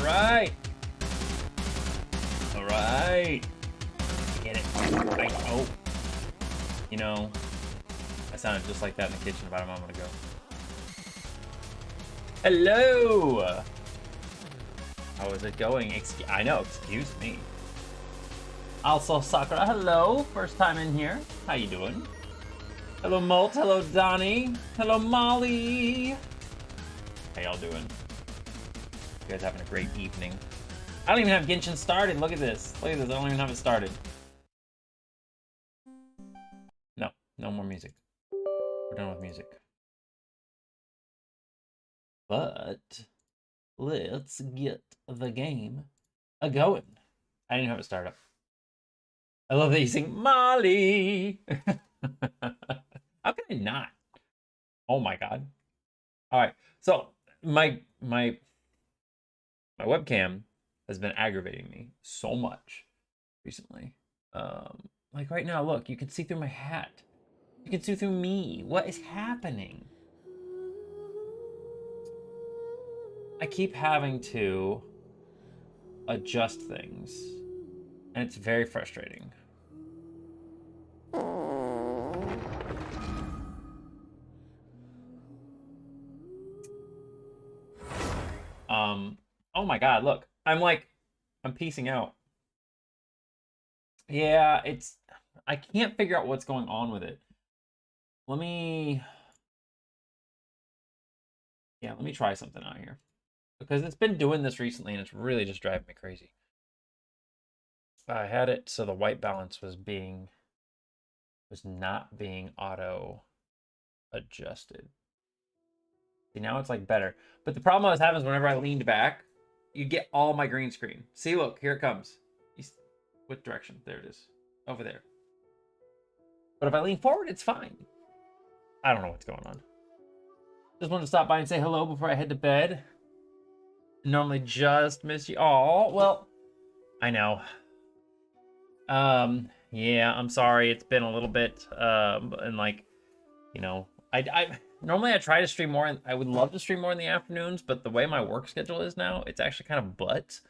Alright. Alright. Get it. Oh. You know, I sounded just like that in the kitchen about a moment ago. Hello! How is it going? I know, excuse me. Also, Sakura, hello. First time in here. How you doing? Hello, Molt. Hello, Donnie. Hello, Molly. How y'all doing? You guys having a great evening. I don't even have Genshin started. Look at this. Look at this. I don't even have it started. No. No more music. We're done with music. But let's get the game a-going. I didn't have it start up. I love that you sing Molly. How can I not? Oh my god. All right. So my webcam has been aggravating me so much recently. Like right now, look, you can see through my hat. You can see through me. What is happening? I keep having to adjust things, and it's very frustrating. Oh my god, look. I'm piecing out. Yeah, I can't figure out what's going on with it. Let me try something out here. Because it's been doing this recently, and it's really just driving me crazy. I had it so the white balance was not being auto adjusted. See, now it's like better. But the problem I was having is whenever I leaned back, you get all my green screen. See, look, here it comes. What direction? There it is. Over there. But if I lean forward, it's fine. I don't know what's going on. Just wanted to stop by and say hello before I head to bed. Normally just miss you. Oh, well, I know. Yeah, I'm sorry. It's been a little bit, and like, you know, I normally I try to stream more, and I would love to stream more in the afternoons, but the way my work schedule is now, it's actually kind of butt.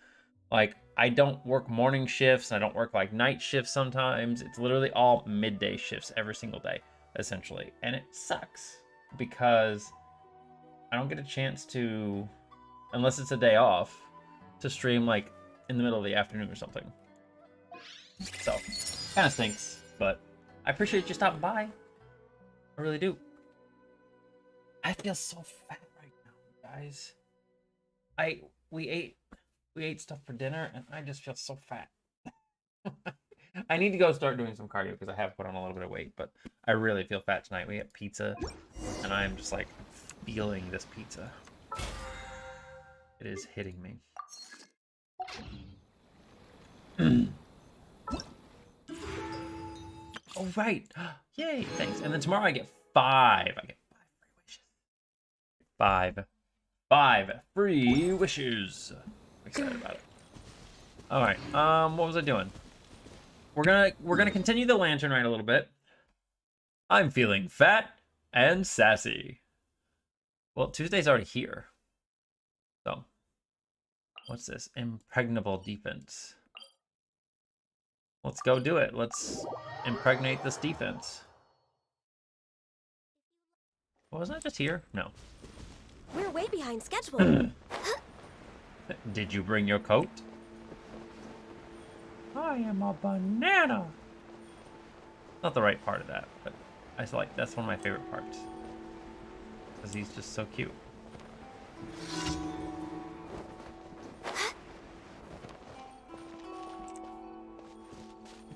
Like, I don't work morning shifts, and I don't work like night shifts sometimes. It's literally all midday shifts every single day, essentially, and it sucks because I don't get a chance to, unless it's a day off, to stream like in the middle of the afternoon or something. So, kind of stinks, but I appreciate you stopping by. I really do. I feel so fat right now, guys. We ate stuff for dinner, and I just feel so fat. I need to go start doing some cardio because I have put on a little bit of weight, but I really feel fat tonight. We had pizza, and I am just like feeling this pizza. It is hitting me. Oh, right. Yay, thanks. And then tomorrow I get 5. I get 5 free wishes. 5 free wishes. I'm excited about it. All right. What was I doing? We're gonna continue the lantern ride a little bit. I'm feeling fat and sassy. Well, Tuesday's already here. So, what's this? Impregnable defense. Let's go do it. Let's impregnate this defense. Well, wasn't that just here? No. We're way behind schedule. Did you bring your coat? I am a banana. Not the right part of that, but I feel like that's one of my favorite parts. Because he's just so cute.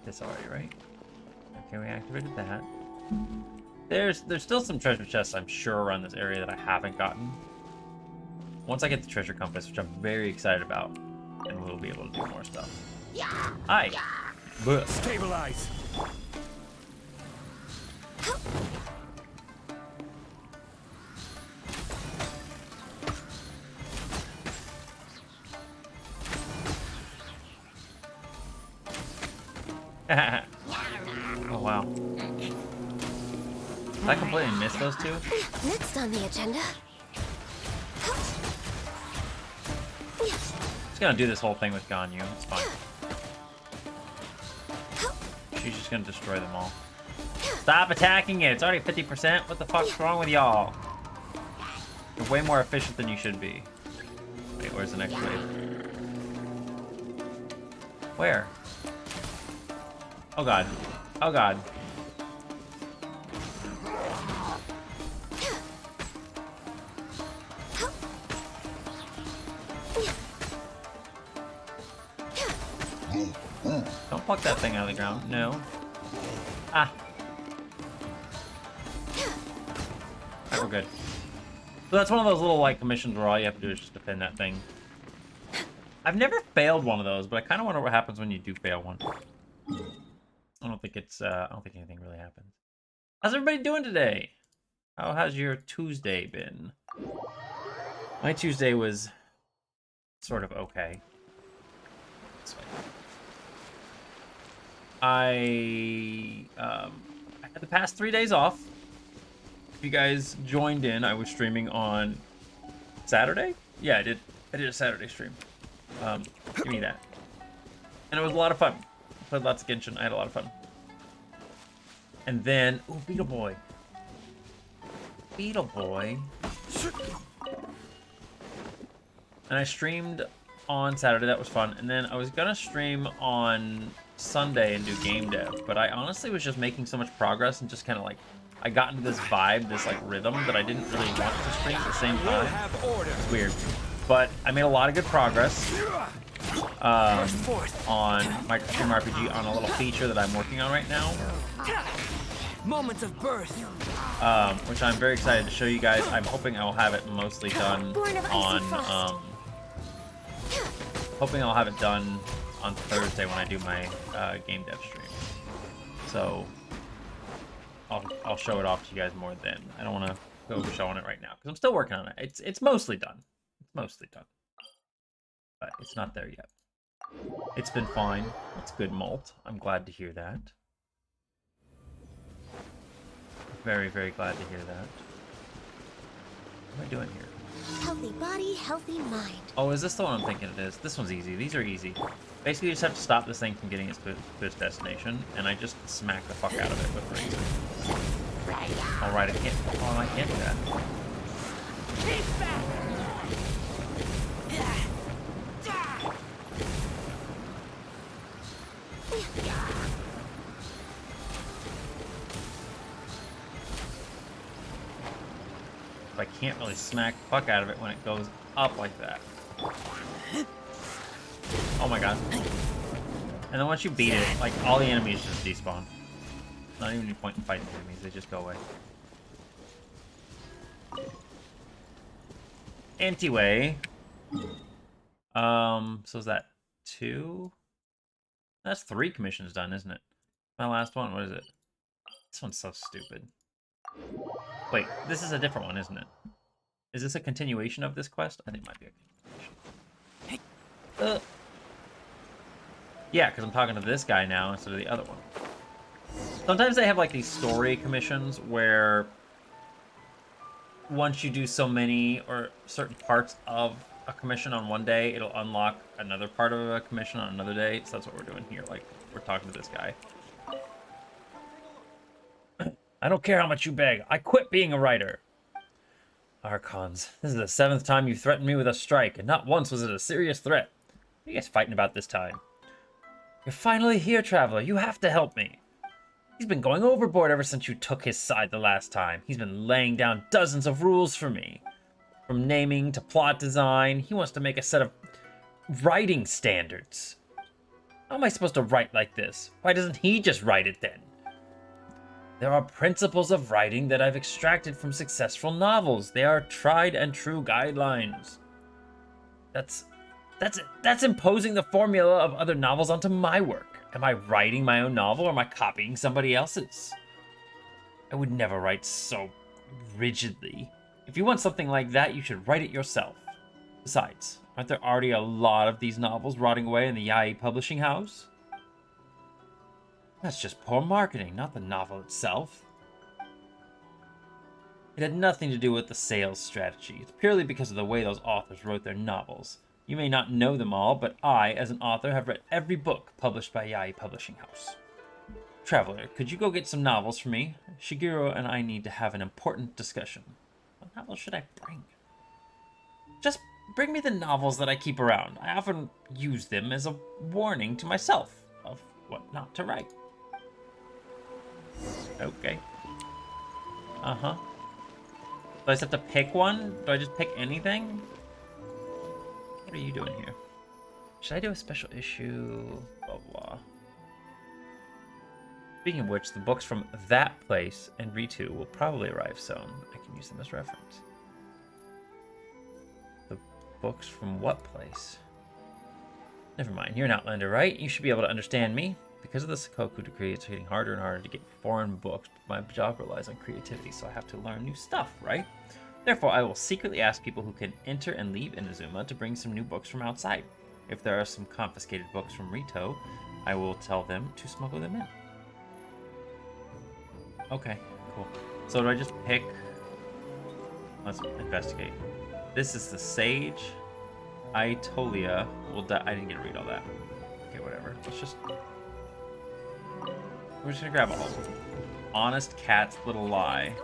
This already, right? Okay, we activated that. There's still some treasure chests, I'm sure, around this area that I haven't gotten. Once I get the treasure compass, which I'm very excited about, and we'll be able to do more stuff. Hi. Bleh. Stabilize. Oh wow. Did I completely miss those two? Next on the agenda. Just gonna do this whole thing with Ganyu. It's fine. She's just gonna destroy them all. Stop attacking it! It's already 50%. What the fuck's wrong with y'all? You're way more efficient than you should be. Wait, where's the next wave? Where? Oh god. Oh god. Don't pluck that thing out of the ground. No. Ah. Alright, we're good. So that's one of those little, like, commissions where all you have to do is just defend that thing. I've never failed one of those, but I kind of wonder what happens when you do fail one. I don't think anything really happens. How's everybody doing today? How has your Tuesday been? My Tuesday was sort of okay. I had the past 3 days off. If you guys joined in, I was streaming on Saturday. Yeah, I did a Saturday stream. Give me that. And it was a lot of fun. I played lots of Genshin. I had a lot of fun. And then, ooh, Beetle Boy. Beetle Boy. And I streamed on Saturday. That was fun. And then I was gonna stream on Sunday and do game dev, but I honestly was just making so much progress and just kind of like, I got into this vibe, this like rhythm that I didn't really want to stream at the same time. It's weird. But I made a lot of good progress on Microstream RPG on a little feature that I'm working on right now. Moments of birth. Which I'm very excited to show you guys. I'm hoping I'll have it mostly done on hoping I'll have it done on Thursday when I do my game dev stream. So I'll show it off to you guys more then. I don't want to go showing it right now because I'm still working on it. It's mostly done. It's mostly done, but it's not there yet. It's been fine. It's good malt. I'm glad to hear that. Very, very glad to hear that. What am I doing here? Healthy body, healthy mind. Oh, is this the one I'm thinking it is? This one's easy. These are easy. Basically, you just have to stop this thing from getting its to its destination, and I just smack the fuck out of it with razor. Alright, I can't. Oh, I can't do that. But I can't really smack the fuck out of it when it goes up like that. Oh my god. And then once you beat it, like, all the enemies just despawn. Not even any point in fighting the enemies, they just go away. Anyway. So is that 2? That's 3 commissions done, isn't it? My last one, what is it? This one's so stupid. Wait, this is a different one, isn't it? Is this a continuation of this quest? I think it might be a continuation. Yeah, because I'm talking to this guy now instead of the other one. Sometimes they have like these story commissions where once you do so many or certain parts of a commission on one day, it'll unlock another part of a commission on another day. So that's what we're doing here. Like, we're talking to this guy. I don't care how much you beg. I quit being a writer. Archons, this is the 7th time you've threatened me with a strike, and not once was it a serious threat. What are you guys fighting about this time? You're finally here, Traveler. You have to help me. He's been going overboard ever since you took his side the last time. He's been laying down dozens of rules for me. From naming to plot design, he wants to make a set of writing standards. How am I supposed to write like this? Why doesn't he just write it then? There are principles of writing that I've extracted from successful novels. They are tried and true guidelines. That's imposing the formula of other novels onto my work. Am I writing my own novel or am I copying somebody else's? I would never write so rigidly. If you want something like that, you should write it yourself. Besides, aren't there already a lot of these novels rotting away in the Yai publishing house? That's just poor marketing, not the novel itself. It had nothing to do with the sales strategy. It's purely because of the way those authors wrote their novels. You may not know them all, but I, as an author, have read every book published by Yai Publishing House. Traveler, could you go get some novels for me? Shigeru and I need to have an important discussion. What novels should I bring? Just bring me the novels that I keep around. I often use them as a warning to myself of what not to write. Okay. Uh-huh. Do I just have to pick one? Do I just pick anything? What are you doing here? Should I do a special issue? Blah, blah. Speaking of which, the books from that place and Rite will probably arrive soon. I can use them as reference. The books from what place? Never mind, you're an Outlander, right? You should be able to understand me. Because of the Sakoku decree, it's getting harder and harder to get foreign books, but my job relies on creativity, so I have to learn new stuff, right? Therefore, I will secretly ask people who can enter and leave Inazuma to bring some new books from outside. If there are some confiscated books from Rito, I will tell them to smuggle them in. Okay, cool. So do I just pick... Let's investigate. This is the Sage. Aetolia will die. I didn't get to read all that. Okay, whatever. Let's just... We're just gonna grab all of them. Honest Cat's Little Lie.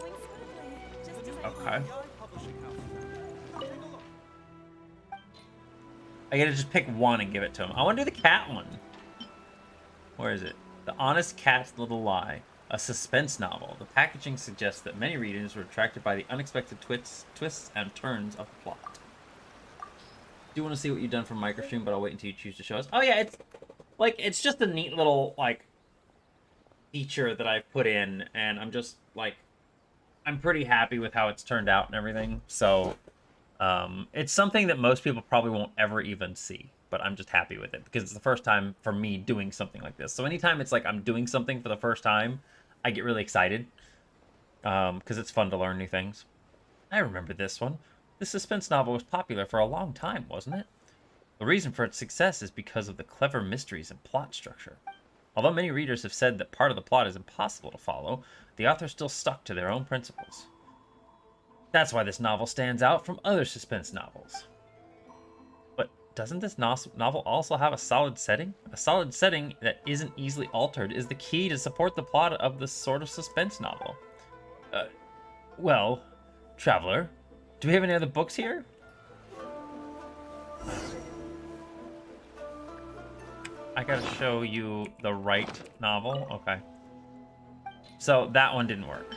Okay. I gotta just pick one and give it to him. I want to do the cat one. Where is it? The Honest Cat's Little Lie. A suspense novel. The packaging suggests that many readers were attracted by the unexpected twists and turns of the plot. Do want to see what you've done for Microstream, but I'll wait until you choose to show us. Oh yeah, it's just a neat little like feature that I've put in, and I'm just like I'm pretty happy with how it's turned out and everything. So it's something that most people probably won't ever even see, but I'm just happy with it because it's the first time for me doing something like this. So anytime it's like I'm doing something for the first time, I get really excited because it's fun to learn new things. I remember this one. This suspense novel was popular for a long time, wasn't it? The reason for its success is because of the clever mysteries and plot structure. Although many readers have said that part of the plot is impossible to follow, the author still stuck to their own principles. That's why this novel stands out from other suspense novels. But doesn't this novel also have a solid setting? A solid setting that isn't easily altered is the key to support the plot of this sort of suspense novel. Well, Traveler, do we have any other books here? I gotta show you the Rite novel. Okay. So that one didn't work.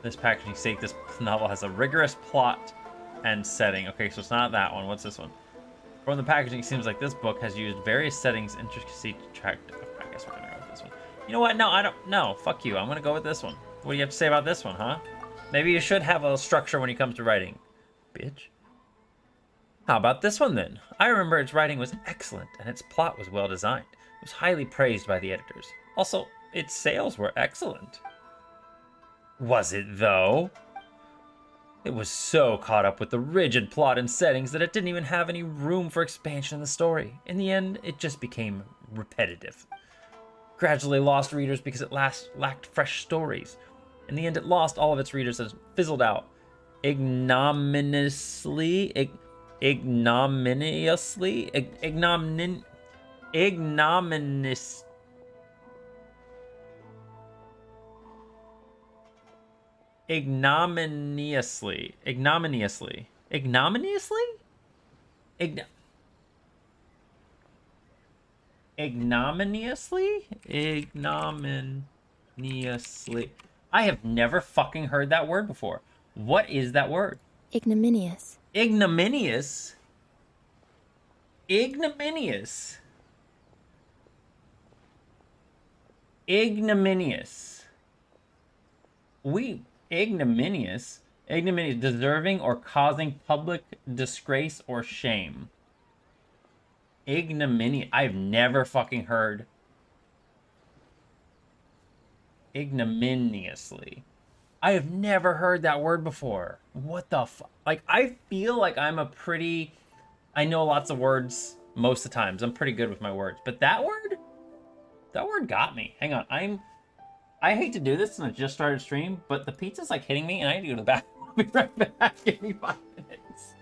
This packaging sake, this novel has a rigorous plot and setting. Okay, so it's not that one. What's this one? From the packaging, it seems like this book has used various settings intricacy to attract... Okay, I guess we're gonna go with this one. You know what? No, I don't... No, fuck you. I'm gonna go with this one. What do you have to say about this one, huh? Maybe you should have a structure when it comes to writing. Bitch. How about this one, then? I remember its writing was excellent, and its plot was well designed. It was highly praised by the editors. Also, its sales were excellent. Was it, though? It was so caught up with the rigid plot and settings that it didn't even have any room for expansion in the story. In the end, it just became repetitive. Gradually lost readers because it lacked fresh stories. In the end, it lost all of its readers and fizzled out. Ignominiously... ignominiously I have never fucking heard that word before. What is that word? Ignominious. Ignominious? Ignominious. Ignominious. Ignominious, deserving or causing public disgrace or shame. Ignominious. I've never fucking heard. Ignominiously. I have never heard that word before. What the fuck? Like, I feel like I'm a pretty... I know lots of words most of the times. I'm pretty good with my words. But that word? That word got me. Hang on. I hate to do this, and I just started stream, but the pizza's like hitting me, and I need to go to the bathroom. I'll be right back. Give me 5 minutes.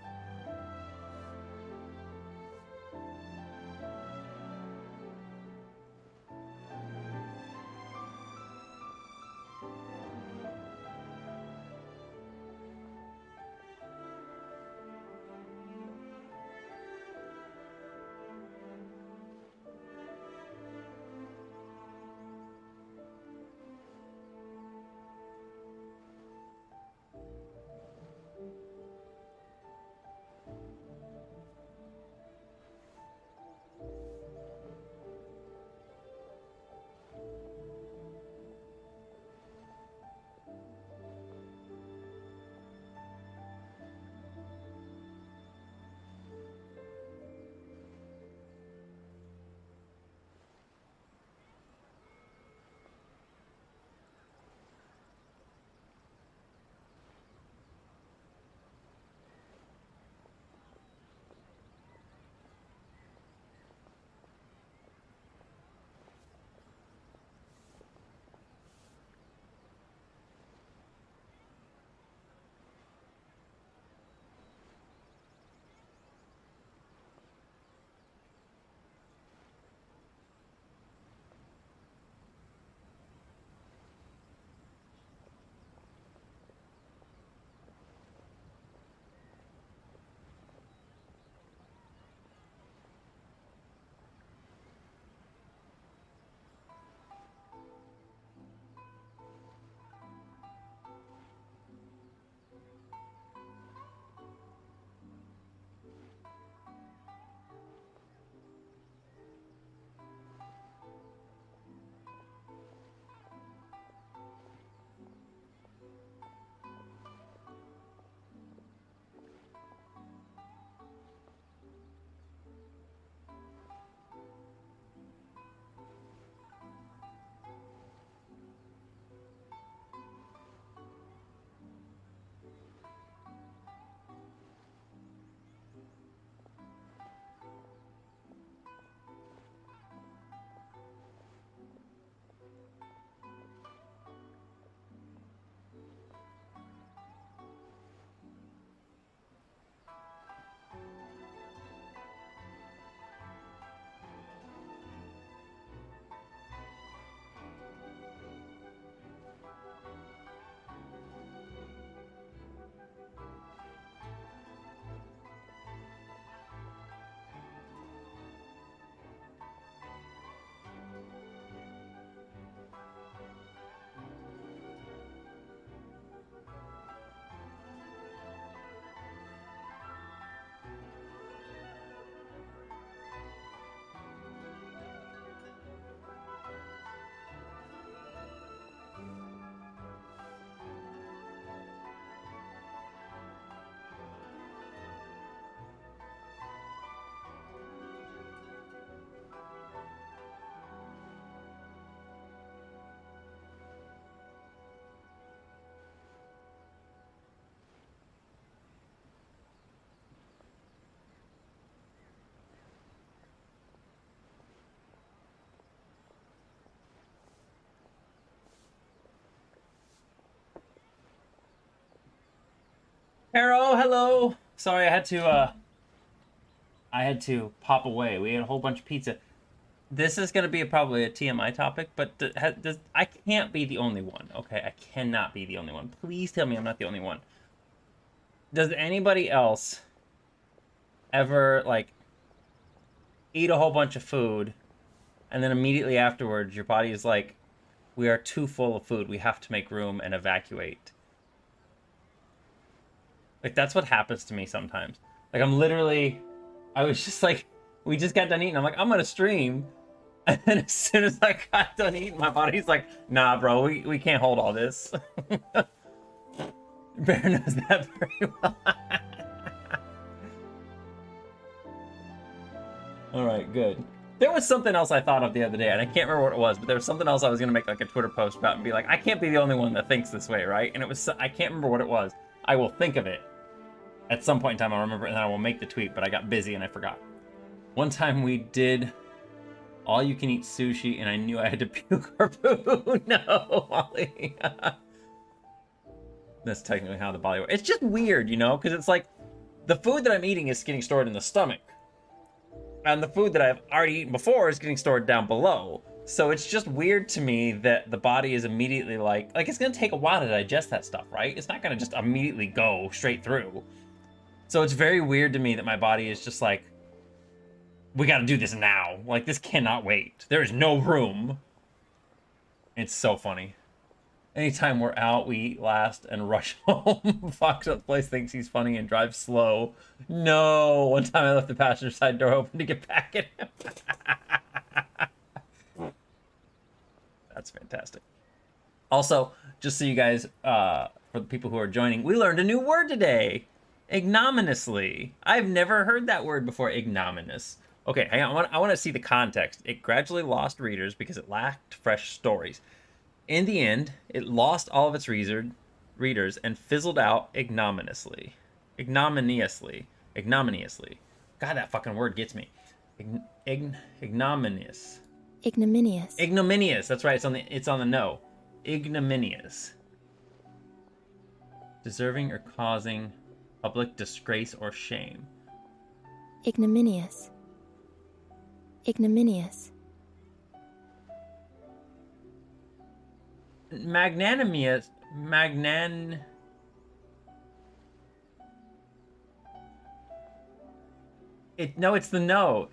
Haro, hello. Sorry, I had to pop away. We had a whole bunch of pizza. This is gonna be probably a TMI topic, but I can't be the only one. Okay, I cannot be the only one. Please tell me I'm not the only one. Does anybody else ever like eat a whole bunch of food, and then immediately afterwards your body is like, we are too full of food. We have to make room and evacuate. Like, that's what happens to me sometimes. Like, I was just like, we just got done eating. I'm like, I'm gonna stream. And then as soon as I got done eating, my body's like, nah, bro, we can't hold all this. Bear knows that very well. All right, good. There was something else I thought of the other day, and I can't remember what it was, but there was something else I was gonna make like a Twitter post about and be like, I can't be the only one that thinks this way, right? And it was, I can't remember what it was. I will think of it. At some point in time, I'll remember it, and then I will make the tweet, but I got busy and I forgot. One time we did all-you-can-eat sushi, and I knew I had to puke or poo. No, Molly. That's technically how the body works. It's just weird, you know, because it's like the food that I'm eating is getting stored in the stomach, and the food that I've already eaten before is getting stored down below. So it's just weird to me that the body is immediately like it's gonna take a while to digest that stuff, right? It's not gonna just immediately go straight through. So it's very weird to me that my body is just like, we gotta do this now. Like, this cannot wait. There is no room. It's so funny. Anytime we're out, we eat last and rush home. Fox up place thinks he's funny and drives slow. No, one time I left the passenger side door open to get back at him. That's fantastic. Also, just so you guys, for the people who are joining, we learned a new word today. Ignominiously. I've never heard that word before, ignominious. Okay, hang on. I want to see the context. It gradually lost readers because it lacked fresh stories. In the end, it lost all of its readers and fizzled out ignominiously. Ignominiously. God, that fucking word gets me. Ignominious. Ignominious. Ignominious. That's right. It's on the no. Ignominious. Deserving or causing public disgrace or shame. Ignominious. Ignominious. Magnanimous. It's the no.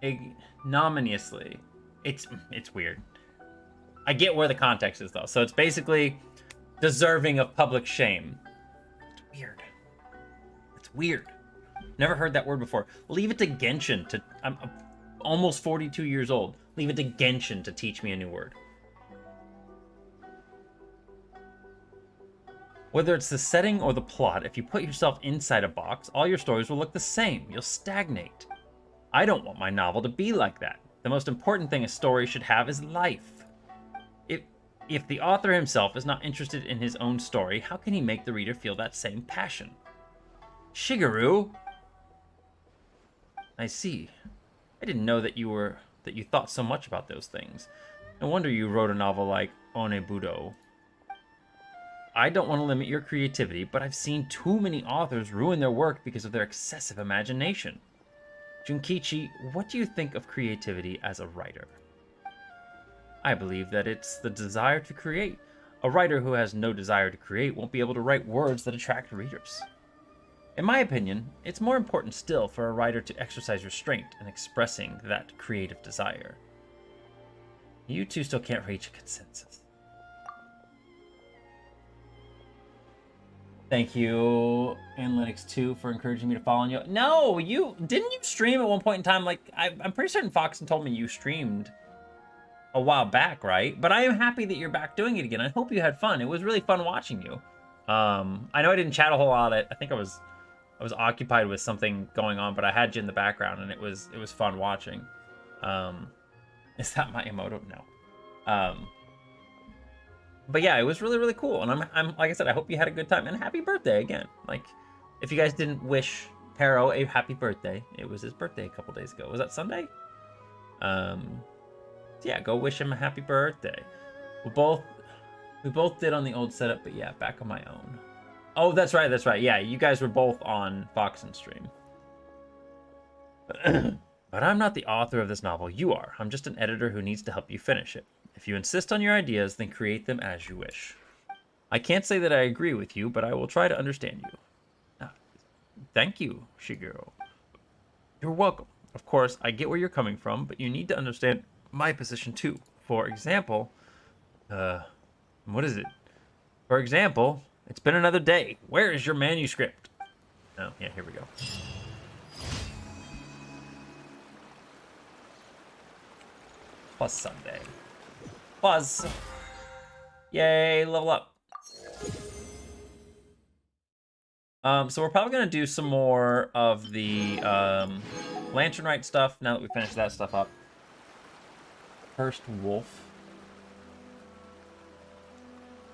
Ignominiously. It's weird. I get where the context is though. So it's basically deserving of public shame. It's weird. Never heard that word before. Leave it to Genshin I'm almost 42 years old. Leave it to Genshin to teach me a new word. Whether it's the setting or the plot, if you put yourself inside a box, all your stories will look the same. You'll stagnate. I don't want my novel to be like that. The most important thing a story should have is life. If the author himself is not interested in his own story, how can he make the reader feel that same passion? Shigeru? I see. I didn't know that you thought so much about those things. No wonder you wrote a novel like Onebudo. I don't want to limit your creativity, but I've seen too many authors ruin their work because of their excessive imagination. Junkichi, what do you think of creativity as a writer? I believe that it's the desire to create. A writer who has no desire to create won't be able to write words that attract readers. In my opinion, it's more important still for a writer to exercise restraint in expressing that creative desire. You two still can't reach a consensus. Thank you, Analytics2, for encouraging me to follow you. No, didn't you stream at one point in time? Like, I'm pretty certain Foxen told me you streamed a while back, right? But I am happy that you're back doing it again. I hope you had fun. It was really fun watching you. I know I didn't chat a whole lot. I think I was occupied with something going on, but I had you in the background, and it was fun watching. Is that my emote? No. But yeah, it was really, really cool. And I'm like I said, I hope you had a good time. And happy birthday again. Like, if you guys didn't wish Haro a happy birthday, it was his birthday a couple days ago. Was that Sunday? Yeah, go wish him a happy birthday. We both did on the old setup, but yeah, back on my own. Oh, that's right, that's right. Yeah, you guys were both on Foxen's stream. But I'm not the author of this novel. You are. I'm just an editor who needs to help you finish it. If you insist on your ideas, then create them as you wish. I can't say that I agree with you, but I will try to understand you. Ah, thank you, Shigeru. You're welcome. Of course, I get where you're coming from, but you need to understand my position too. For example, what is it? For example, it's been another day. Where is your manuscript? Oh, yeah, here we go. Plus Sunday. Plus. Yay, level up. So we're probably gonna do some more of the Lantern Rite stuff now that we finished that stuff up. First wolf.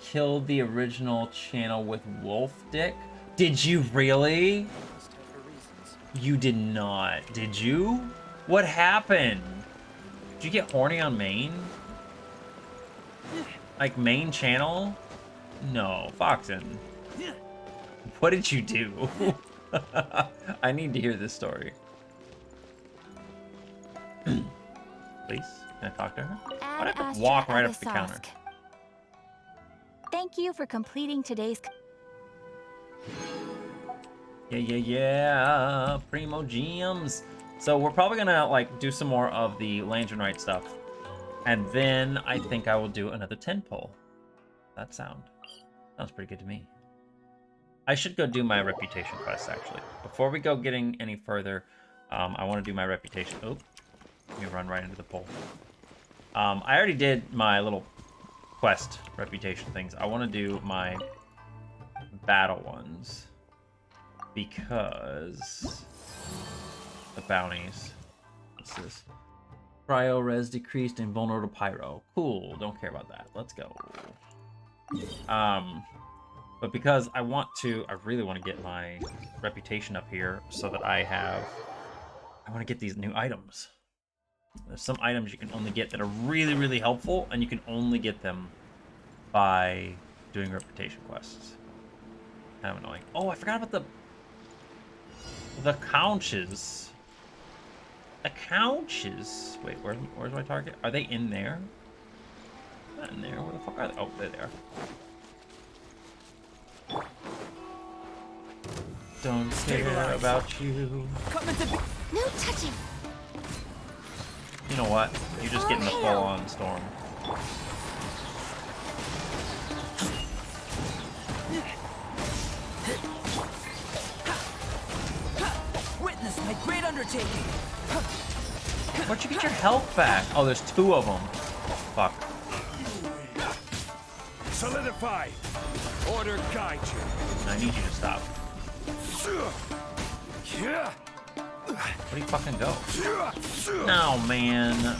Killed the original channel with wolf dick. Did you really? You did not. Did you? What happened? Did you get horny on main? Like main channel? No, Foxen. What did you do? I need to hear this story. Please, can I talk to her? Why'd I have to walk right up to the counter? Thank you for completing today's... Yeah. Primo gems. So we're probably gonna like do some more of the Lantern Rite stuff. And then I think I will do another 10 pull. That sounds pretty good to me. I should go do my reputation quest, actually. Before we go getting any further, I want to do my reputation. Oh, let me run right into the poll. I already did my little quest reputation things. I want to do my battle ones because the bounties. What's this? Cryo res decreased and vulnerable to pyro. Cool. Don't care about that. Let's go. But because I really want to get my reputation up here so that I want to get these new items. There's some items you can only get that are really, really helpful, and you can only get them by doing reputation quests. Kind of annoying. Oh, I forgot about the couches. The couches. Wait, where's my target? Are they in there? Not in there. Where the fuck are they? Oh, they're there. Don't care about you. No touching. You know what? You're just getting the full-on storm. Witness my great undertaking. Where'd you get your health back? Oh, there's 2 of them. Fuck. Solidify. Order guide you. I need you to stop. Where do you fucking go? No, man.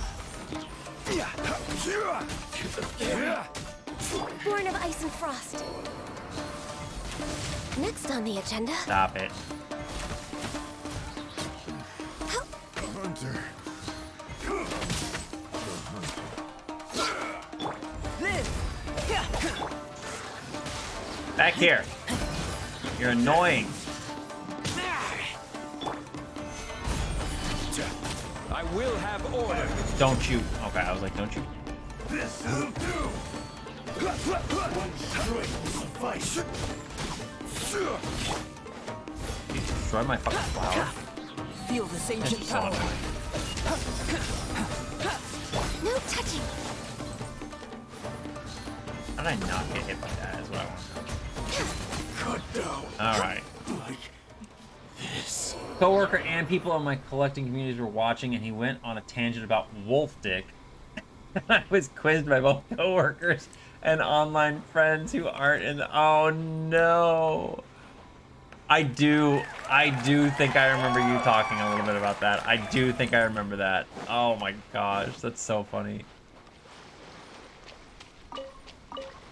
Born of ice and frost. Next on the agenda. Stop it. Hunter. Back here. You're annoying. I will have order. Don't you? Okay, I was like, don't you? This will do. One strike will suffice. You destroyed my fucking flower. Feel this ancient So power. annoying. No touching. How did I not get hit by that? Is what I want to know. Cut down. All right. Like this. Coworker and people in my collecting communities were watching, and he went on a tangent about wolf dick. I was quizzed by both coworkers and online friends who aren't in. Oh no! I do think I remember you talking a little bit about that. I do think I remember that. Oh my gosh, that's so funny.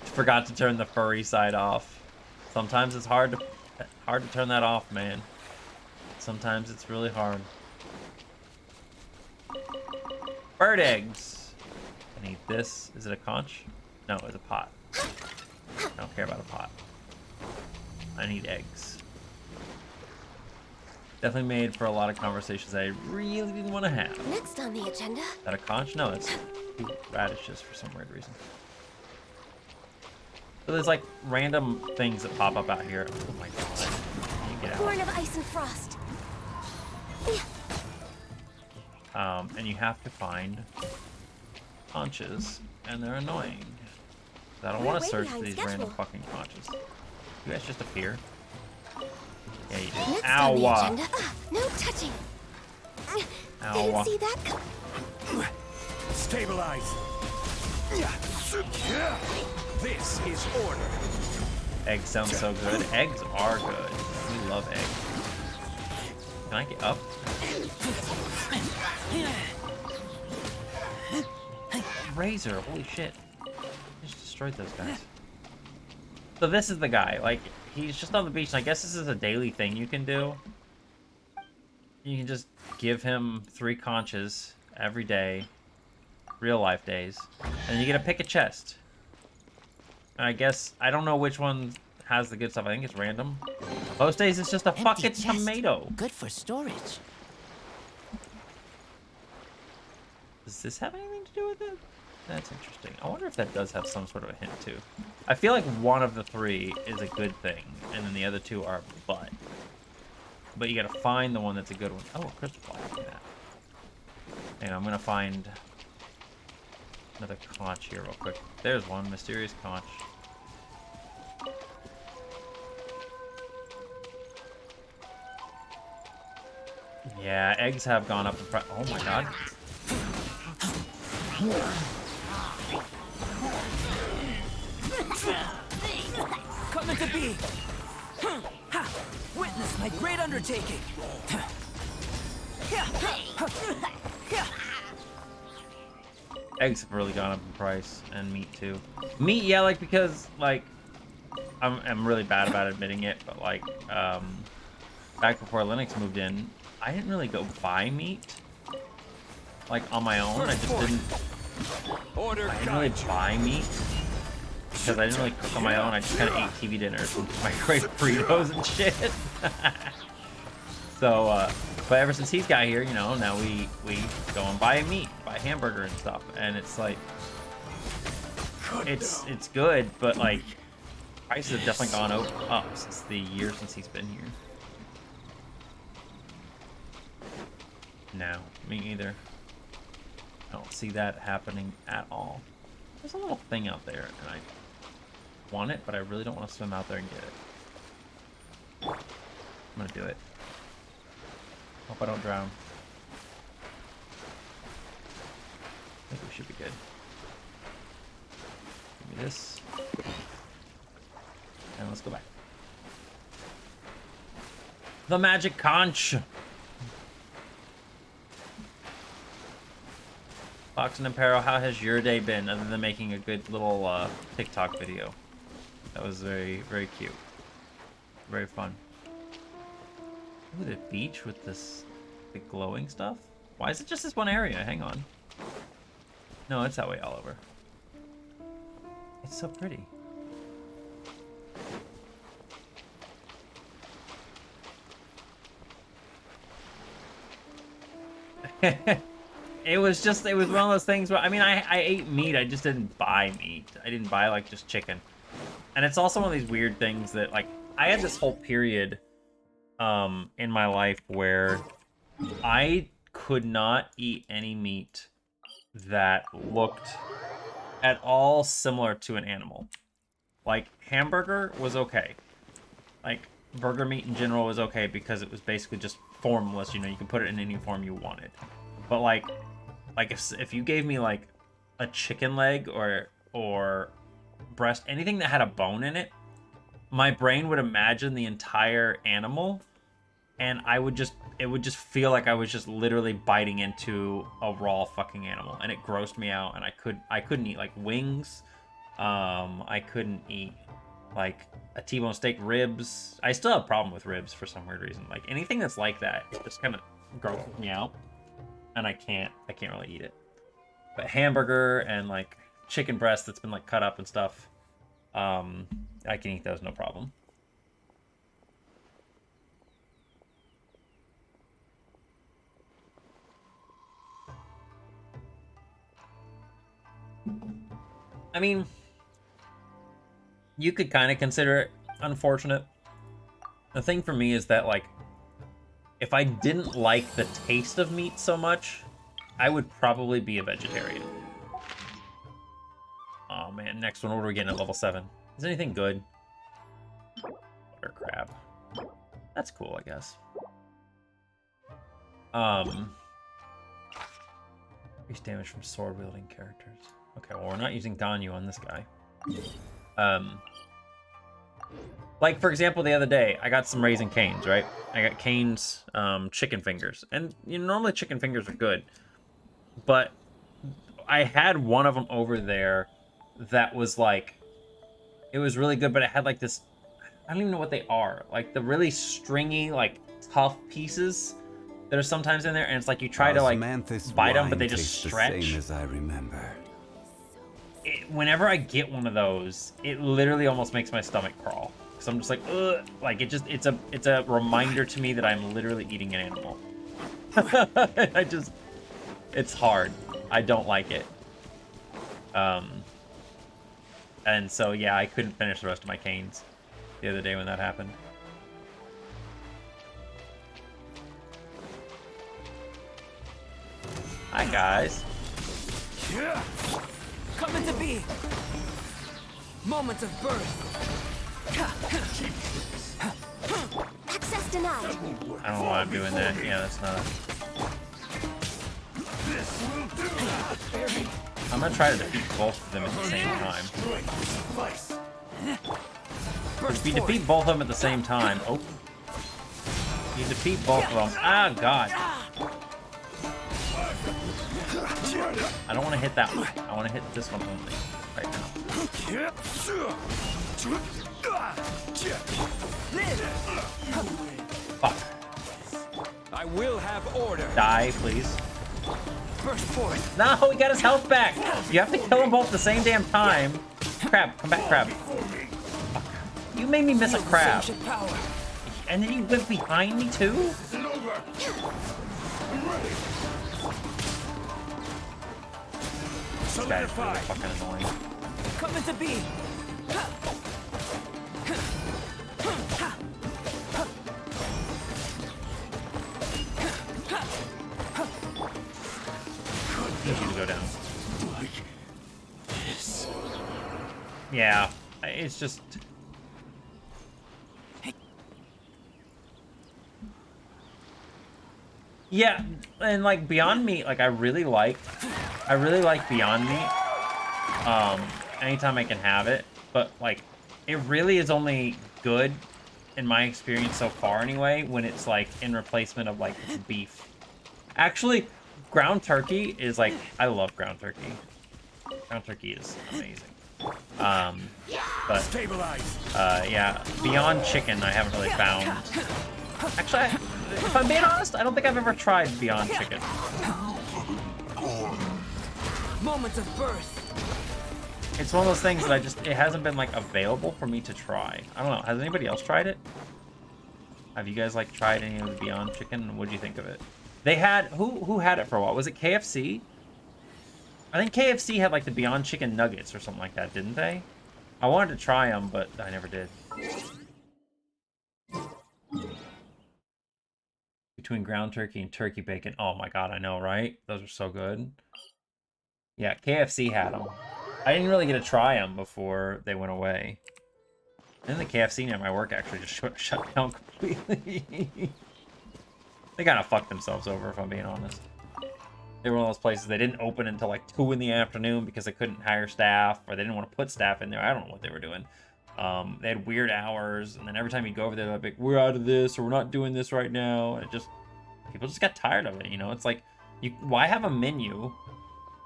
Forgot to turn the furry side off. Sometimes it's hard to turn that off, man. Sometimes it's really hard. Bird eggs. I need this. Is it a conch? No, it's a pot. I don't care about a pot. I need eggs. Definitely made for a lot of conversations I really didn't want to have. Next on the agenda. Is that a conch? No, it's radishes for some weird reason. So there's like random things that pop up out here. Oh my god. You get Born out. of ice and frost. And you have to find conches, and they're annoying. I don't want to way search for behind these schedule. random fucking conches. You guys just appear. Yeah, you do. Next on the Ow! agenda. No touching. Ow. Didn't see that come. Stabilize. This is order. Eggs sound so good. Eggs are good. We love eggs. Can I get up? Razor, holy shit. I just destroyed those guys. So this is the guy. Like, he's just on the beach, and I guess this is a daily thing you can do. You can just give him 3 conches every day. Real life days. And you get to pick a chest. And I guess, I don't know which one has the good stuff. I think it's random. Most days it's just a Empty fucking chest. tomato. Good for storage. Does this have anything to do with it? That's interesting. I wonder if that does have some sort of a hint too. I feel like one of the 3 is a good thing, and then the other 2 are butt. But you gotta find the one that's a good one. Oh, a crystal ball. Look at that. And I'm gonna find another conch here real quick. There's one, mysterious conch. Yeah, eggs have gone up in price. Oh my god. Coming to be. Ha! Witness my great undertaking. Eggs have really gone up in price, and meat too. Meat, yeah, like, because, like, I'm really bad about admitting it, but, like, back before Linux moved in, I didn't really go buy meat, like, on my own. I just didn't, Order I didn't really guide you. buy meat, because I didn't really cook on my own. I just kind of ate TV dinners and microwave burritos and shit. So, but ever since he's got here, you know, now we go and buy meat, buy hamburger and stuff, and it's like, it's good, but like, prices have definitely gone up since the year since he's been here. No, me either. I don't see that happening at all. There's a little thing out there, and I want it, but I really don't want to swim out there and get it. I'm gonna do it. Hope I don't drown. I think we should be good. Give me this. And let's go back. The magic conch! Fox and Impero, how has your day been other than making a good little TikTok video? That was very, very cute. Very fun. Ooh, the beach with this big glowing stuff? Why is it just this one area? Hang on. No, it's that way all over. It's so pretty. It was one of those things where, I mean, I ate meat, I just didn't buy meat. I didn't buy, like, just chicken. And it's also one of these weird things that, like, I had this whole period in my life where I could not eat any meat that looked at all similar to an animal. Like, hamburger was okay. Like, burger meat in general was okay because it was basically just formless, you know, you can put it in any form you wanted. But like if you gave me like a chicken leg or breast, anything that had a bone in it, my brain would imagine the entire animal, and it would just feel like I was just literally biting into a raw fucking animal, and it grossed me out, and I couldn't eat like wings. I couldn't eat like a T-bone steak, ribs. I still have a problem with ribs for some weird reason. Like anything that's like that, it just kind of grosses me out, and I can't really eat it. But hamburger and like chicken breast that's been like cut up and stuff, I can eat those no problem. I mean, you could kind of consider it unfortunate. The thing for me is that, like, if I didn't like the taste of meat so much, I would probably be a vegetarian. Oh man, next one, what are we getting at level 7? Is anything good? Butter crab. That's cool, I guess. Increase damage from sword-wielding characters. Okay, well, we're not using Ganyu on this guy. Like, for example, the other day, I got some Raising Cane's, right? I got Cane's chicken fingers. And, you know, normally chicken fingers are good. But I had one of them over there that was, like... It was really good, but it had, like, this... I don't even know what they are. Like, the really stringy, like, tough pieces that are sometimes in there. And it's like you try to, like, bite them, but they just stretch. The same as I remember. Whenever I get one of those, it literally almost makes my stomach crawl. Because I'm just like, ugh. Like, it's a reminder to me that I'm literally eating an animal. It's hard. I don't like it. And so, yeah, I couldn't finish the rest of my canes the other day when that happened. Hi, guys. Coming to be. Moment of birth. Access denied. I don't know why I'm doing that. Yeah, that's not a... I'm gonna try to defeat both of them at the same time. If you defeat both of them at the same time... Oh. You defeat both of them. Ah, God. I don't want to hit that one. I want to hit this one only. Right now. Fuck. I will have order. Die, please. Burst forth. No, he got his health back. You have to kill them both at the same damn time. Crab, come back, crab. Fuck. You made me miss a crab. And then he went behind me too? This guy is really fucking annoying. Coming to be. I need you to go down. Yeah, it's just... Yeah, and like Beyond Meat, like I really like Beyond Meat. Anytime I can have it, but like it really is only good in my experience so far anyway when it's like in replacement of like beef. Actually, ground turkey is like, I love ground turkey. Ground turkey is amazing. But yeah, Beyond Chicken I haven't really found. Actually, if I'm being honest, I don't think I've ever tried Beyond Chicken. Moment of birth. It's one of those things that it hasn't been like available for me to try. I don't know. Has anybody else tried it? Have you guys like tried any of the Beyond Chicken? What do you think of it? They had, who had it for a while? Was it KFC? I think KFC had like the Beyond Chicken nuggets or something like that, didn't they? I wanted to try them, but I never did. Between ground turkey and turkey bacon. Oh my god, I know, right? Those are so good. Yeah, KFC had them. I didn't really get to try them before they went away. And the KFC near my work actually just shut down completely. They kind of fucked themselves over, if I'm being honest. They were one of those places they didn't open until like 2 in the afternoon because they couldn't hire staff, or they didn't want to put staff in there. I don't know what they were doing. They had weird hours, and then every time you go over there, they're like, we're out of this, or we're not doing this right now. And people just got tired of it, you know? It's like, why have a menu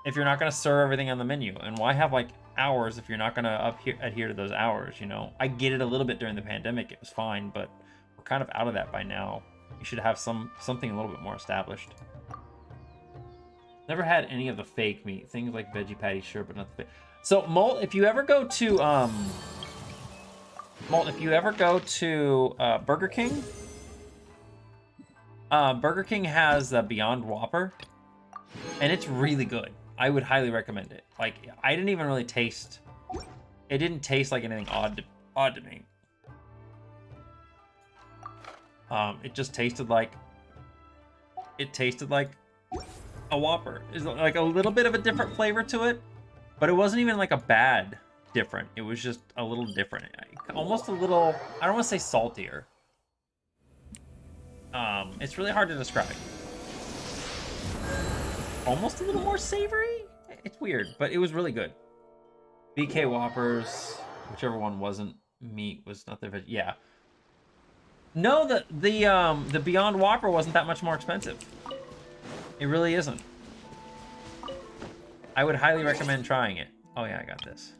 if you're not going to serve everything on the menu? And why have like hours if you're not going to adhere to those hours, you know? I get it a little bit during the pandemic, it was fine, but we're kind of out of that by now. You should have something a little bit more established. Never had any of the fake meat. Things like veggie patties, sure, but not the fake. So, Molt, if you ever go to Burger King, Burger King has the Beyond Whopper, and it's really good. I would highly recommend it. Like, I didn't even really taste... It didn't taste like anything odd to me. It just tasted like... It tasted like a Whopper. It's like a little bit of a different flavor to it, but it wasn't even like a bad different. It was just a little different. Almost a little... I don't want to say saltier. It's really hard to describe. Almost a little more savory? It's weird, but it was really good. BK Whoppers, whichever one wasn't meat, was not the veg. Yeah. No, the Beyond Whopper wasn't that much more expensive. It really isn't. I would highly recommend trying it. Oh yeah, I got this.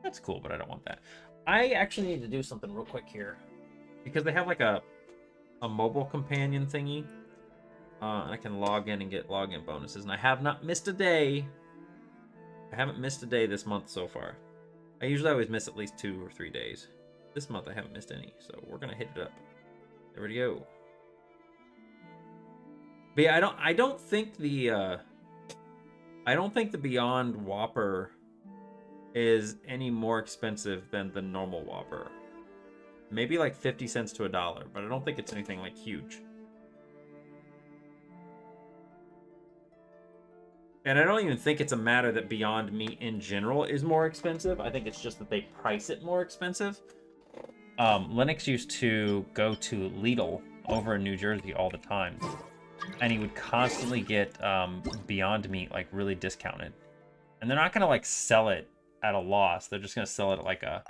That's cool, but I don't want that. I actually need to do something real quick here. Because they have like a mobile companion thingy. I can log in and get login bonuses. And I have not missed a day. I haven't missed a day this month so far. I usually always miss at least 2 or 3 days. This month I haven't missed any. So we're going to hit it up. There we go. But yeah, I don't think the Beyond Whopper is any more expensive than the normal Whopper. Maybe like 50 cents to $1, but I don't think it's anything like huge. And I don't even think it's a matter that Beyond Meat in general is more expensive. I think it's just that they price it more expensive. Lennox used to go to Lidl over in New Jersey all the time. And he would constantly get Beyond Meat like really discounted. And they're not going to like sell it at a loss. They're just going to sell it at like a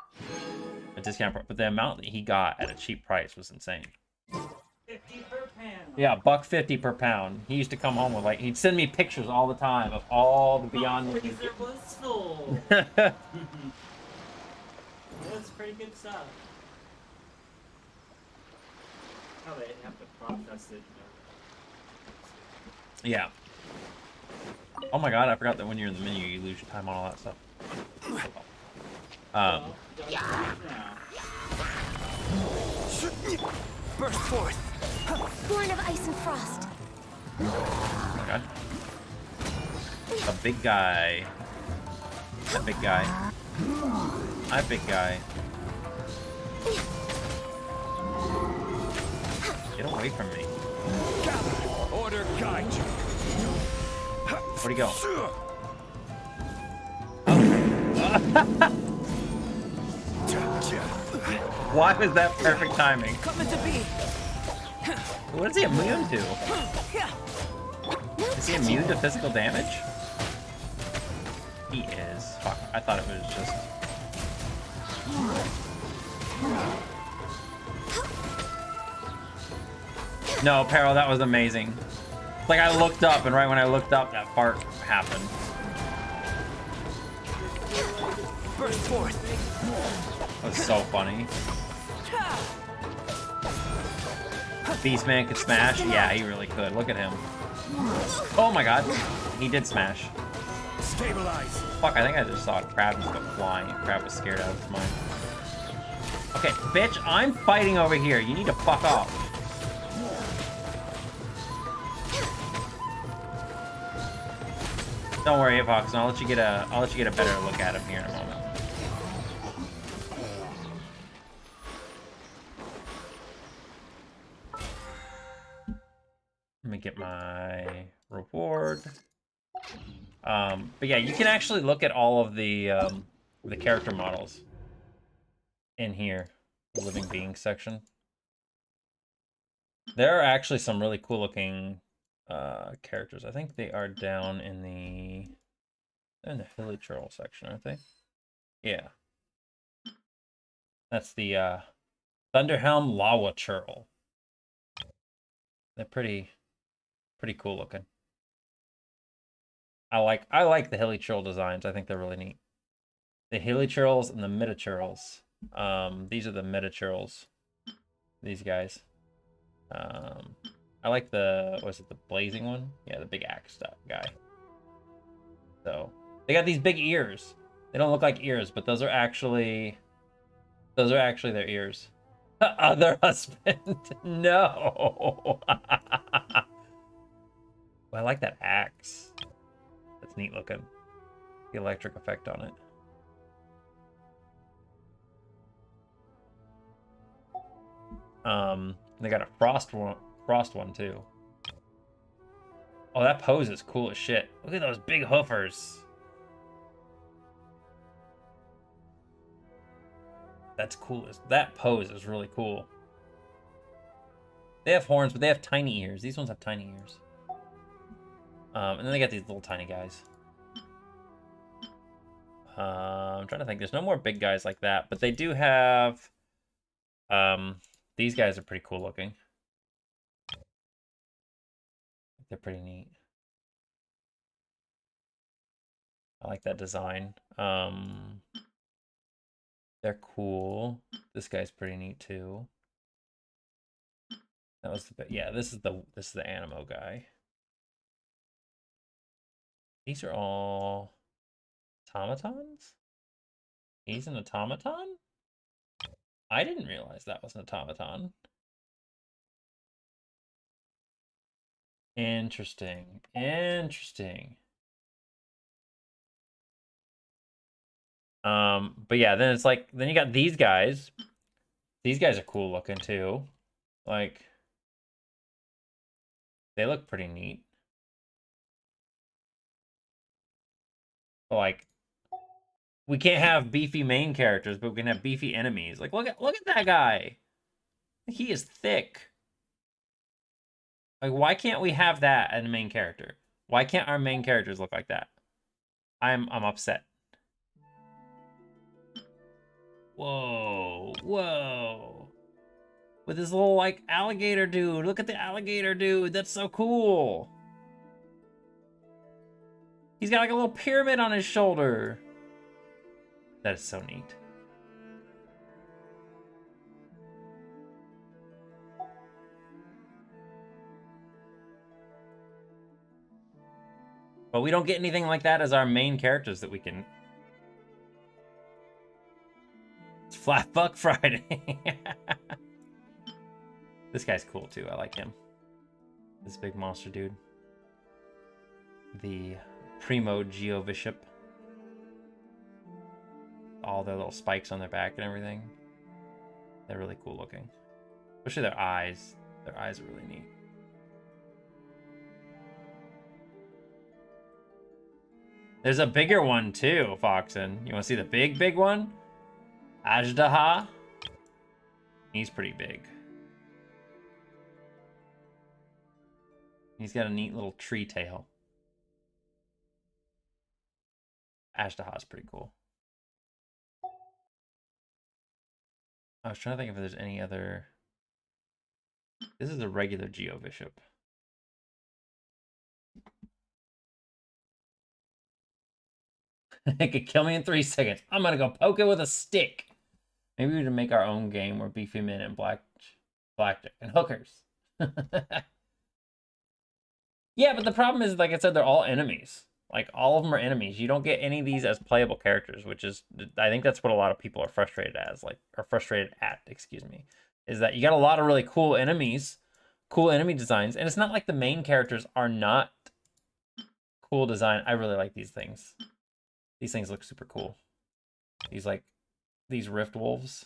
discount, but the amount that he got at a cheap price was insane. 50 per pound. Yeah, $1.50 per pound. He used to come home with like, he'd send me pictures all the time of all the Beyond Meat. Freezer was full. That's pretty good stuff. How they have to process it. Yeah. Oh my god, I forgot that when you're in the menu, you lose your time on all that stuff. Burst forth. Born of ice and frost. Oh my god. A big guy. That big guy. Hi, big guy. Get away from me. Order guide you. Where'd he go? Why was that perfect timing? Coming to be. What is he immune to? Is he immune to physical damage? He is. Fuck, I thought it was just... No, Peril, that was amazing. It's like I looked up, and right when I looked up, that part happened. Burst forth. That was so funny. Beastman could smash? Yeah, he really could. Look at him. Oh my god. He did smash. Stabilize. Fuck, I think I just saw a crab just go flying. Crab was scared out of his mind. Okay, bitch, I'm fighting over here. You need to fuck off. Don't worry, Fox. I'll let you get a better look at him here in a moment. Let me get my reward. But yeah, you can actually look at all of the character models in here, the living beings section. There are actually some really cool looking characters. I think they are down in the Hilly Churl section, aren't they? Yeah. That's the Thunderhelm Lawa Churl. They're pretty cool looking. I like the Hilly Churl designs. I think they're really neat. The Hilly Churls and the Meta-Churls. These are the Meta-Churls. These guys. I like the, was it the blazing one? Yeah, the big axe guy. So they got these big ears. They don't look like ears, but those are actually their ears. Other husband, no. I like that axe. That's neat looking. The electric effect on it. They got a frost one too. Oh, that pose is cool as shit. Look at those big hoofers. That's cool. That pose is really cool. They have horns, but they have tiny ears. These ones have tiny ears. And then they got these little tiny guys. I'm trying to think. There's no more big guys like that, but they do have... these guys are pretty cool looking. They're pretty neat. I like that design. They're cool. This guy's pretty neat too. That was the yeah. This is the Animo guy. These are all automatons. He's an automaton. I didn't realize that was an automaton. Interesting. Interesting. But yeah, then it's like, then you got these guys. These guys are cool looking too. Like, they look pretty neat. But like, we can't have beefy main characters, but we can have beefy enemies. Like, look at that guy. He is thick. Like, why can't we have that as a main character? Why can't our main characters look like that? I'm upset. Whoa, whoa. With this little, like, alligator dude. Look at the alligator dude. That's so cool. He's got, like, a little pyramid on his shoulder. That is so neat. But we don't get anything like that as our main characters that we can... It's Flat Fuck Friday. This guy's cool too. I like him. This big monster dude. The Primo Geovishap. All their little spikes on their back and everything. They're really cool looking. Especially their eyes. Their eyes are really neat. There's a bigger one too, Foxen. You want to see the big one? Ajdaha. He's pretty big. He's got a neat little tree tail. Ajdaha's pretty cool. I was trying to think if there's any other... This is a regular Geovishap. It could kill me in 3 seconds. I'm gonna go poke it with a stick. Maybe we should make our own game where beefy men and blackjack and hookers. Yeah, but the problem is, like I said, they're all enemies. Like, all of them are enemies. You don't get any of these as playable characters, which is, I think that's what a lot of people are frustrated as, like, or frustrated at, excuse me, is that you got a lot of really cool enemies, cool enemy designs, and it's not like the main characters are not cool design. I really like these things. These things look super cool. These, like, these Rift Wolves.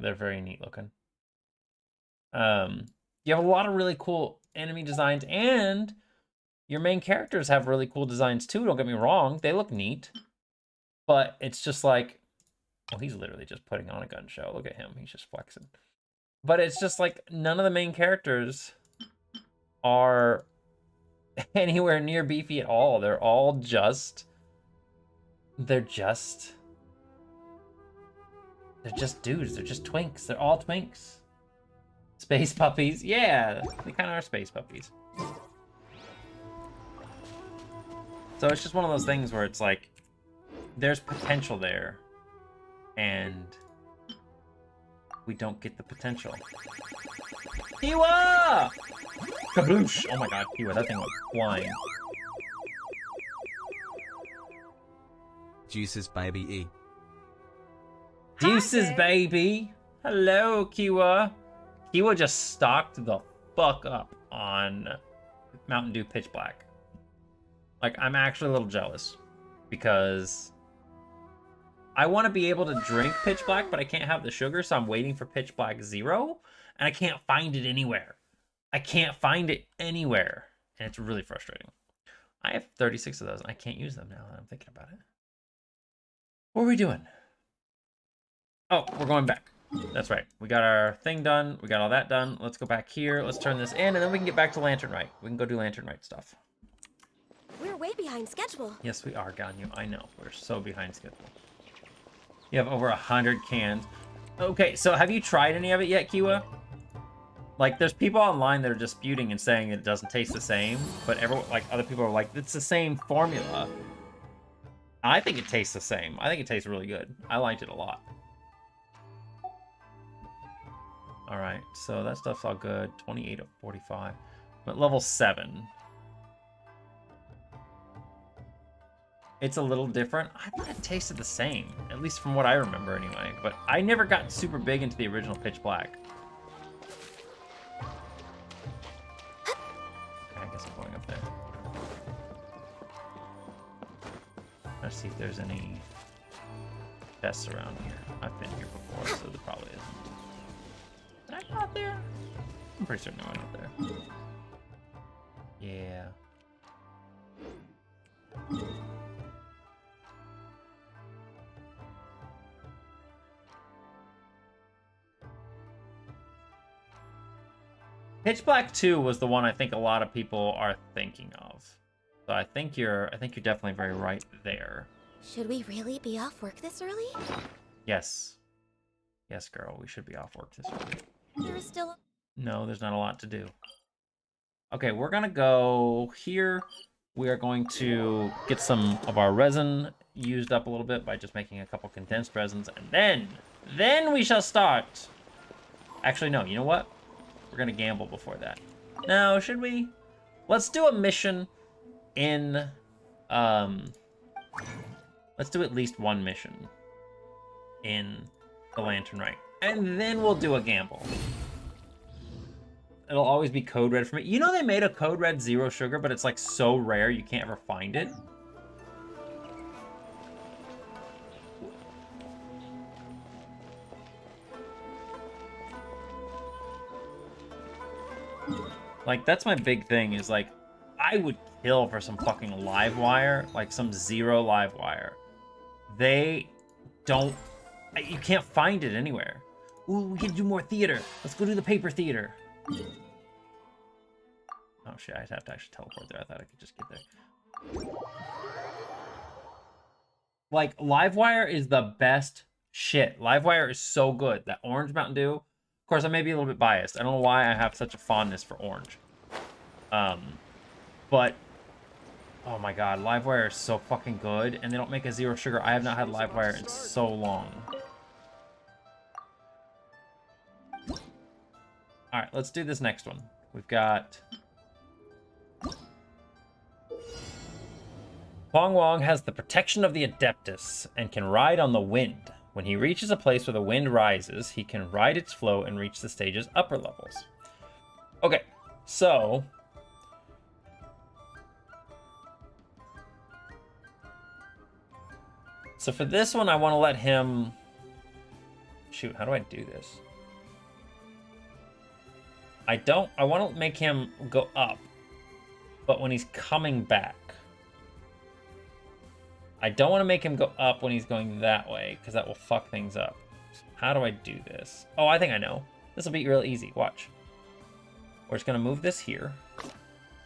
They're very neat looking. You have a lot of really cool enemy designs, and your main characters have really cool designs too, don't get me wrong. They look neat. But it's just like, oh, he's literally just putting on a gun show. Look at him. He's just flexing. But it's just like, none of the main characters are anywhere near beefy at all. They're all just... They're just dudes. They're just twinks. They're all twinks. Space puppies. Yeah, they kind of are space puppies. So it's just one of those things where it's like, there's potential there, and we don't get the potential. Kiwa! Kabloosh! Oh my god, Kiwa, that thing was flying. Juices baby E. Deuces, baby! Hello, Kiwa. Kiwa just stocked the fuck up on Mountain Dew Pitch Black. Like, I'm actually a little jealous because I want to be able to drink Pitch Black, but I can't have the sugar, so I'm waiting for Pitch Black Zero, and I can't find it anywhere. I can't find it anywhere, and it's really frustrating. I have 36 of those, and I can't use them now that I'm thinking about it. What are we doing? Oh, we're going back. That's right. We got our thing done. We got all that done. Let's go back here. Let's turn this in, and then we can get back to Lantern Rite. We can go do Lantern Rite stuff. We're way behind schedule. Yes, we are, Ganyu. I know. We're so behind schedule. You have over 100 cans. Okay, so have you tried any of it yet, Kiwa? Like, there's people online that are disputing and saying it doesn't taste the same, but everyone, like, other people are like, it's the same formula. I think it tastes the same. I think it tastes really good. I liked it a lot. All right, so that stuff's all good. 28 of 45. I'm at level 7. It's a little different. I thought it tasted the same, at least from what I remember anyway. But I never got super big into the original Pitch Black. Okay, I guess I'm going up there. Let's see if there's any chests around here. I've been here before, so there probably isn't. Did I go out there? I'm pretty certain I went out there. Yeah. Pitch Black 2 was the one I think a lot of people are thinking of. So I think you're definitely very right there. Should we really be off work this early? Yes. Yes, girl, we should be off work this early. There's still... No, there's not a lot to do. Okay, we're gonna go here. We are going to get some of our resin used up a little bit by just making a couple condensed resins, and then we shall start. Actually, no, you know what? We're gonna gamble before that. No, should we? Let's do a mission in, let's do at least one mission in the Lantern Rite, and then we'll do a gamble. It'll always be code red for me. You know they made a code red 0 sugar, but it's like so rare you can't ever find it. Like, that's my big thing, is like, I would kill for some fucking live wire, like some 0 live wire. They don't, you can't find it anywhere. Ooh, we can do more theater. Let's go do the paper theater. Oh shit, I'd have to actually teleport there. I thought I could just get there. Like, Livewire is the best shit. Livewire is so good. That orange Mountain Dew. Of course, I may be a little bit biased. I don't know why I have such a fondness for orange. But, oh my god, Livewire is so fucking good. And they don't make a 0 sugar. I have not had Livewire in so long. Alright, let's do this next one. We've got... Huang Wang has the protection of the Adeptus and can ride on the wind. When he reaches a place where the wind rises, he can ride its flow and reach the stage's upper levels. Okay, so... So for this one, I want to let him... Shoot, how do I do this? I want to make him go up, but when he's coming back. I don't want to make him go up when he's going that way, because that will fuck things up. How do I do this? Oh, I think I know. This will be real easy. Watch. We're just going to move this here.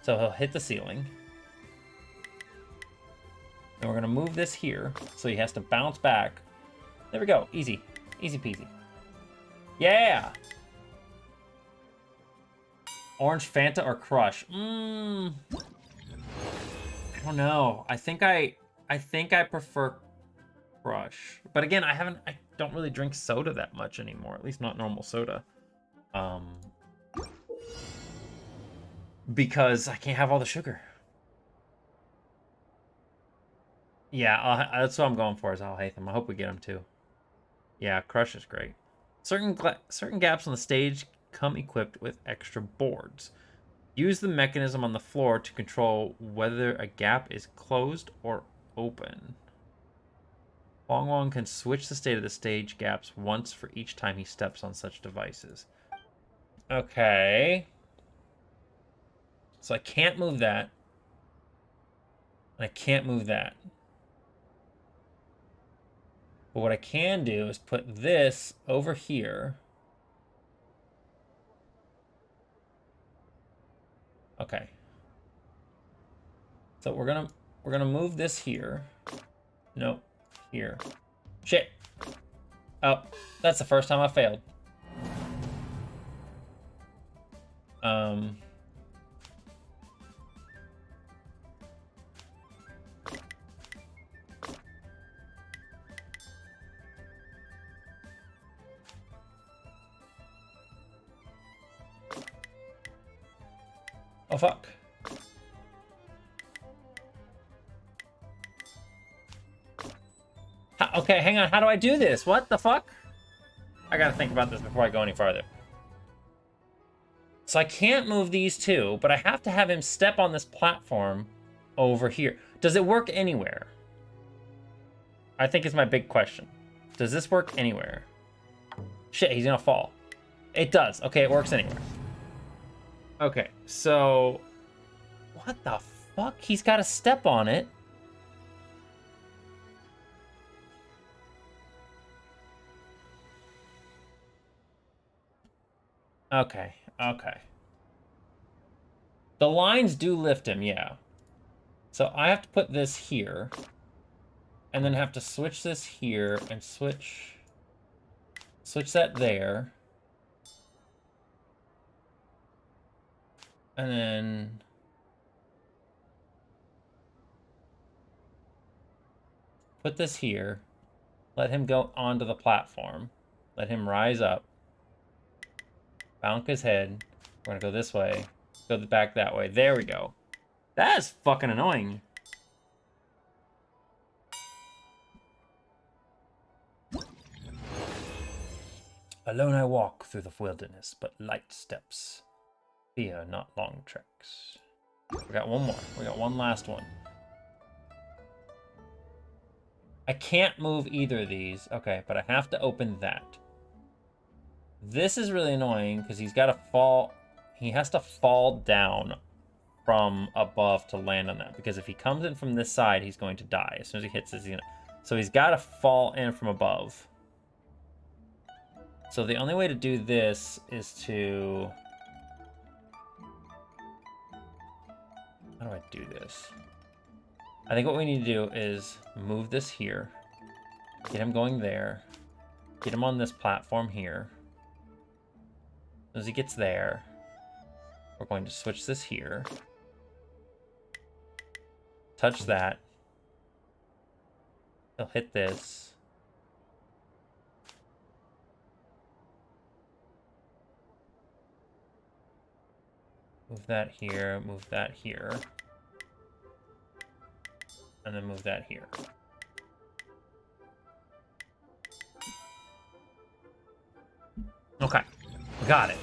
So he'll hit the ceiling. And we're going to move this here, so he has to bounce back. There we go. Easy. Easy peasy. Yeah! Orange Fanta or Crush? I don't know. I think I prefer Crush. But again, I don't really drink soda that much anymore. At least not normal soda. Because I can't have all the sugar. Yeah, that's what I'm going for, is Alhaitham. I hope we get him too. Yeah, Crush is great. Certain gaps on the stage come equipped with extra boards. Use the mechanism on the floor to control whether a gap is closed or open. Wong Wong can switch the state of the stage gaps once for each time he steps on such devices. Okay. So I can't move that. And I can't move that. But what I can do is put this over here. Okay. So we're gonna move this here. Nope. Here. Shit. Oh, that's the first time I failed. Oh, fuck. Okay, hang on. How do I do this? What the fuck? I gotta think about this before I go any farther. So I can't move these two, but I have to have him step on this platform over here. Does it work anywhere? I think is my big question. Does this work anywhere? Shit, he's gonna fall. It does. Okay, it works anywhere. Okay, so... What the fuck? He's got to step on it. Okay, okay. The lines do lift him, yeah. So I have to put this here. And then have to switch this here and switch that there. And then put this here. Let him go onto the platform. Let him rise up. Bonk his head. We're gonna go this way. Go back that way. There we go. That is fucking annoying. Alone I walk through the wilderness, but light steps. Fear not long treks. We got one more. We got one last one. I can't move either of these. Okay, but I have to open that. This is really annoying because he's got to fall. He has to fall down from above to land on that. Because if he comes in from this side, he's going to die. As soon as he hits this, so he's got to fall in from above. So the only way to do this is to... How do I do this? I think what we need to do is move this here. Get him going there. Get him on this platform here. As he gets there, we're going to switch this here. Touch that. He'll hit this. Move that here, move that here. And then move that here. Okay, got it.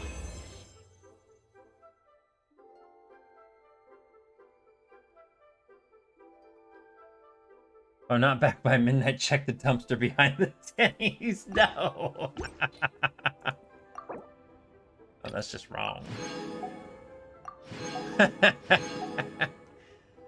Oh, not back by midnight. Check the dumpster behind the tinnies. No. Oh, that's just wrong.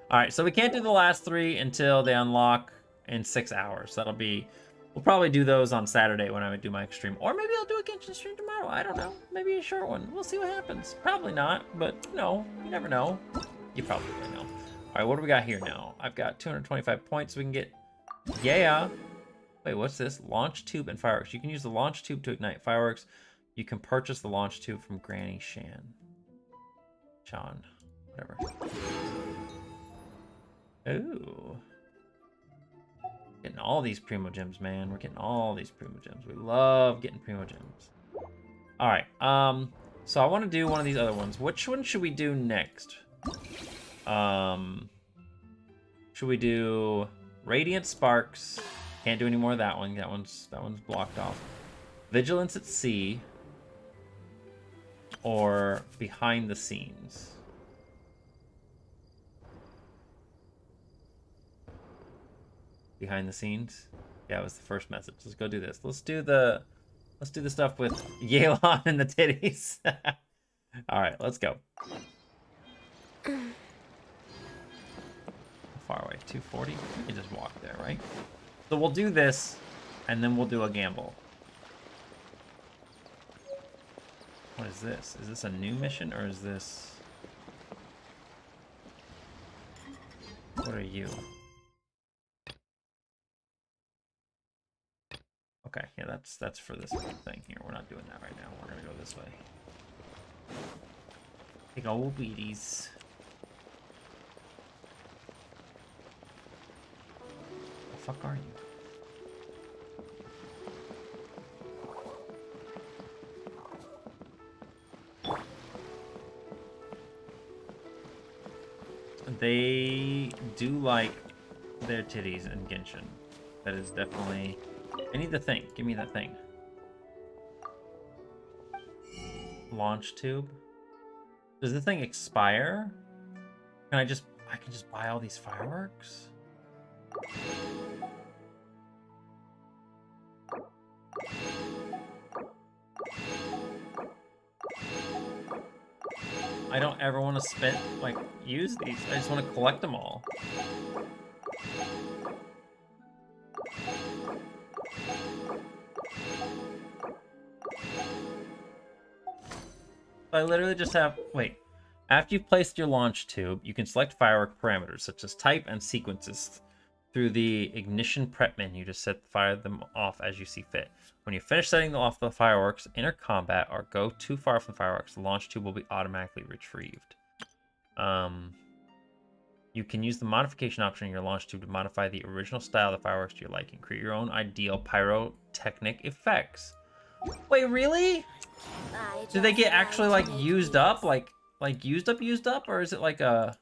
Alright, so we can't do the last three until they unlock in 6 hours. That'll be... We'll probably do those on Saturday when I would do my stream. Or maybe I'll do a Genshin stream tomorrow. I don't know. Maybe a short one. We'll see what happens. Probably not, but, you know, you never know. You probably know. Alright, what do we got here now? I've got 225 points. We can get... Yeah! Wait, what's this? Launch tube and fireworks. You can use the launch tube to ignite fireworks. You can purchase the launch tube from Granny Shan. Sean. Whatever. Ooh. Getting all these Primo Gems, man. We're getting all these Primo Gems. We love getting Primo Gems. Alright, so I want to do one of these other ones. Which one should we do next? Should we do Radiant Sparks? Can't do any more of that one. That one's blocked off. Vigilance at Sea. Or Behind the Scenes. behind the scenes. Yeah, it was the first message. Let's go do this. Let's do the stuff with Yelan and the titties. All right, let's go. How far away? 240? We can just walk there, right? So we'll do this, and then we'll do a gamble. What is this? Is this a new mission, or is this... What are you? Okay, yeah, that's for this thing here. We're not doing that right now. We're gonna go this way. Big old Wheaties. The fuck are you? They do like their titties in Genshin. That is definitely... I need the thing. Give me that thing. Launch tube. Does the thing expire? I can just buy all these fireworks? I don't ever want to spend, like, use these. I just want to collect them all. I literally just have... Wait. After you've placed your launch tube, you can select firework parameters, such as type and sequences, through the ignition prep menu to fire them off as you see fit. When you finish setting off the fireworks, enter combat or go too far from the fireworks, the launch tube will be automatically retrieved. You can use the modification option in your launch tube to modify the original style of the fireworks to your liking. Create your own ideal pyrotechnic effects. Wait, really? Do they get actually, like, used up? Like used up? Or is it like a...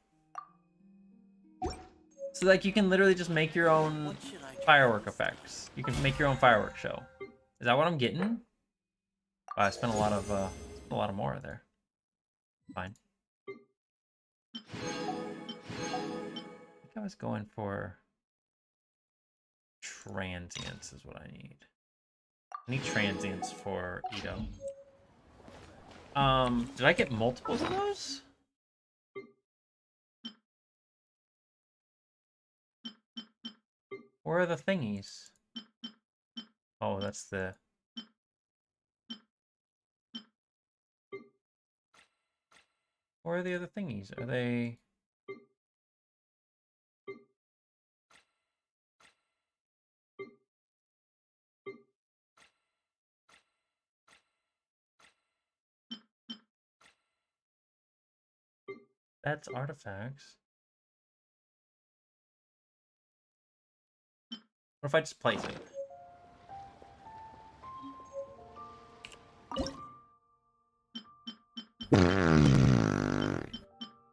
So, like, you can literally just make your own firework effects. You can make your own firework show. Is that what I'm getting? Oh, I spent a lot of more there. Fine. I think I was going for transients is what I need. I need transients for Ito. Did I get multiples of those? Where are the thingies? Oh, that's the... Where are the other thingies? Are they... That's artifacts. What if I just place it?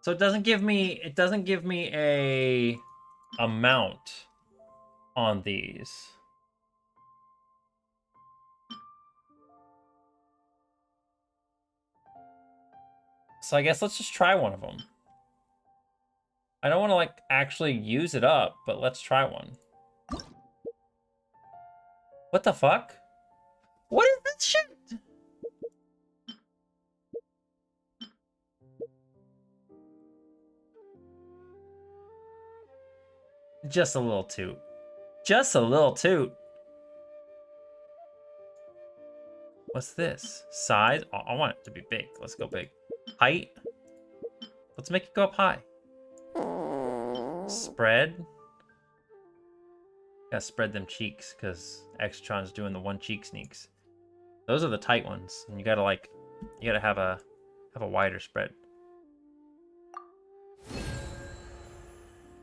So it doesn't give me a amount on these. So I guess let's just try one of them. I don't want to, like, actually use it up, but let's try one. What the fuck? What is this shit? Just a little toot. Just a little toot. What's this? Size? Oh, I want it to be big. Let's go big. Height? Let's make it go up high. Spread? Gotta spread them cheeks, because Extron's doing the one cheek sneaks. Those are the tight ones, and you gotta, like, you gotta have a wider spread.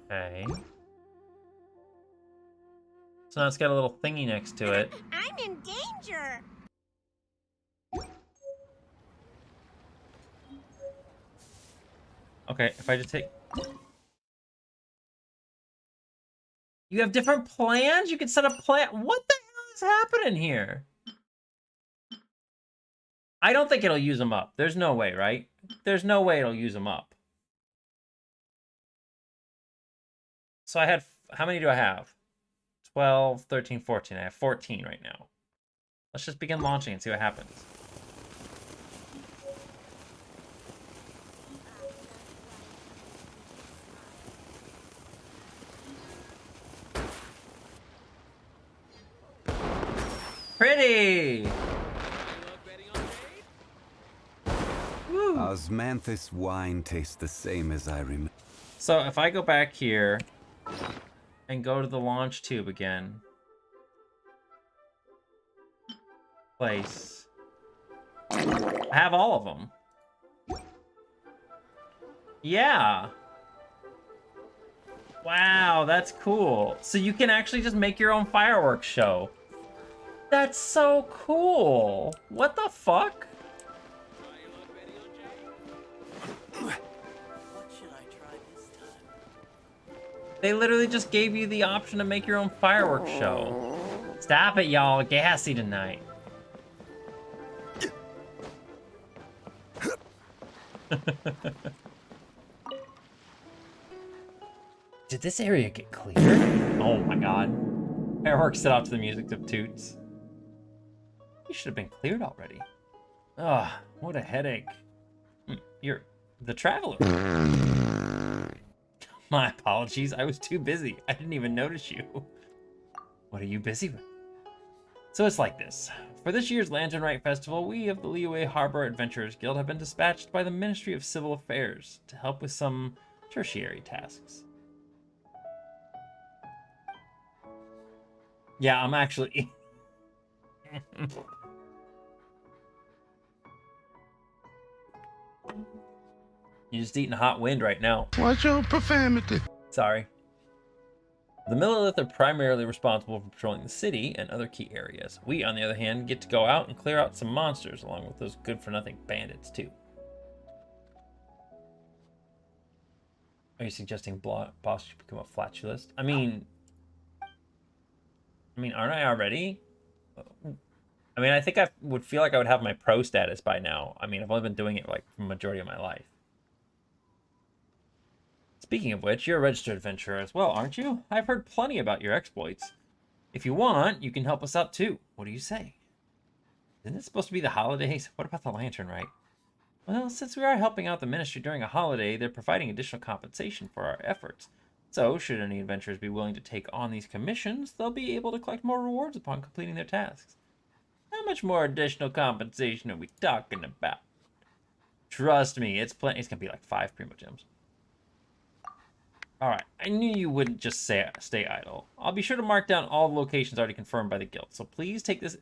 Okay. So now it's got a little thingy next to it. I'm in danger. Okay, if I just take... You have different plans? You can set up plan... What the hell is happening here? I don't think it'll use them up. There's no way, right? There's no way it'll use them up. So I had... How many do I have? 12, 13, 14. I have 14 right now. Let's just begin launching and see what happens. Pretty! Woo. Osmanthus wine tastes the same as I remember. So if I go back here and go to the launch tube again, place, I have all of them. Yeah. Wow, that's cool. So you can actually just make your own fireworks show. That's so cool. What the fuck? They literally just gave you the option to make your own fireworks show. Stop it, y'all. Gassy tonight. Did this area get cleared? Oh my god. Fireworks set off to the music of toots. You should have been cleared already. Ugh, what a headache. You're the traveler. My apologies, I was too busy. I didn't even notice you. What are you busy with? So it's like this. For this year's Lantern Rite Festival, we of the Leeway Harbor Adventurers Guild have been dispatched by the Ministry of Civil Affairs to help with some tertiary tasks. Yeah, I'm actually... You're just eating hot wind right now. Watch your profanity. Sorry. The Millilith are primarily responsible for patrolling the city and other key areas. We, on the other hand, get to go out and clear out some monsters, along with those good-for-nothing bandits, too. Are you suggesting boss should become a flatulist? I mean, aren't I already? I mean, I think I would feel like I would have my pro status by now. I mean, I've only been doing it, like, for the majority of my life. Speaking of which, you're a registered adventurer as well, aren't you? I've heard plenty about your exploits. If you want, you can help us out too. What do you say? Isn't it supposed to be the holidays? What about the Lantern Rite? Well, since we are helping out the ministry during a holiday, they're providing additional compensation for our efforts. So, should any adventurers be willing to take on these commissions, they'll be able to collect more rewards upon completing their tasks. How much more additional compensation are we talking about? Trust me, it's plenty. It's gonna be like 5 Primo Gems. Alright, I knew you wouldn't just stay idle. I'll be sure to mark down all the locations already confirmed by the guild, so please take this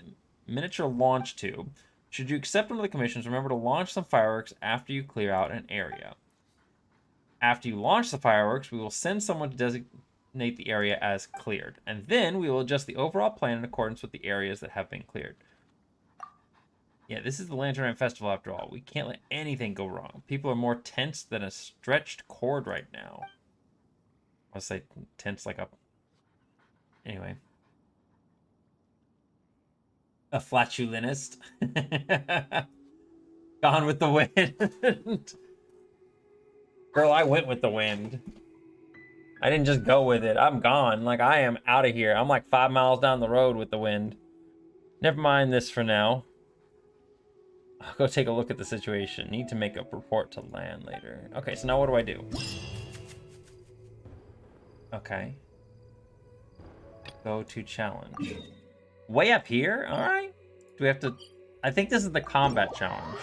miniature launch tube. Should you accept one of the commissions, remember to launch some fireworks after you clear out an area. After you launch the fireworks, we will send someone to designate the area as cleared, and then we will adjust the overall plan in accordance with the areas that have been cleared. Yeah, this is the Lantern Rite Festival after all. We can't let anything go wrong. People are more tense than a stretched cord right now. I'll say tense like a... Anyway. A flatulentist. Gone with the wind. Girl, I went with the wind. I didn't just go with it. I'm gone. Like, I am out of here. I'm like 5 miles down the road with the wind. Never mind this for now. I'll go take a look at the situation. Need to make a report to land later. Okay, so now what do I do? Okay. Go to challenge. Way up here? Alright. Do we have to... I think this is the combat challenge.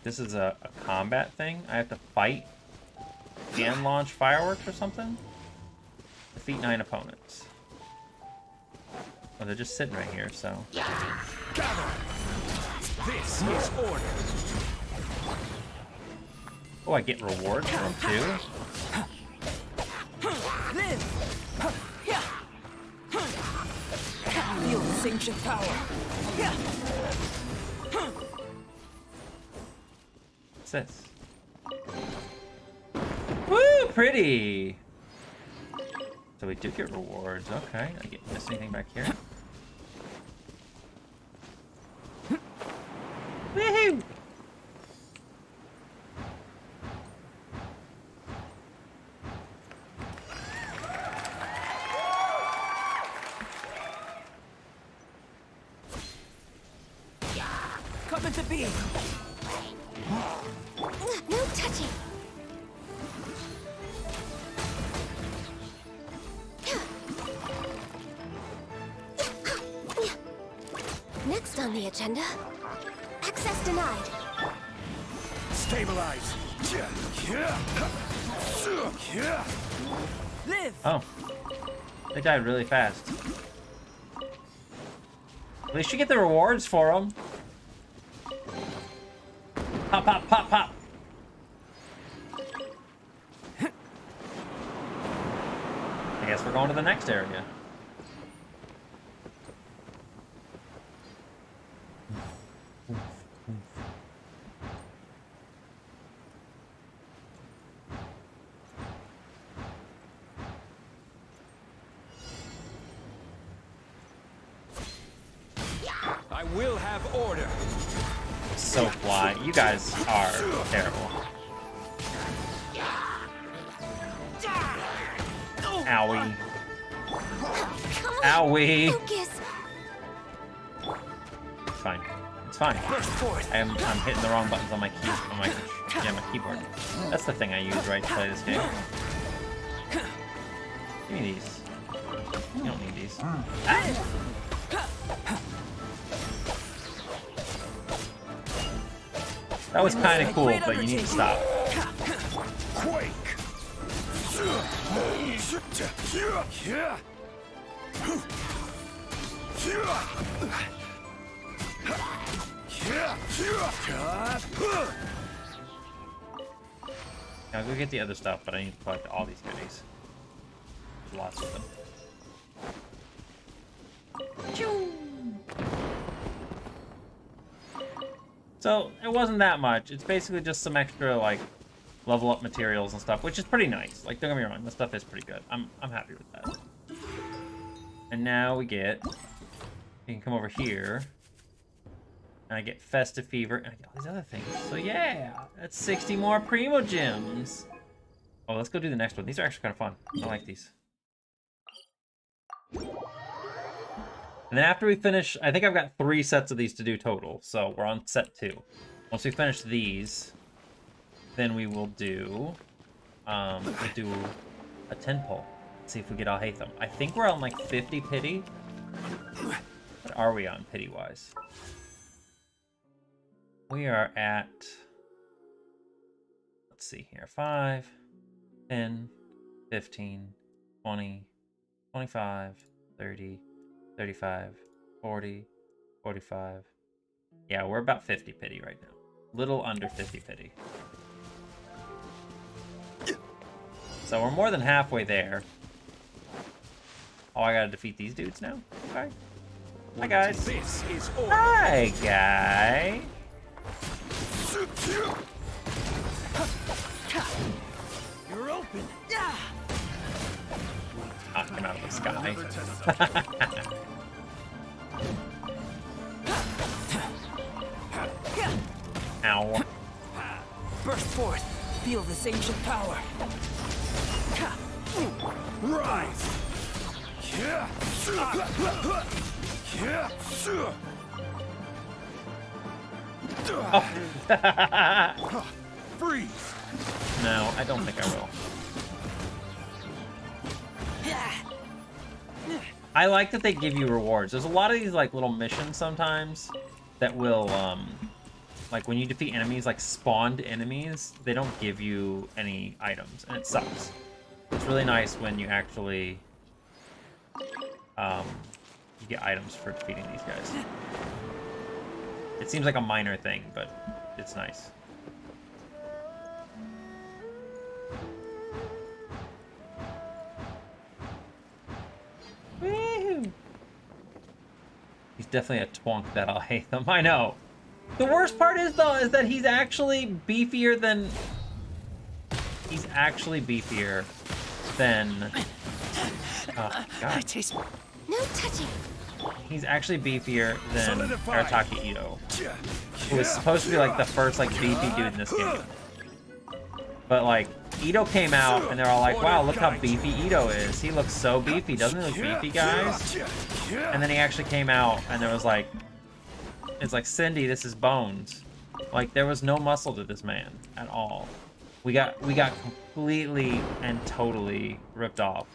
This is a combat thing? I have to fight and launch fireworks or something? Defeat 9 opponents. Oh, they're just sitting right here, so... Gather! This is order. Oh, I get rewards for them too? Live! Feel sanctioned power. What's this? Woo, pretty! So we do get rewards. Okay, I get miss anything back here? Woohoo! speed. No touching. Next on the agenda, access denied. Stabilize. Live. Oh. They died really fast. At least you get the rewards for them. Pop, pop, pop, pop. I guess we're going to the next area. I will have order. So fly. You guys are terrible. Owie. Owie. Focus. It's fine. It's fine. I'm hitting the wrong buttons on my key my keyboard. That's the thing I use, right, to play this game. Give me these. You don't need these. Ah. That was kind of cool, but you need to stop. Quake. Now go get the other stuff, but I need to collect all these goodies. There's lots of them. So it wasn't that much. It's basically just some extra like level up materials and stuff, which is pretty nice. Like, don't get me wrong, this stuff is pretty good. I'm happy with that. And now we get, you can come over here, and I get Festive Fever, and I get all these other things. So yeah, that's 60 more Primo Gems. Oh, let's go do the next one. These are actually kind of fun. I like these. And then after we finish, I think I've got 3 sets of these to do total. So we're on set 2. Once we finish these, then we will do, we'll do a 10 pull. See if we get Alhaitham. I think we're on like 50 pity. What are we on pity-wise? We are at, let's see here, 5, 10, 15, 20, 25, 30, 35, 40, 45. Yeah, we're about 50 pity right now. Little under 50 pity. So we're more than halfway there. Oh, I gotta defeat these dudes now? Okay. Hi, guys. This is order. Hi, guy. You're open. Knock him out of the sky. Ow. Burst forth. Feel this ancient power. Rise. Freeze. No, I don't think I will. I like that they give you rewards. There's a lot of these like little missions sometimes that will like when you defeat enemies, like spawned enemies, they don't give you any items, and it sucks. It's really nice when you actually you get items for defeating these guys. It seems like a minor thing, but it's nice. Woohoo! He's definitely a twonk, that Alhaitham. I know. The worst part is, though, is that he's actually beefier than... He's actually beefier than... Oh, God. No touching. He's actually beefier than Solidify. Arataki Ito, who was supposed to be like the first like beefy dude in this game. But like Ito came out and they're all like, "Wow, look how beefy Ito is. He looks so beefy. Doesn't he look beefy, guys?" And then he actually came out and there was like, It's like, Cindy, this is bones. Like, there was no muscle to this man at all. We got completely and totally ripped off.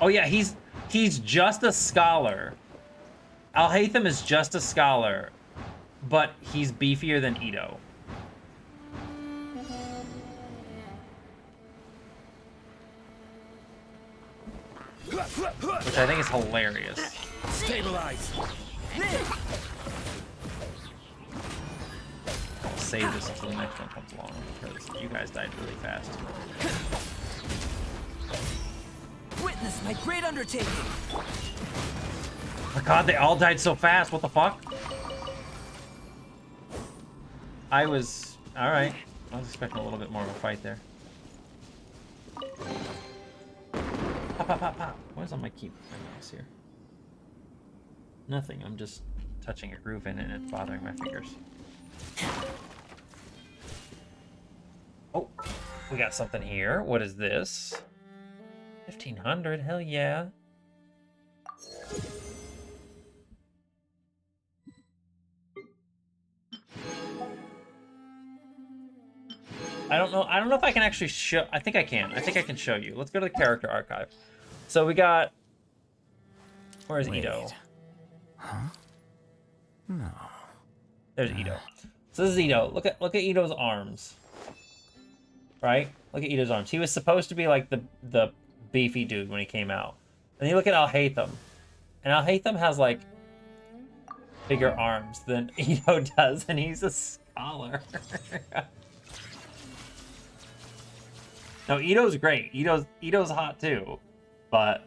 Oh yeah, he's just a scholar. Alhaitham is just a scholar, but he's beefier than Ito. Which I think is hilarious. Stabilize. I'll save this until the next one comes along because you guys died really fast. Witness my great undertaking. Oh my god, they all died so fast. What the fuck? I was... Alright. I was expecting a little bit more of a fight there. Pop, pop, pop, pop. What is on my mouse here? Nothing. I'm just touching a groove in it and it's bothering my fingers. Oh, we got something here. What is this? 1500, hell yeah. I don't know if I can actually show. I think I can show you. Let's go to the character archive. So we got, where's Ito? Huh? No. There's Ito. So this is Ito. Look at Ito's arms. Right? Look at Ito's arms. He was supposed to be like the beefy dude when he came out. And you look at Alhaitham. And Alhaitham has like bigger arms than Ito does, and he's a scholar. No, Ito's great. Ito's hot too. But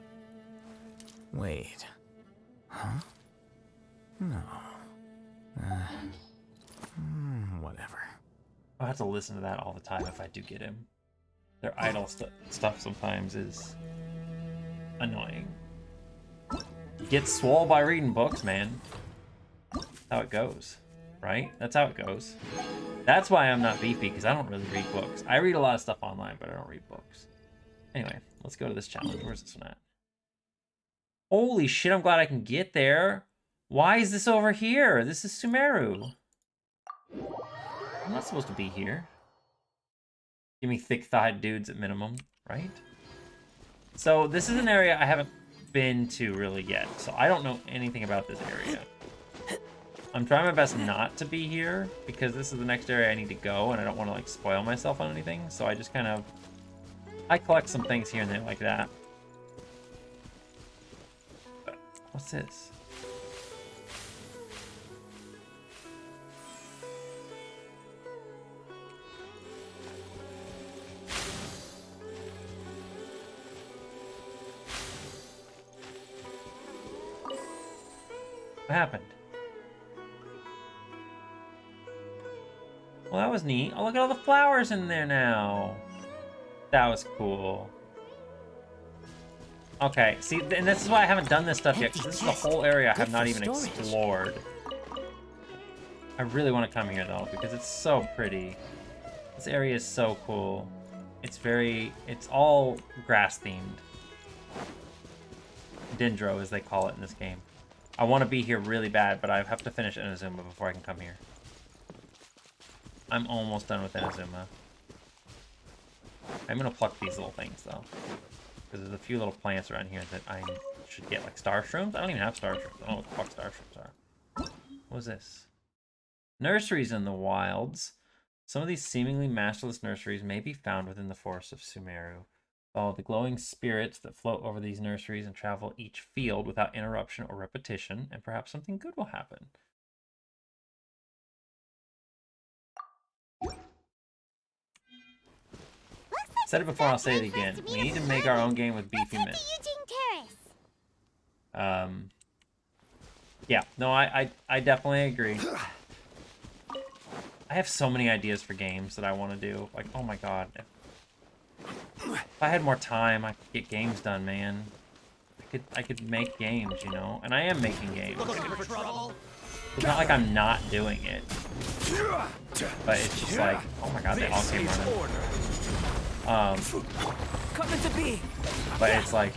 Wait. Huh? No. Whatever. I'll have to listen to that all the time if I do get him. Their idle stuff sometimes is annoying. You get swole by reading books, man. That's how it goes, right? That's how it goes. That's why I'm not beefy, because I don't really read books. I read a lot of stuff online, but I don't read books. Anyway, let's go to this challenge. Where's this one at? Holy shit, I'm glad I can get there. Why is this over here? This is Sumeru. I'm not supposed to be here. Give me thick-thighed dudes at minimum, right? So this is an area I haven't been to really yet, so I don't know anything about this area. I'm trying my best not to be here because this is the next area I need to go and I don't want to like spoil myself on anything, so I just kind of... I collect some things here and there like that. What's this? What happened? Well, that was neat. Oh, look at all the flowers in there now. That was cool. Okay, see, and this is why I haven't done this stuff yet, because this is the whole area I have not even explored. I really want to come here, though, because it's so pretty. This area is so cool. It's all grass-themed. Dendro, as they call it in this game. I want to be here really bad, but I have to finish Inazuma before I can come here. I'm almost done with Inazuma. I'm going to pluck these little things, though. Because there's a few little plants around here that I should get, like star shrooms. I don't even have star shrooms. I don't know what the fuck star shrooms are. What was this? Nurseries in the wilds. Some of these seemingly masterless nurseries may be found within the forests of Sumeru. Follow the glowing spirits that float over these nurseries and travel each field without interruption or repetition, and perhaps something good will happen. Said it before, I'll say it again. We need to make our own game with beefy men. Yeah, no, I definitely agree. I have so many ideas for games that I want to do. Like, oh my god. If I had more time, I could get games done, man. I could make games, you know? And I am making games. It's not like I'm not doing it. But it's just like, oh my god, they all came running. Come into being. But it's like...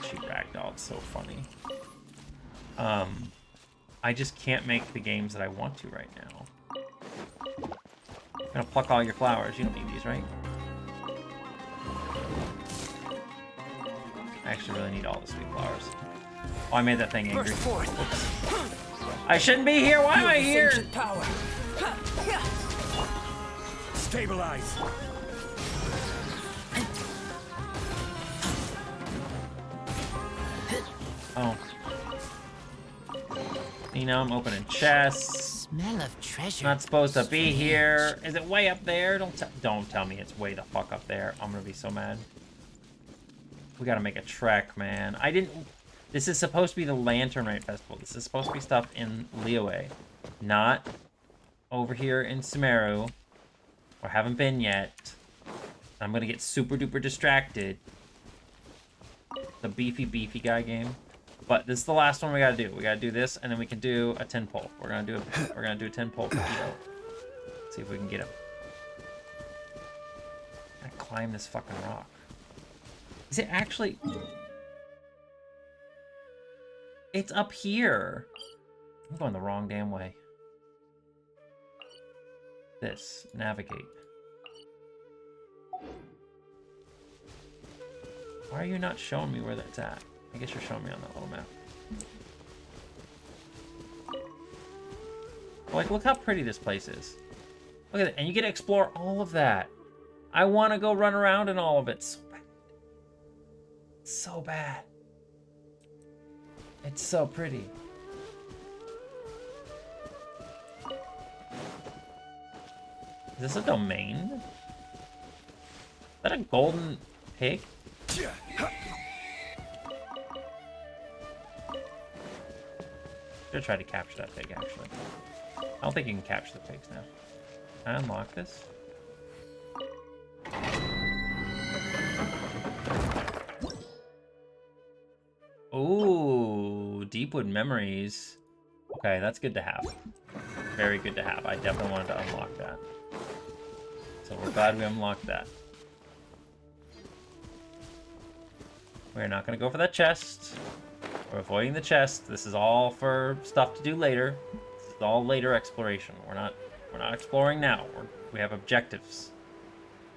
She ragdoll, it's so funny. I just can't make the games that I want to right now. I'm gonna pluck all your flowers. You don't need these, right? I actually really need all the sweet flowers. Oh, I made that thing angry. Burst forth. Oops. I shouldn't be here. Why am I here? Ancient power. Stabilize. Oh. You know, I'm opening chests. Smell of treasure. Not supposed to be here. Is it way up there? Don't tell me it's way the fuck up there. I'm gonna be so mad. We gotta make a trek, man. This is supposed to be the Lantern Rite Festival. This is supposed to be stuff in Liyue, not over here in Sumeru, or haven't been yet. I'm gonna get super duper distracted. The beefy guy game. But this is the last one we gotta do. We gotta do this, and then we can do a 10 pull. We're gonna do a 10 pull for Ito. See if we can get him. I gotta climb this fucking rock. Is it actually? It's up here. I'm going the wrong damn way. This, navigate. Why are you not showing me where that's at? I guess you're showing me on that little map. Like, look how pretty this place is. Look at it, and you get to explore all of that. I want to go run around in all of it so bad. So bad. It's so pretty. Is this a domain? Is that a golden pig? Should try to capture that pig, actually. I don't think you can capture the pigs now. Can I unlock this? Ooh, Deepwood Memories. Okay, that's good to have. Very good to have. I definitely wanted to unlock that. So we're glad we unlocked that. We're not going to go for that chest. We're avoiding the chest. This is all for stuff to do later. This is all later exploration. We're not exploring now. We have objectives.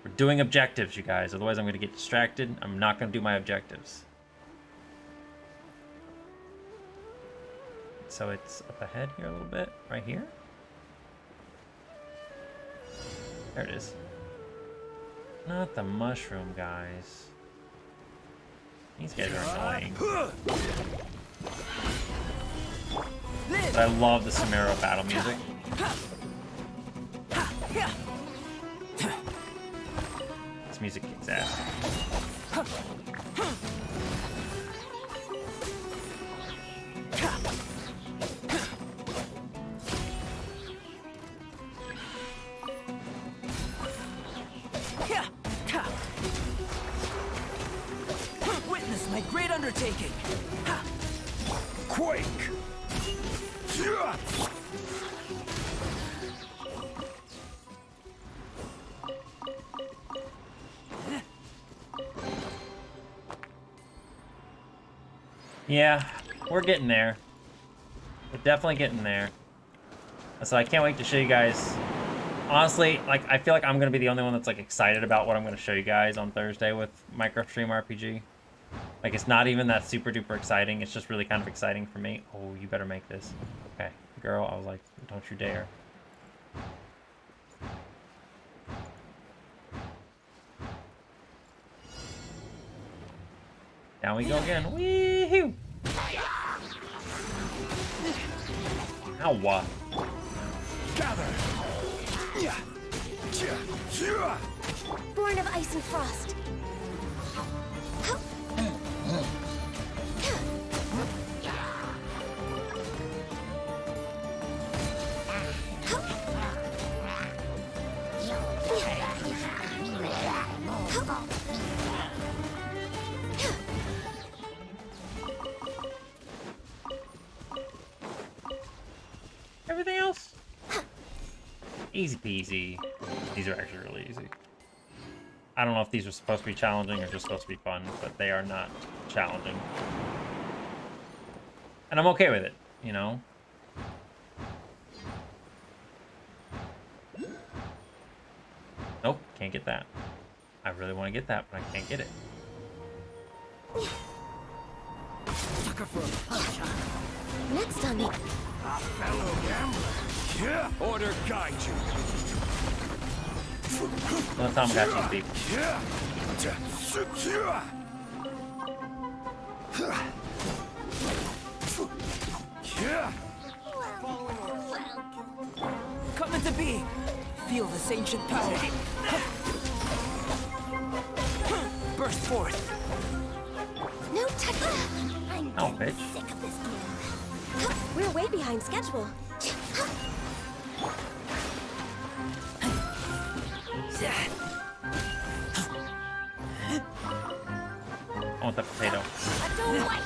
We're doing objectives, you guys. Otherwise, I'm going to get distracted. I'm not going to do my objectives. So it's up ahead here a little bit. Right here. There it is. Not the mushroom, guys. These guys are annoying. But I love the Sumeru battle music. This music kicks ass. Witness my great undertaking. Quake. Yeah, we're getting there. We're definitely getting there. So I can't wait to show you guys. Honestly, like, I feel like I'm gonna be the only one that's like excited about what I'm gonna show you guys on Thursday with Microstream RPG. Like, it's not even that super duper exciting. It's just really kind of exciting for me. Oh, you better make this. Okay, girl, I was like, don't you dare. Down we go again. Wee-hoo! Ow. Gather. Born of ice and frost. everything else? Easy peasy. These are actually really easy. I don't know if these are supposed to be challenging or just supposed to be fun, but they are not challenging. And I'm okay with it, you know? Nope, can't get that. I really want to get that, but I can't get it. Sucker for a punch, huh? Next on the... A fellow gambler. Yeah. Order guide you. No Tamagotchi's deep. Yeah. Secure. Yeah. Coming to be. Feel this ancient power. Burst forth. No touching! I'm Oh, getting bitch. sick of this game. We're way behind schedule. I want that potato. I don't like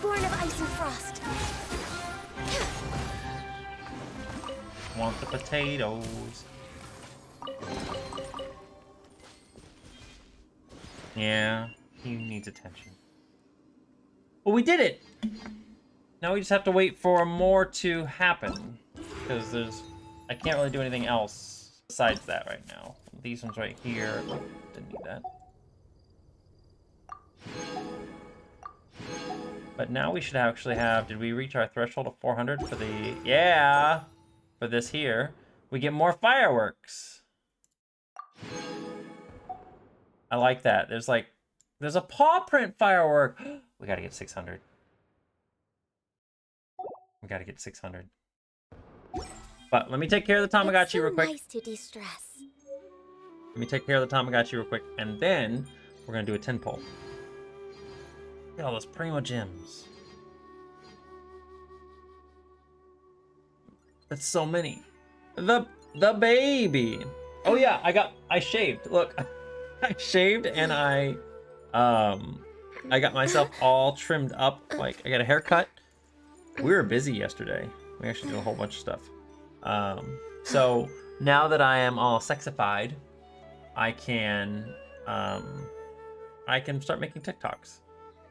Born of ice and frost. I want the potatoes. Yeah, he needs attention. Well, we did it! Now we just have to wait for more to happen. Because I can't really do anything else besides that right now. These ones right here. Didn't need that. But now we should actually have... Did we reach our threshold of 400 for the... Yeah! For this here. We get more fireworks. I like that. There's a paw print firework. We gotta get 600. We gotta get 600. But let me take care of the Tamagotchi It's so real quick. Nice to de-stress. Let me take care of the Tamagotchi real quick, and then we're gonna do a 10 pull. Look at all those primo gems. That's so many. The baby. Oh yeah, I shaved. Look, I shaved and I got myself all trimmed up. Like I got a haircut. We were busy yesterday. We actually did a whole bunch of stuff. So now that I am all sexified, I can start making TikToks.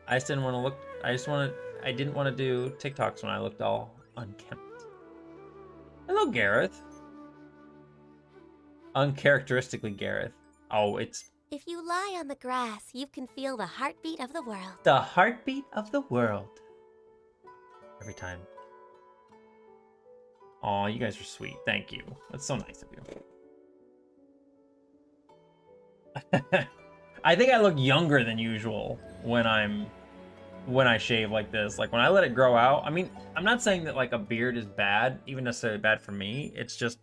I just didn't want to look. I didn't want to do TikToks when I looked all unkempt. Hello, Gareth. Uncharacteristically Gareth. Oh, it's If you lie on the grass, you can feel the heartbeat of the world. the heartbeat of the world. Every time. Aw, you guys are sweet. Thank you. That's so nice of you. I think I look younger than usual when I shave like this. Like when I let it grow out. I mean, I'm not saying that like a beard is bad, even necessarily bad for me. It's just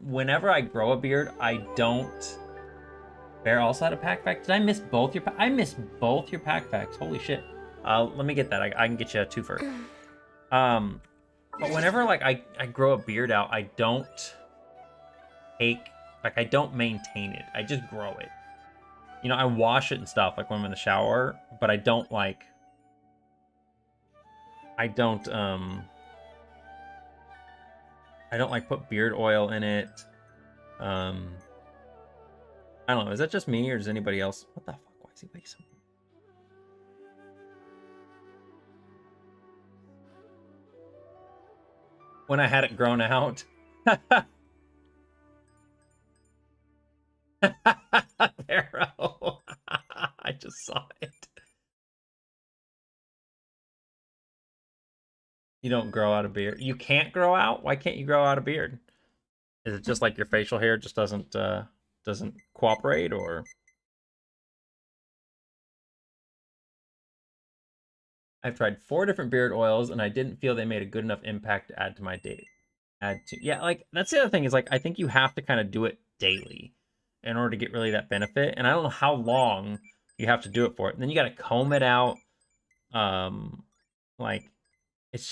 whenever I grow a beard, I don't. Bear also had a pack fact. Did I miss both your? I missed both your pack facts. Holy shit. Let me get that. I can get you a twofer. But whenever like I grow a beard out, I don't I don't maintain it. I just grow it. You know, I wash it and stuff like when I'm in the shower, but I don't like put beard oil in it. I don't know. Is that just me or does anybody else? What the fuck? Why is he wasting so much? When I had it grown out. Arrow. I just saw it. You don't grow out a beard. You can't grow out? Why can't you grow out a beard? Is it just like your facial hair just doesn't cooperate, or? I've tried 4 different beard oils and I didn't feel they made a good enough impact to add to my day. Yeah, like that's the other thing is like I think you have to kind of do it daily in order to get really that benefit. And I don't know how long you have to do it for it. And then you got to comb it out. Like it's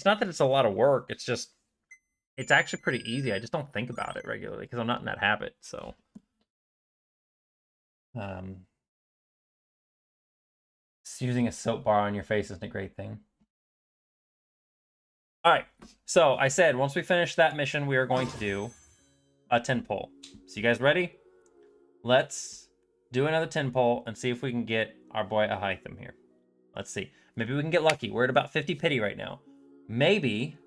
not that it's a lot of work. It's just it's actually pretty easy. I just don't think about it regularly because I'm not in that habit. So Using a soap bar on your face isn't a great thing. All right, so I said once we finish that mission, we are going to do a 10 pull. So you guys ready? Let's do another 10 pull and see if we can get our boy Alhaitham here. Let's see. Maybe we can get lucky. We're at about 50 pity right now. Maybe.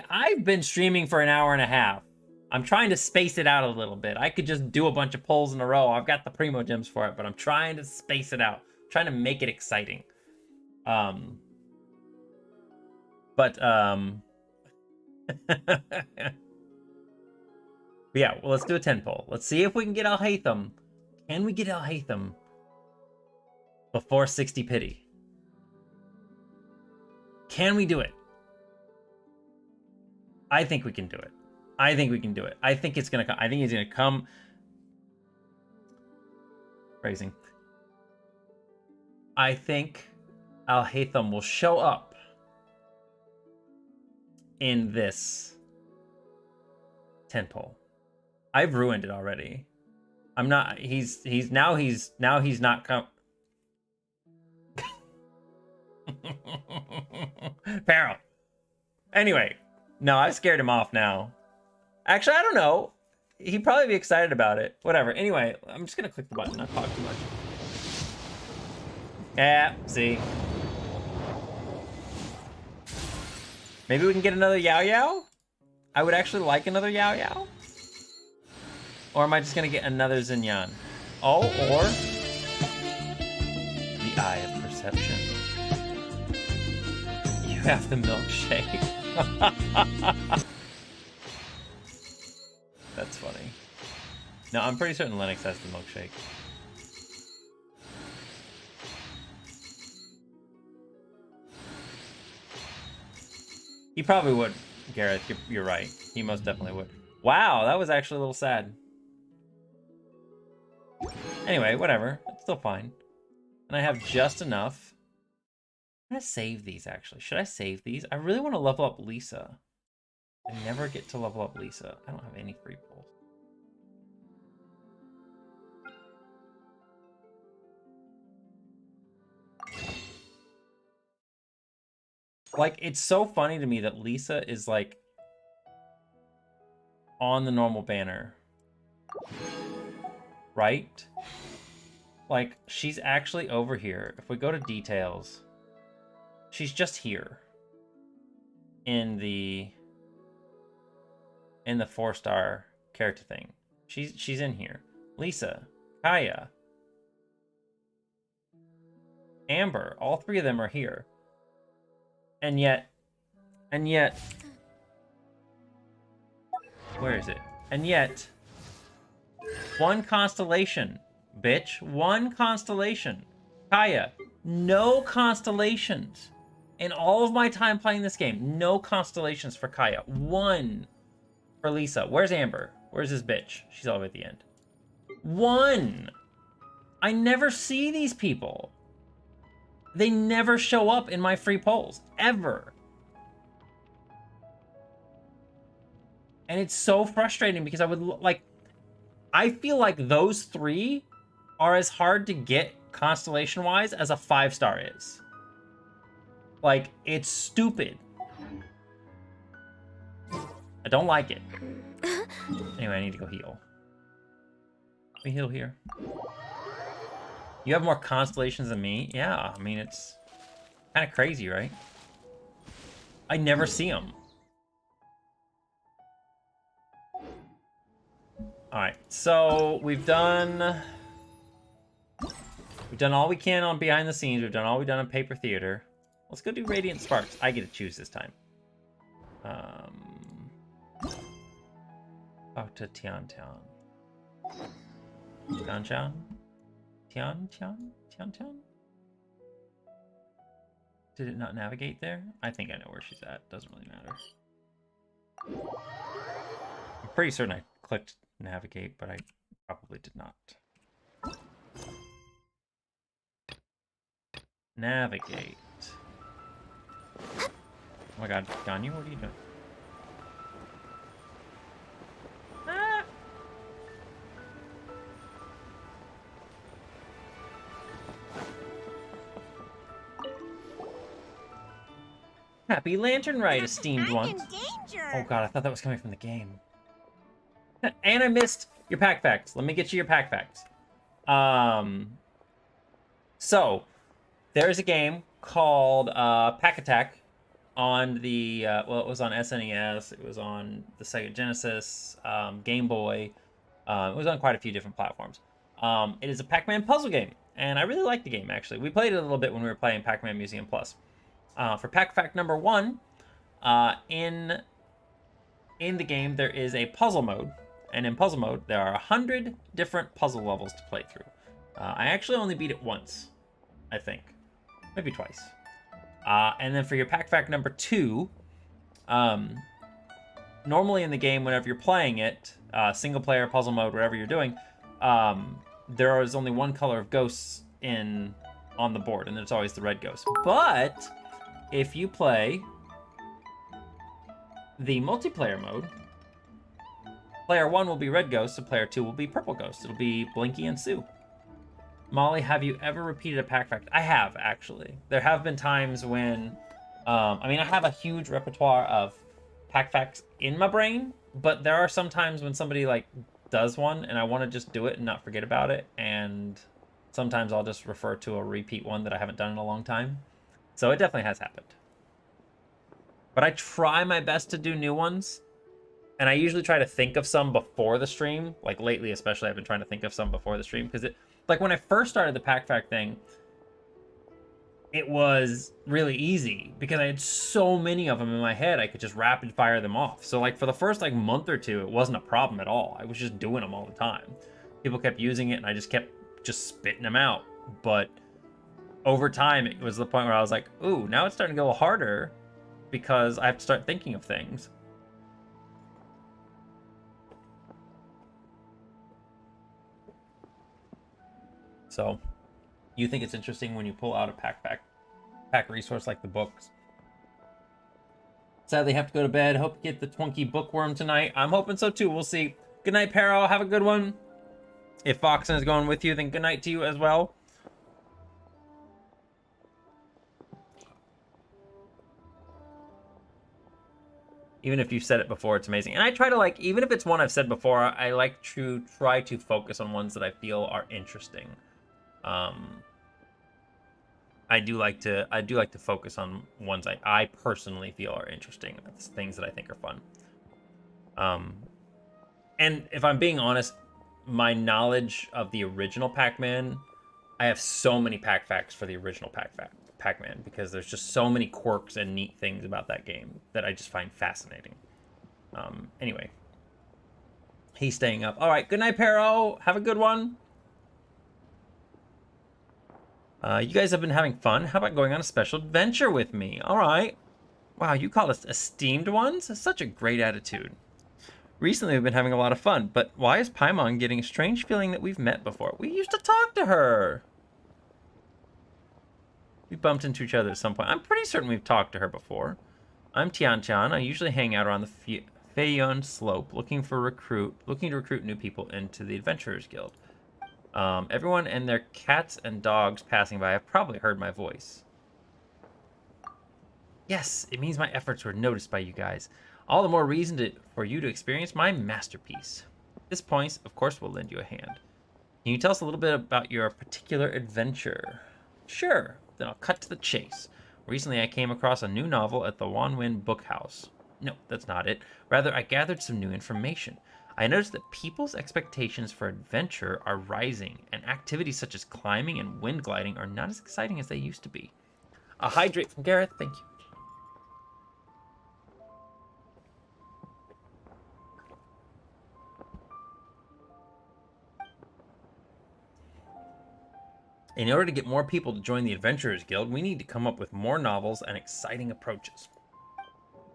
I've been streaming for an hour and a half. I'm trying to space it out a little bit. I could just do a bunch of pulls in a row. I've got the primo gems for it, but I'm trying to space it out. I'm trying to make it exciting. Yeah, well, let's do a 10 pull. Let's see if we can get Alhaitham. Can we get Alhaitham before 60 pity? Can we do it? I think we can do it. I think we can do it. I think it's gonna come. I think he's gonna come. Phrasing. I think Alhaitham will show up in this 10 pull. I've ruined it already. I'm not. He's not come. Peril. Anyway, no, I've scared him off now. Actually, I don't know. He'd probably be excited about it. Whatever. Anyway, I'm just gonna click the button. Not talk too much. Yeah. See. Maybe we can get another Yao Yao? I would actually like another Yao Yao. Or am I just gonna get another Zinyan? Oh, or the Eye of Perception. You have the milkshake. That's funny. No, I'm pretty certain Lennox has the milkshake. He probably would, Gareth. You're right. He most definitely would. Wow, that was actually a little sad. Anyway, whatever. It's still fine. And I have just enough. I'm gonna save these, actually. Should I save these? I really want to level up Lisa. I never get to level up Lisa. I don't have any free pulls. Like, it's so funny to me that Lisa is, like, on the normal banner. Right? Like, she's actually over here. If we go to details, she's just here. In the 4-star character thing. She's in here. Lisa, Kaya, Amber, all three of them are here. And yet, where is it? And yet, one constellation, bitch. One constellation. Kaya, no constellations. In all of my time playing this game, no constellations for Kaya. One for Lisa. Where's Amber? Where's this bitch? She's all the way at the end. One. I never see these people. They never show up in my free polls. Ever. And it's so frustrating because I would, like... I feel like those three are as hard to get constellation-wise as a 5-star is. Like, it's stupid. I don't like it. Anyway, I need to go heal. Let me heal here. You have more constellations than me? Yeah, I mean, it's kind of crazy, right? I never see them. Alright, so we've done all we can on behind the scenes. We've done all we've done on paper theater. Let's go do Radiant Sparks. I get to choose this time. Talk to Tian Tian. Tian Tian? Tian Tian? Tian Tian? Did it not navigate there? I think I know where she's at. Doesn't really matter. I'm pretty certain I clicked navigate, but I probably did not. Navigate. Oh my god, Ganyu, what are you doing? Ah! Happy Lantern Rite, esteemed I'm ones. in danger. Oh god, I thought that was coming from the game. And I missed your pack facts. Let me get you your pack facts. So there's a game called Pack Attack on the well, it was on SNES, it was on the Sega Genesis, Game Boy. It was on quite a few different platforms. It is a Pac-Man puzzle game, and I really like the game actually. We played it a little bit when we were playing Pac-Man Museum Plus. For pack fact number 1, in the game there is a puzzle mode, and in puzzle mode there are 100 different puzzle levels to play through. I actually only beat it once, I think, maybe twice. And then for your pack fact number 2, normally in the game, whenever you're playing it, single player, puzzle mode, whatever you're doing, there is only one color of ghosts on the board, and it's always the red ghost. But if you play the multiplayer mode, player 1 will be red ghost, and player 2 will be purple ghost. It'll be Blinky and Sue. Molly, have you ever repeated a pack fact? I have, actually. There have been times when, I mean, I have a huge repertoire of pack facts in my brain, but there are some times when somebody, like, does one, and I want to just do it and not forget about it, and sometimes I'll just refer to a repeat one that I haven't done in a long time. So it definitely has happened. But I try my best to do new ones, and I usually try to think of some before the stream. Like, lately especially, I've been trying to think of some before the stream, because like, when I first started the pack fact thing, it was really easy because I had so many of them in my head, I could just rapid fire them off. So, like, for the first, like, month or two, it wasn't a problem at all. I was just doing them all the time. People kept using it, and I just kept spitting them out. But over time, it was the point where I was like, ooh, now it's starting to go harder because I have to start thinking of things. So, you think it's interesting when you pull out a pack resource like the books. Sadly, have to go to bed. Hope you get the Twinkie bookworm tonight. I'm hoping so too. We'll see. Good night, Pero. Have a good one. If Foxen is going with you, then good night to you as well. Even if you've said it before, it's amazing. And I try to, like, even if it's one I've said before, I like to try to focus on ones that I feel are interesting. I do like to focus on ones I personally feel are interesting. That's things that I think are fun. And if I'm being honest, my knowledge of the original Pac-Man, I have so many pack facts for the original Pac-Man because there's just so many quirks and neat things about that game that I just find fascinating. Anyway, he's staying up. All right, good night, Pero. Have a good one. You guys have been having fun. How about going on a special adventure with me? All right. Wow, you call us esteemed ones? That's such a great attitude. Recently, we've been having a lot of fun, but why is Paimon getting a strange feeling that we've met before? We used to talk to her. We bumped into each other at some point. I'm pretty certain we've talked to her before. I'm Tian Tian. I usually hang out around the Feiyun Slope looking to recruit new people into the Adventurers Guild. Everyone and their cats and dogs passing by have probably heard my voice. Yes, it means my efforts were noticed by you guys. All the more reason for you to experience my masterpiece. At this point, of course, we'll lend you a hand. Can you tell us a little bit about your particular adventure? Sure, then I'll cut to the chase. Recently, I came across a new novel at the Wanwin Book House. No, that's not it. Rather, I gathered some new information. I noticed that people's expectations for adventure are rising, and activities such as climbing and wind gliding are not as exciting as they used to be. A hydrate from Gareth, thank you. In order to get more people to join the Adventurers Guild, we need to come up with more novels and exciting approaches.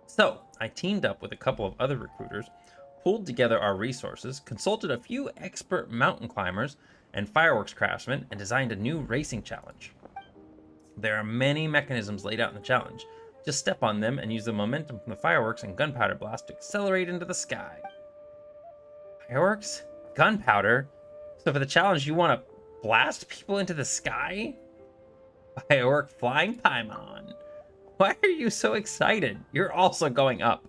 So, I teamed up with a couple of other recruiters, pulled together our resources, consulted a few expert mountain climbers and fireworks craftsmen, and designed a new racing challenge. There are many mechanisms laid out in the challenge. Just step on them and use the momentum from the fireworks and gunpowder blast to accelerate into the sky. Fireworks? Gunpowder? So for the challenge, you want to blast people into the sky? Firework flying Paimon. Why are you so excited? You're also going up.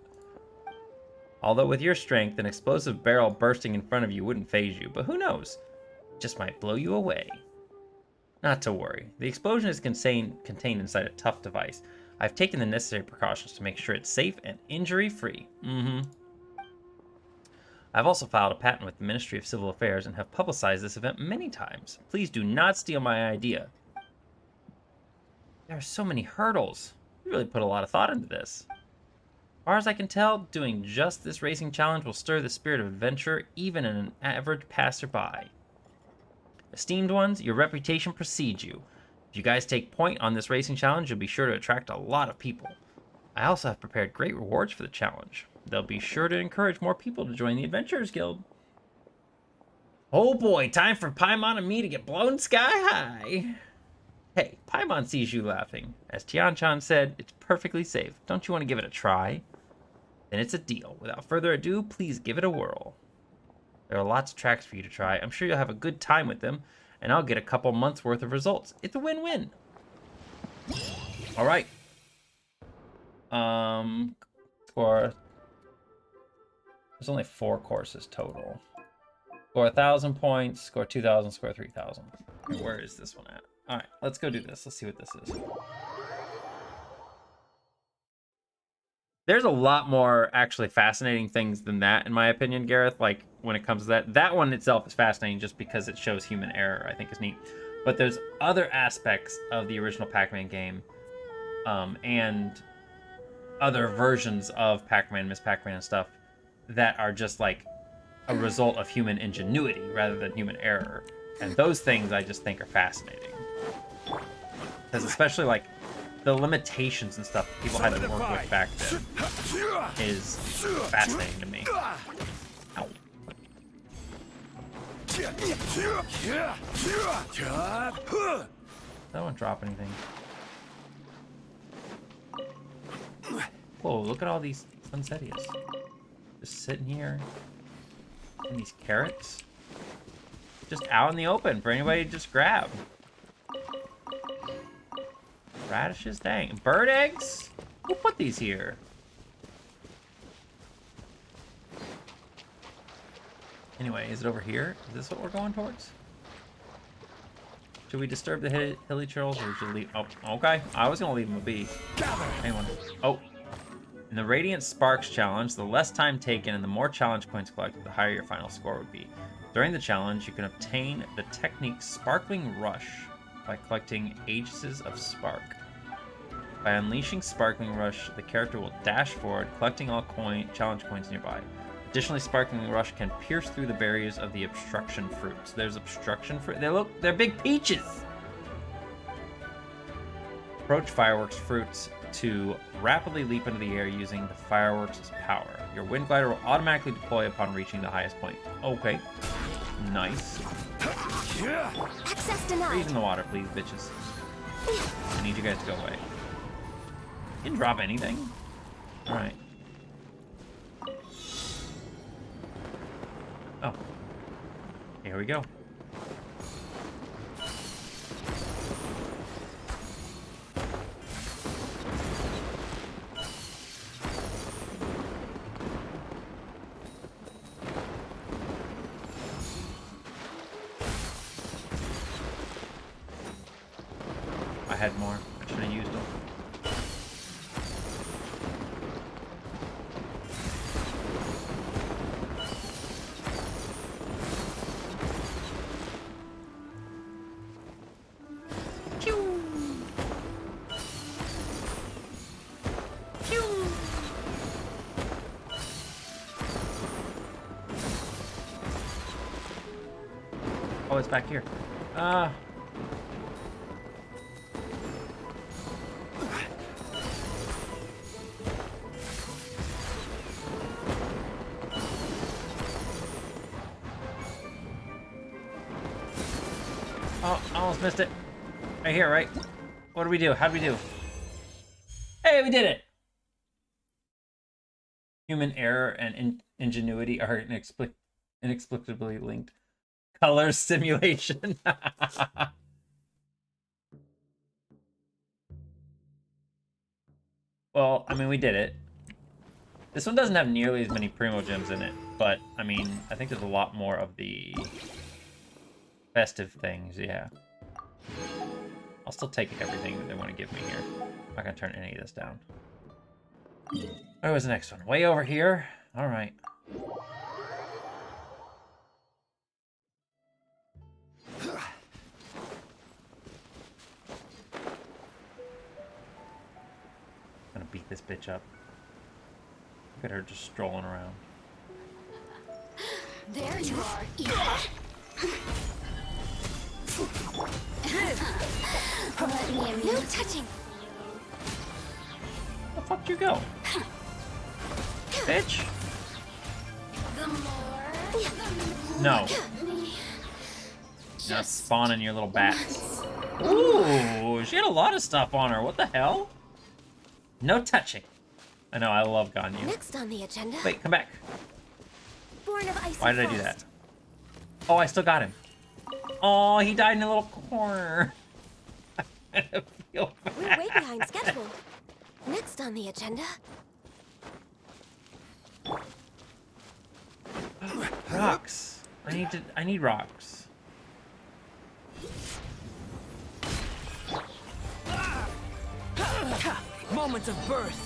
Although with your strength, an explosive barrel bursting in front of you wouldn't phase you, but who knows? It just might blow you away. Not to worry. The explosion is contained inside a tough device. I've taken the necessary precautions to make sure it's safe and injury-free. I've also filed a patent with the Ministry of Civil Affairs and have publicized this event many times. Please do not steal my idea. There are so many hurdles. You really put a lot of thought into this. As far as I can tell, doing just this racing challenge will stir the spirit of adventure even in an average passerby. Esteemed ones, your reputation precedes you. If you guys take point on this racing challenge, you'll be sure to attract a lot of people. I also have prepared great rewards for the challenge. They'll be sure to encourage more people to join the Adventurers Guild. Oh boy, time for Paimon and me to get blown sky high. Hey, Paimon sees you laughing. As Tian-chan said, it's perfectly safe. Don't you want to give it a try? Then it's a deal. Without further ado, please give it a whirl. There are lots of tracks for you to try. I'm sure you'll have a good time with them, and I'll get a couple months worth of results. It's a win-win. All right. Score. There's only 4 courses total. Score 1,000 points. Score 2,000. Score 3,000. Where is this one at? All right, let's go do this. Let's see what this is. There's a lot more actually fascinating things than that, in my opinion, Gareth. Like, when it comes to that. That one itself is fascinating just because it shows human error, I think is neat. But there's other aspects of the original Pac-Man game, and other versions of Pac-Man, Miss Pac-Man and stuff, that are just like a result of human ingenuity rather than human error. And those things I just think are fascinating. Because especially like the limitations and stuff people had to work with back then is fascinating to me. Ow. I don't drop anything. Whoa, look at all these Sunsetias. Just sitting here. And these carrots. Just out in the open for anybody to just grab. Radishes? Dang. Bird eggs? Who put these here? Anyway, is it over here? Is this what we're going towards? Should we disturb the hilly trails or should we leave? Oh, okay. I was going to leave them be. Anyone? Oh. In the Radiant Sparks challenge, the less time taken and the more challenge points collected, the higher your final score would be. During the challenge, you can obtain the technique Sparkling Rush by collecting Aegis of Spark. By unleashing Sparkling Rush, the character will dash forward, collecting all challenge coins nearby. Additionally, Sparkling Rush can pierce through the barriers of the obstruction fruits. There's obstruction fruit. They're big peaches. Approach fireworks fruits to rapidly leap into the air using the fireworks' power. Your wind glider will automatically deploy upon reaching the highest point. Okay. Nice. Access denied. Freeze in the water, please, bitches. I need you guys to go away. You didn't drop anything? Alright. Oh. Here we go. I had more. I should have used them. Oh, it's back here. Oh, I almost missed it. Right here, right? What do we do? How do we do? Hey, we did it! Human error and ingenuity are inexplicably linked. Color simulation. Well, I mean, we did it. This one doesn't have nearly as many Primo Gems in it, but, I mean, I think there's a lot more of the festive things, yeah. I'll still take everything that they want to give me here. I'm not going to turn any of this down. Where was the next one? Way over here? Alright. I'm gonna beat this bitch up. Look at her just strolling around. There you are. No touching. Where the fuck you go? Bitch? No. Now spawning your little bats. Ooh, she had a lot of stuff on her. What the hell? No touching. I know, I love Ganyu. Next on the agenda. Wait, come back. Born of ice Why and did I do frost. that? Oh, I still got him. Oh, he died in a little corner. I kind of feel We're bad. way behind schedule. Next on the agenda. Rocks. I need rocks. Moments of birth.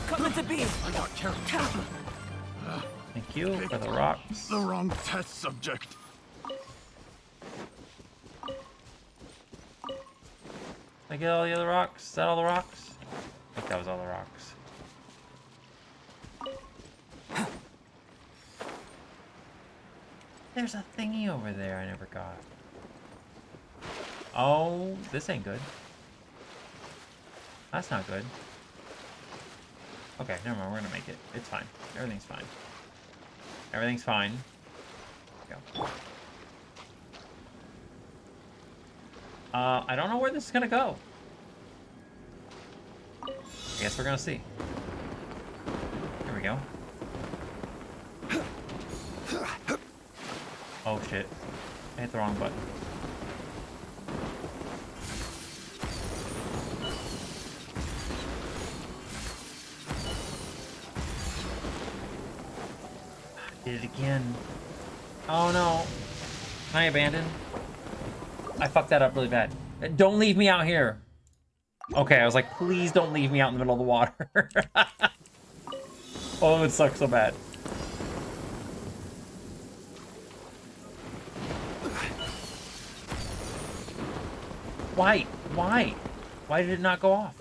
Coming to be. I got carried. Thank you for the rocks. The wrong test subject. Did I get all the other rocks? Is that all the rocks? I think that was all the rocks. There's a thingy over there I never got. Oh, this ain't good. That's not good. Okay, never mind. We're gonna make it. It's fine. Everything's fine. Everything's fine. Go. I don't know where this is gonna go. I guess we're gonna see. Here we go. Oh shit. I hit the wrong button. Did it again. Oh no. Can I abandon? I fucked that up really bad. Don't leave me out here. Okay, I was like, please don't leave me out in the middle of the water. Oh, it sucks so bad. Why? Why? Why did it not go off?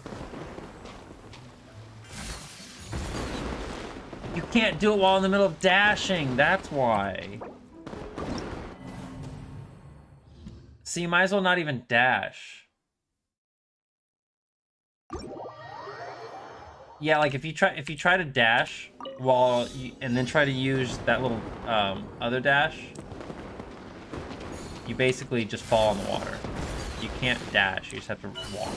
You can't do it while in the middle of dashing. That's why. So you might as well not even dash. Yeah, like if you try to dash while you, and then try to use that little other dash, you basically just fall in the water. You can't dash. You just have to walk.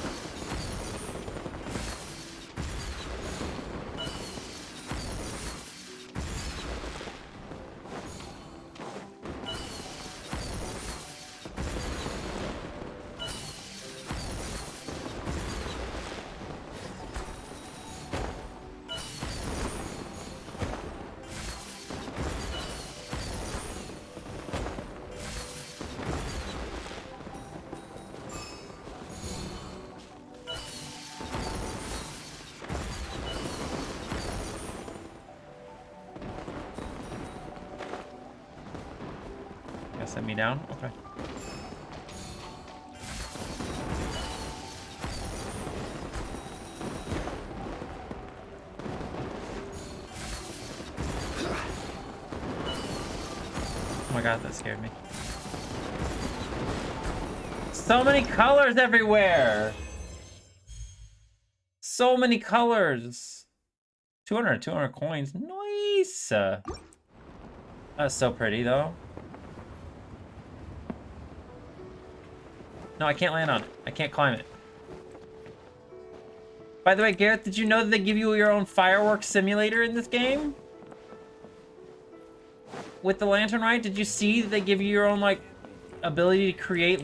Set me down? Okay. Oh my god, that scared me. So many colors everywhere! So many colors! 200 coins. Nice! That's so pretty, though. No, I can't land on it. I can't climb it. By the way, Gareth, did you know that they give you your own fireworks simulator in this game? With the lantern, right? Did you see that they give you your own, like, ability to create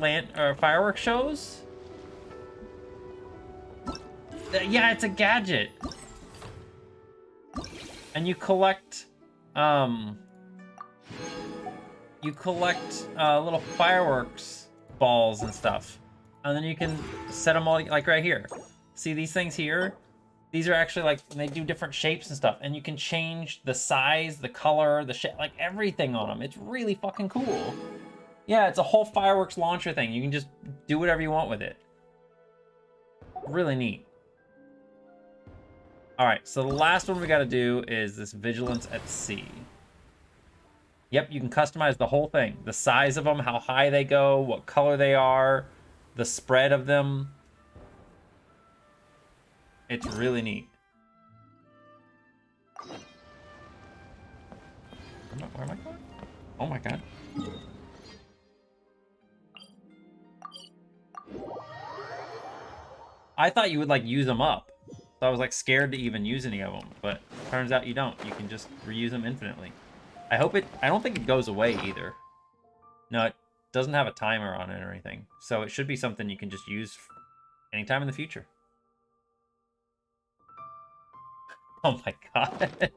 fireworks shows. Yeah, it's a gadget. And you collect little fireworks balls and stuff. And then you can set them all, like right here. See these things here? These are actually like, they do different shapes and stuff. And you can change the size, the color, the shape, like everything on them. It's really fucking cool. Yeah, it's a whole fireworks launcher thing. You can just do whatever you want with it. Really neat. All right, so the last one we got to do is this Vigilance at Sea. Yep, you can customize the whole thing. The size of them, how high they go, what color they are, the spread of them. It's really neat. Where am I going? Oh my god. I thought you would like use them up. So I was like scared to even use any of them, but turns out you don't. You can just reuse them infinitely. I don't think it goes away either. No, it doesn't have a timer on it or anything. So it should be something you can just use anytime in the future. Oh my god. Oh, they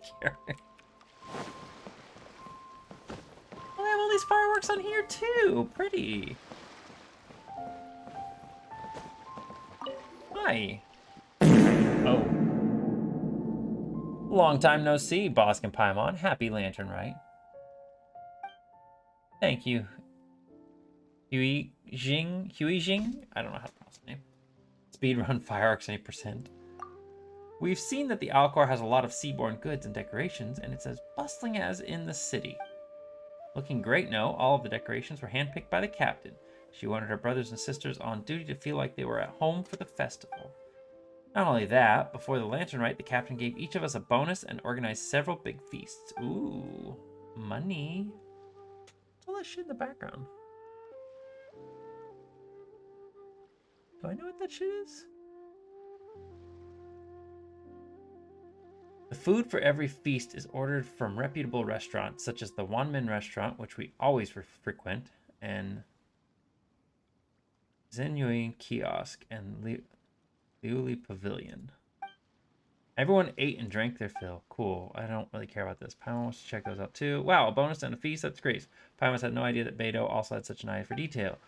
have all these fireworks on here too. Pretty. Hi. Oh. Long time no see, Bosk and Paimon. Happy Lantern, right? Thank you. Huey Jing? I don't know how to pronounce the name. Speedrun fireworks 8%. We've seen that the Alcor has a lot of seaborne goods and decorations, and it's as bustling as in the city. Looking great, no? All of the decorations were handpicked by the captain. She wanted her brothers and sisters on duty to feel like they were at home for the festival. Not only that, before the Lantern Rite, the captain gave each of us a bonus and organized several big feasts. Ooh, money. What's all that shit in the background? Do I know what that shit is? The food for every feast is ordered from reputable restaurants, such as the Wanmin restaurant, which we always frequent, and Zenyuin Kiosk, and Liuli Pavilion. Everyone ate and drank their fill. Cool. I don't really care about this. Paimon wants to check those out too. Wow, a bonus and a feast? That's great. Paimon had no idea that Beto also had such an eye for detail.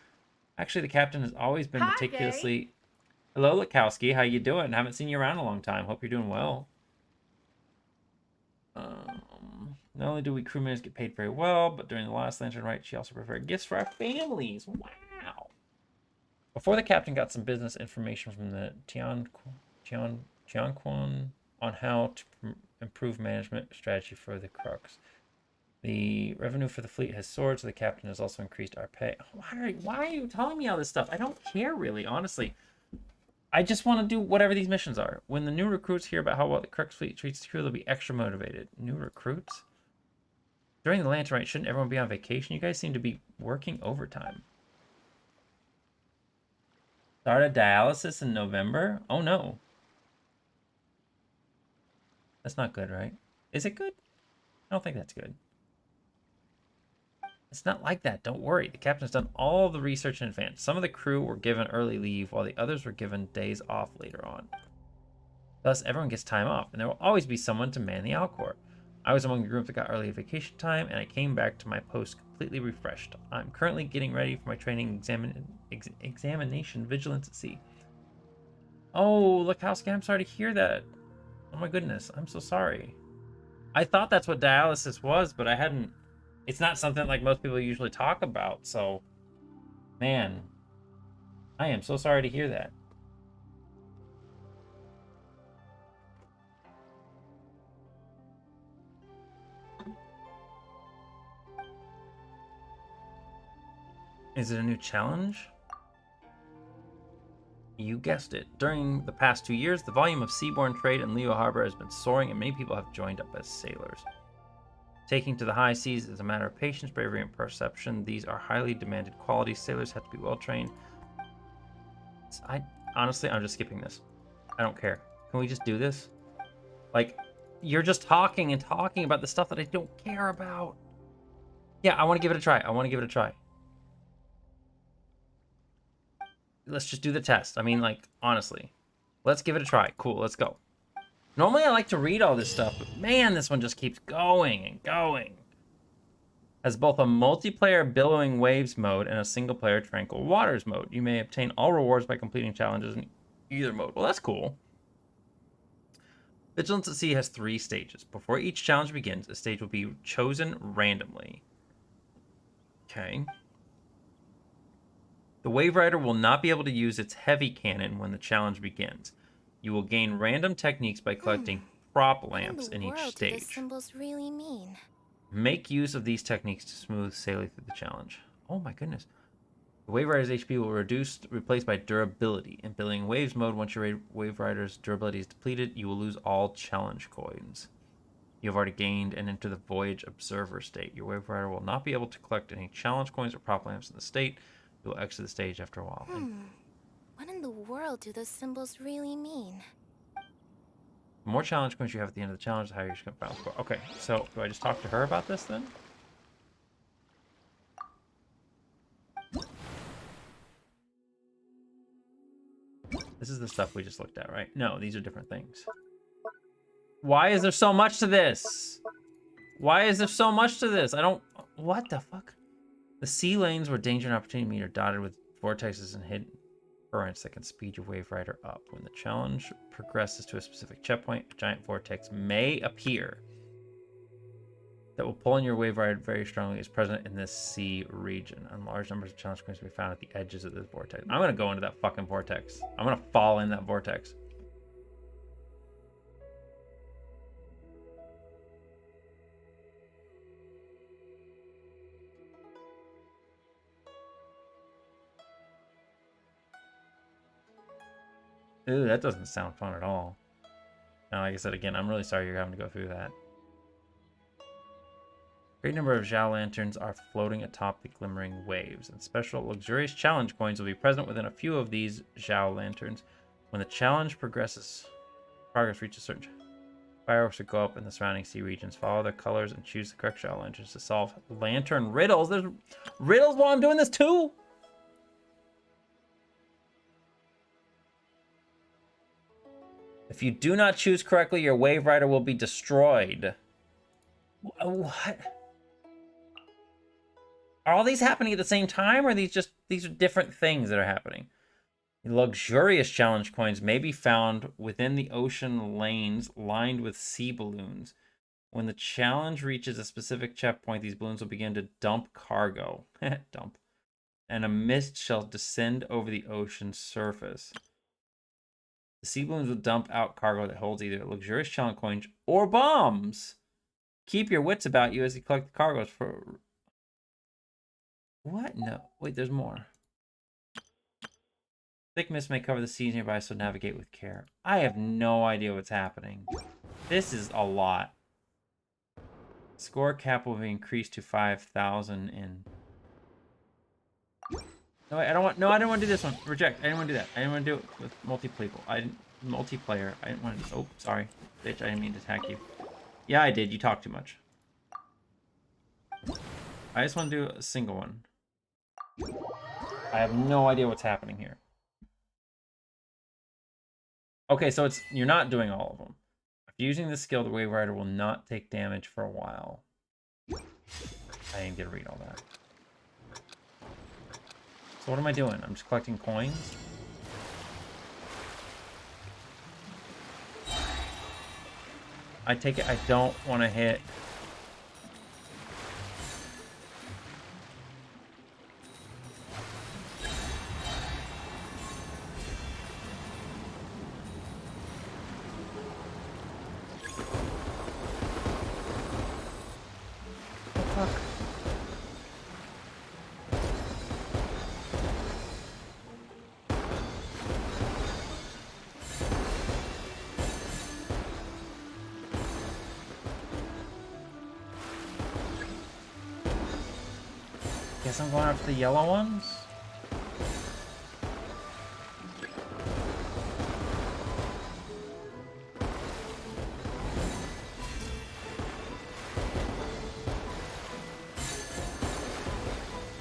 Actually, the captain has always been meticulously... Hello, Lukowski. How you doing? Haven't seen you around a long time. Hope you're doing well. Not only do we crewmates get paid very well, but during the last Lantern Rite, she also prepared gifts for our families. Wow. Before the captain got some business information from the Tianquan on how to improve management strategy for the crux. The revenue for the fleet has soared, so the captain has also increased our pay. Why are you telling me all this stuff? I don't care, really, honestly. I just want to do whatever these missions are. When the new recruits hear about how well the Crux fleet treats the crew, they'll be extra motivated. New recruits? During the Lantern Rite, shouldn't everyone be on vacation? You guys seem to be working overtime. Start a dialysis in November? Oh no. That's not good, right? Is it good? I don't think that's good. It's not like that. Don't worry. The captain's done all the research in advance. Some of the crew were given early leave, while the others were given days off later on. Thus, everyone gets time off, and there will always be someone to man the Alcor. I was among the group that got early vacation time, and I came back to my post completely refreshed. I'm currently getting ready for my training examination, Vigilance at Sea. Oh, Lukowski, I'm sorry to hear that. Oh my goodness, I'm so sorry. I thought that's what dialysis was, but I hadn't... It's not something like most people usually talk about, so... Man, I am so sorry to hear that. Is it a new challenge? You guessed it. During the past 2 years, the volume of seaborne trade in Leo Harbor has been soaring, and many people have joined up as sailors. Taking to the high seas is a matter of patience, bravery, and perception. These are highly demanded qualities. Sailors have to be well trained. Honestly, I'm just skipping this. I don't care. Can we just do this? Like, you're just talking and talking about the stuff that I don't care about. Yeah, I want to give it a try. I want to give it a try. let's just do the test. I mean, like, honestly. Let's give it a try. Cool, let's go. Normally I like to read all this stuff, but man, this one just keeps going and going. Has both a multiplayer Billowing Waves mode and a single-player Tranquil Waters mode. You may obtain all rewards by completing challenges in either mode. Well, that's cool. Vigilance at Sea has 3 stages. Before each challenge begins, a stage will be chosen randomly. Okay. The Wave Rider will not be able to use its heavy cannon when the challenge begins. You will gain random techniques by collecting prop lamps in each What do stage. those symbols really mean? Make use of these techniques to smooth sailing through the challenge. Oh my goodness. The Wave Rider's HP will replaced by durability. In Billowing Waves mode, once your Wave Rider's durability is depleted, you will lose all challenge coins. You have already gained and enter the Voyage Observer state. Your Wave Rider will not be able to collect any challenge coins or prop lamps in the state. You will exit the stage after a while. What in the world do those symbols really mean? The more challenge points you have at the end of the challenge, the higher your final score. Okay, so do I just talk to her about this then? This is the stuff we just looked at, right? No, these are different things. Why is there so much to this? Why is there so much to this? I don't... What the fuck? The sea lanes where danger and opportunity meet are dotted with vortexes and hidden currents that can speed your Wave Rider up. When the challenge progresses to a specific checkpoint, a giant vortex may appear that will pull in your Wave Rider very strongly is present in this sea region. And large numbers of challenge points will be found at the edges of this vortex. I'm gonna go into that fucking vortex. I'm gonna fall in that vortex. Ooh, that doesn't sound fun at all. Now, like I said again, I'm really sorry you're having to go through that. Great number of Zhao lanterns are floating atop the glimmering waves, and special luxurious challenge coins will be present within a few of these Zhao lanterns. When the challenge progress reaches a certain fireworks will go up in the surrounding sea regions. Follow their colors and choose the correct Zhao lanterns to solve lantern riddles. There's riddles while I'm doing this too. If you do not choose correctly, your Wave Rider will be destroyed. What? Are all these happening at the same time, or are these are different things that are happening? Luxurious challenge coins may be found within the ocean lanes lined with sea balloons. When the challenge reaches a specific checkpoint, these balloons will begin to dump cargo. Dump. And a mist shall descend over the ocean surface. The sea balloons will dump out cargo that holds either luxurious challenge coins or bombs. Keep your wits about you as you collect the cargoes for... What? No. Wait, there's more. Thick mist may cover the seas nearby, so navigate with care. I have no idea what's happening. This is a lot. Score cap will be increased to 5,000 in... No, wait, I don't want. No, I didn't want to do this one. Reject. I didn't want to do that. I didn't want to do it with multiplayer. I didn't want to. Oh, sorry, bitch. I didn't mean to attack you. Yeah, I did. You talk too much. I just want to do a single one. I have no idea what's happening here. Okay, so you're not doing all of them. After using this skill, the Wave Rider will not take damage for a while. I didn't get to read all that. So what am I doing? I'm just collecting coins? I take it I don't want to hit... Guess I'm going after the yellow ones?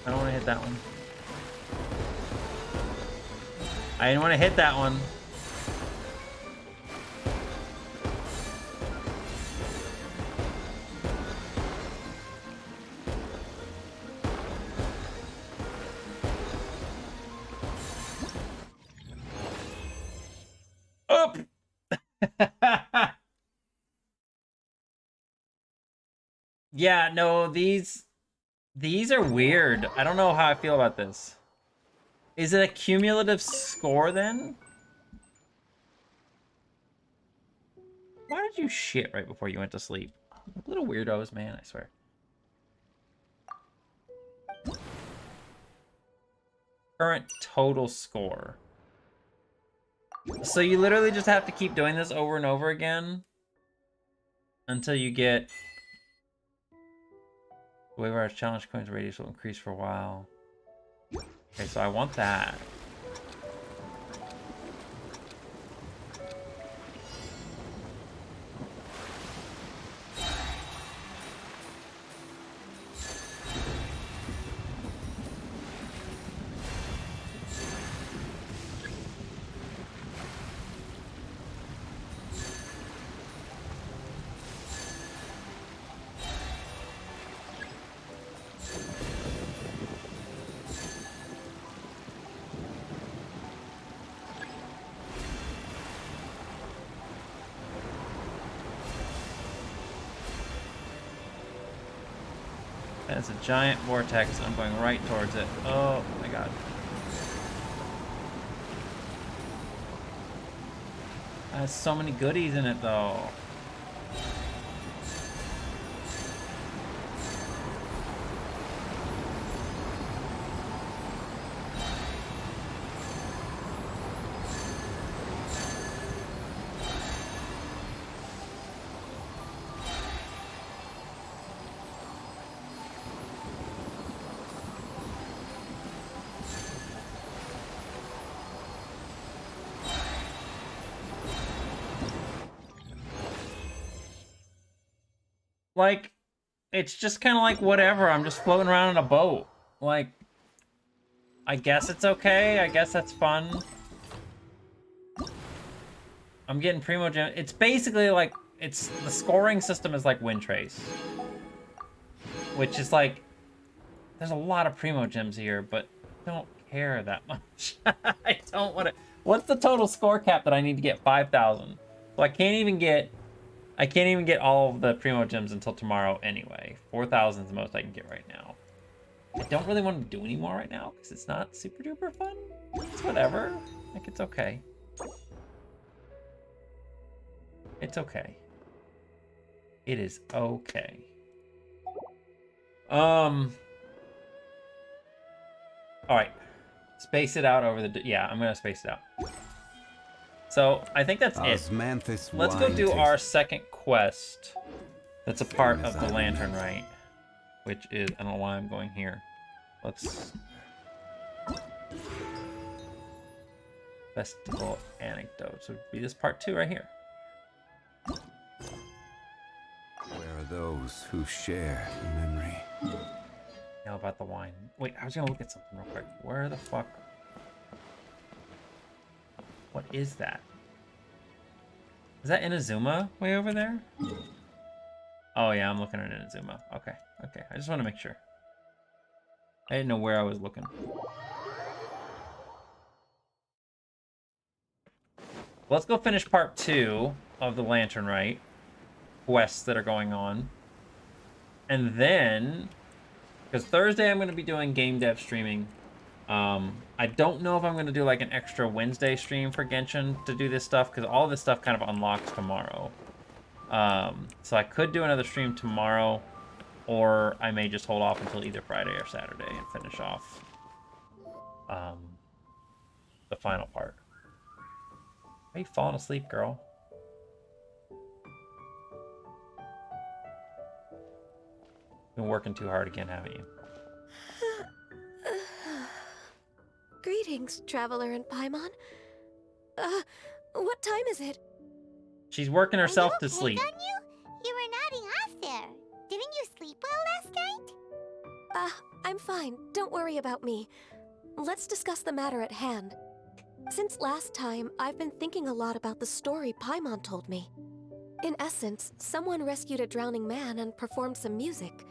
I don't want to hit that one. I didn't want to hit that one. Up. Yeah, no, these are weird. I don't know how I feel about this. Is it a cumulative score then? Why did you shit right before you went to sleep? Little weirdos, man, I swear. Current total score. So you literally just have to keep doing this over and over again until you get... Wave our challenge coins radius will increase for a while. Okay, so I want that. It's a giant vortex. I'm going right towards it. Oh my god. It has so many goodies in it though. Like, it's just kind of like whatever. I'm just floating around in a boat. Like, I guess it's okay. I guess that's fun. I'm getting Primo Gem. It's basically like, it's the scoring system is like Wind Trace. Which is like, there's a lot of Primo Gems here, but I don't care that much. I don't want to. What's the total score cap that I need to get? 5,000. So I can't even get all of the Primo Gems until tomorrow anyway. 4,000 is the most I can get right now. I don't really want to do any more right now because it's not super duper fun. It's whatever. Like, it's okay. It's okay. It is okay. All right. Space it out over the... Yeah, I'm going to space it out. So, I think that's it. Let's go do our second quest. That's a part of the Lantern Rite. Which is... I don't know why I'm going here. Let's... Festival Anecdotes would be this part 2 right here. Where are those who share the memory? Now about the wine. Wait, I was gonna look at something real quick. Where the fuck? What is that? Is that Inazuma way over there? Oh yeah, I'm looking at Inazuma. Okay, okay. I just want to make sure. I didn't know where I was looking. Let's go finish part 2 of the Lantern Rite quests that are going on. And then, because Thursday I'm going to be doing game dev streaming. I don't know if I'm going to do like an extra Wednesday stream for Genshin to do this stuff, because all this stuff kind of unlocks tomorrow. So I could do another stream tomorrow, or I may just hold off until either Friday or Saturday and finish off the final part. Are you falling asleep, girl? Been working too hard again, haven't you? Greetings, Traveler and Paimon. What time is it? She's working herself to sleep. You were nodding off there. Didn't you sleep well last night? I'm fine. Don't worry about me. Let's discuss the matter at hand. Since last time, I've been thinking a lot about the story Paimon told me. In essence, someone rescued a drowning man and performed some music.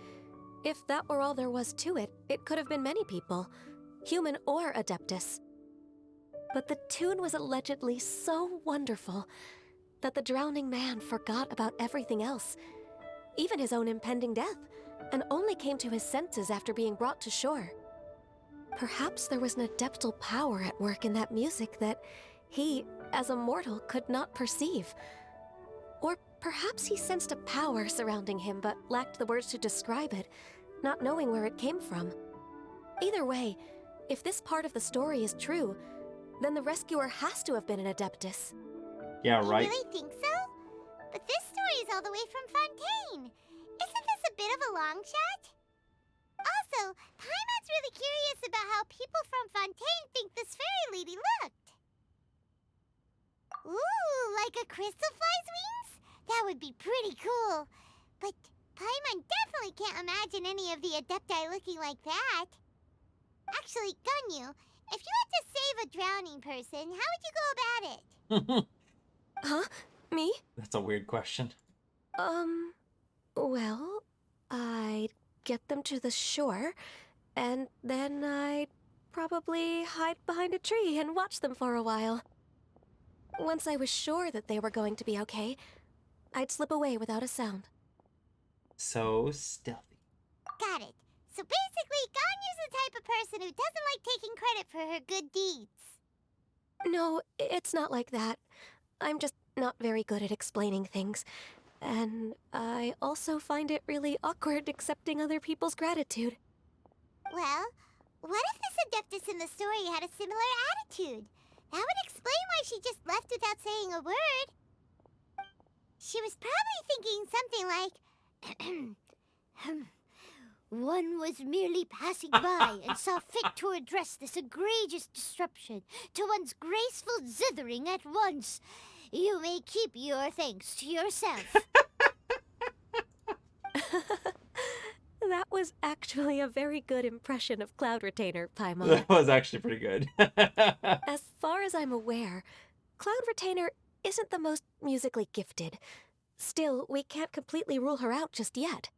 If that were all there was to it, it could have been many people, human or Adeptus. But the tune was allegedly so wonderful that the drowning man forgot about everything else, even his own impending death, and only came to his senses after being brought to shore. Perhaps there was an adeptal power at work in that music that he, as a mortal, could not perceive. Or perhaps he sensed a power surrounding him but lacked the words to describe it, not knowing where it came from. Either way, if this part of the story is true, then the rescuer has to have been an Adeptus. Yeah, You right. really think so? But this story is all the way from Fontaine. Isn't this a bit of a long shot? Also, Paimon's really curious about how people from Fontaine think this fairy lady looked. Ooh, like a crystal fly's wings? That would be pretty cool. But Paimon definitely can't imagine any of the Adepti looking like that. Actually, Ganyu, if you had to save a drowning person, how would you go about it? Huh? Me? That's a weird question. Well, I'd get them to the shore, and then I'd probably hide behind a tree and watch them for a while. Once I was sure that they were going to be okay, I'd slip away without a sound. So stealthy. Got it. So basically, Ganyu's the type of person who doesn't like taking credit for her good deeds. No, it's not like that. I'm just not very good at explaining things. And I also find it really awkward accepting other people's gratitude. Well, what if this Adeptus in the story had a similar attitude? That would explain why she just left without saying a word. She was probably thinking something like, one was merely passing by and saw fit to address this egregious disruption to one's graceful zithering at once. You may keep your thanks to yourself. That was actually a very good impression of Cloud Retainer, Paimon. That was actually pretty good. As far as I'm aware, Cloud Retainer isn't the most musically gifted. Still, we can't completely rule her out just yet.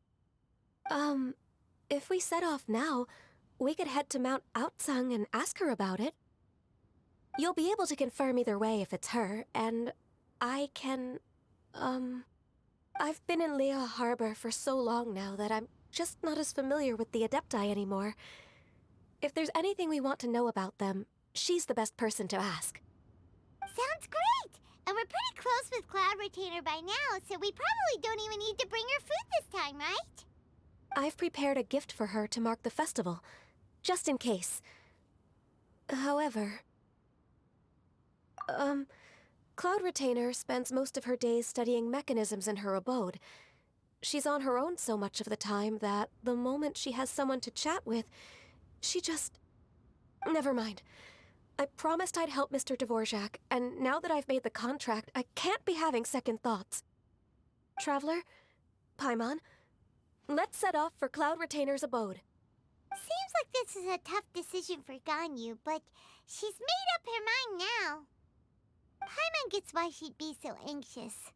If we set off now, we could head to Mount Outsung and ask her about it. You'll be able to confirm either way if it's her, and I can, I've been in Lea Harbor for so long now that I'm just not as familiar with the Adepti anymore. If there's anything we want to know about them, she's the best person to ask. Sounds great! And we're pretty close with Cloud Retainer by now, so we probably don't even need to bring her food this time, right? I've prepared a gift for her to mark the festival, just in case. However, Cloud Retainer spends most of her days studying mechanisms in her abode. She's on her own so much of the time that the moment she has someone to chat with, she just... Never mind. I promised I'd help Mr. Dvorak, and now that I've made the contract, I can't be having second thoughts. Traveler, Paimon, let's set off for Cloud Retainer's abode. Seems like this is a tough decision for Ganyu, but she's made up her mind now. Paimon gets why she'd be so anxious.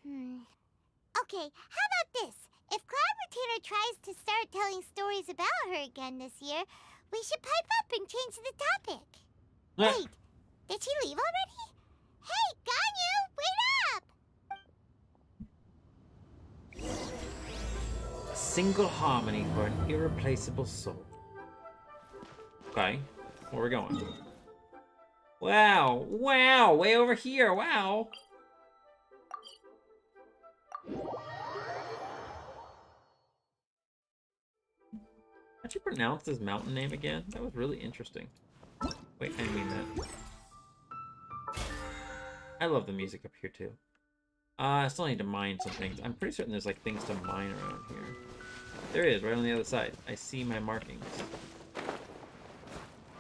Okay, how about this? If Cloud Retainer tries to start telling stories about her again this year, we should pipe up and change the topic. Wait, did she leave already? Hey, Ganyu, wait up! Single harmony for an irreplaceable soul. Okay, where are we going? Wow, wow, way over here, wow. How'd you pronounce this mountain name again? That was really interesting. Wait, I mean that. I love the music up here too. I still need to mine some things. I'm pretty certain there's like things to mine around here. There is, right on the other side. I see my markings.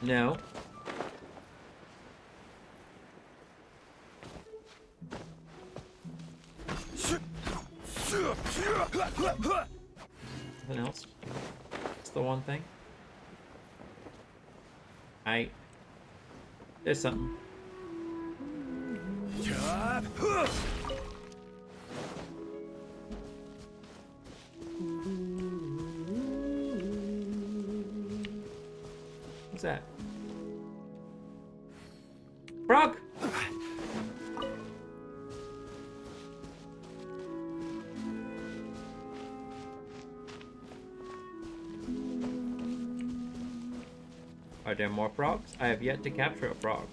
No. Nothing else? That's the one thing. There's something. What's that? Frog! Are there more frogs? I have yet to capture a frog.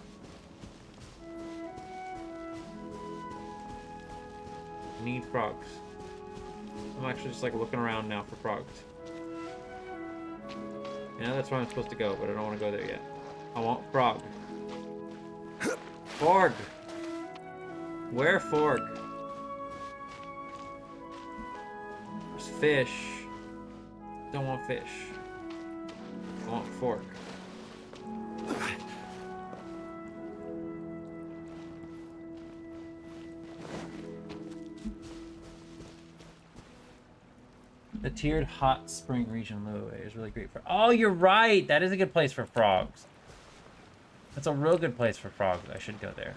Need frogs. I'm actually just like looking around now for frogs. Yeah, that's where I'm supposed to go, but I don't want to go there yet. I want frog. Forg! Where Forg? There's fish. Don't want fish. I want fork. The tiered hot spring region Lua is really great for. Oh, you're right. That is a good place for frogs. That's a real good place for frogs. I should go there.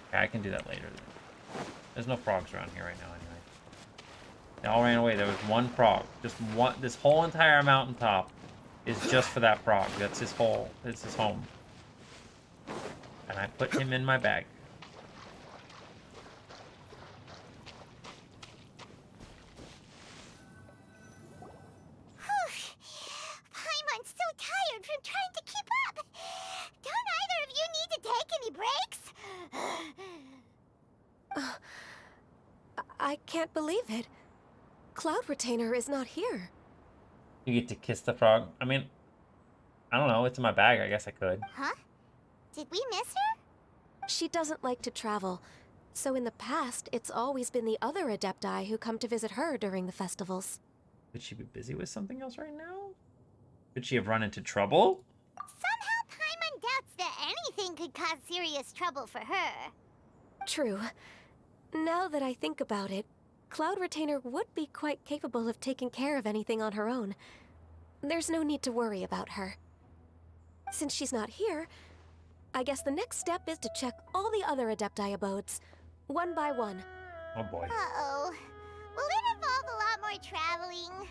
Okay, I can do that later. There's no frogs around here right now anyway. They all ran away. There was one frog. Just one. This whole entire mountaintop is just for that frog. That's his whole. It's his home. And I put him in my bag. Paimon's so tired from trying to keep up. Don't either of you need to take any breaks? I can't believe it. Cloud Retainer is not here. You get to kiss the frog. I mean, I don't know. It's in my bag. I guess I could. Huh? Did we miss her? She doesn't like to travel, so in the past, it's always been the other Adepti who come to visit her during the festivals. Could she be busy with something else right now? Could she have run into trouble? Somehow Paimon doubts that anything could cause serious trouble for her. True. Now that I think about it, Cloud Retainer would be quite capable of taking care of anything on her own. There's no need to worry about her. Since she's not here, I guess the next step is to check all the other Adepti abodes, one by one. Oh boy. Uh-oh. Will it involve a lot more traveling?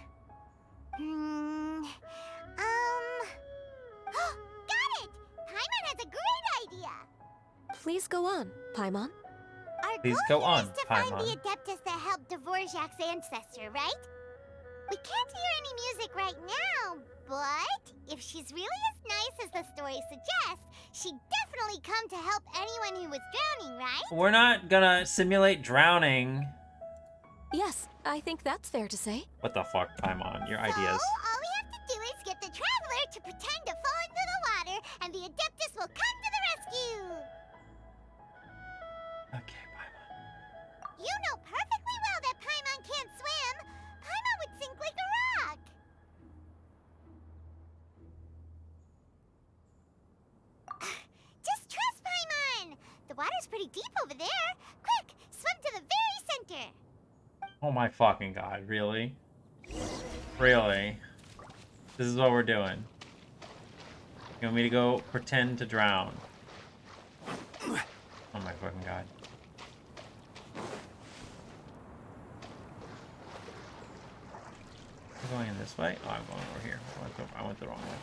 Got it! Paimon has a great idea! Please go on, Paimon. Our Please goal go here on, is to find Paimon. the Adeptus that helped Dvorak's ancestor, right? We can't hear any music right now, but if she's really as nice as the story suggests, she'd definitely come to help anyone who was drowning, right? We're not gonna simulate drowning. Yes, I think that's fair to say. What the fuck, Paimon? Your So, ideas. all we have to do is get the Traveler to pretend to fall into the water, and the Adeptus will come to the rescue! Okay, Paimon. You know perfectly well that Paimon can't swim! Paimon would sink like a rock! Just trust Paimon! The water's pretty deep over there. Quick, swim to the very center! Oh my fucking god, really? Really? This is what we're doing. You want me to go pretend to drown? Oh my fucking god. I'm going in this way? Oh, I'm going over here. I went the wrong way.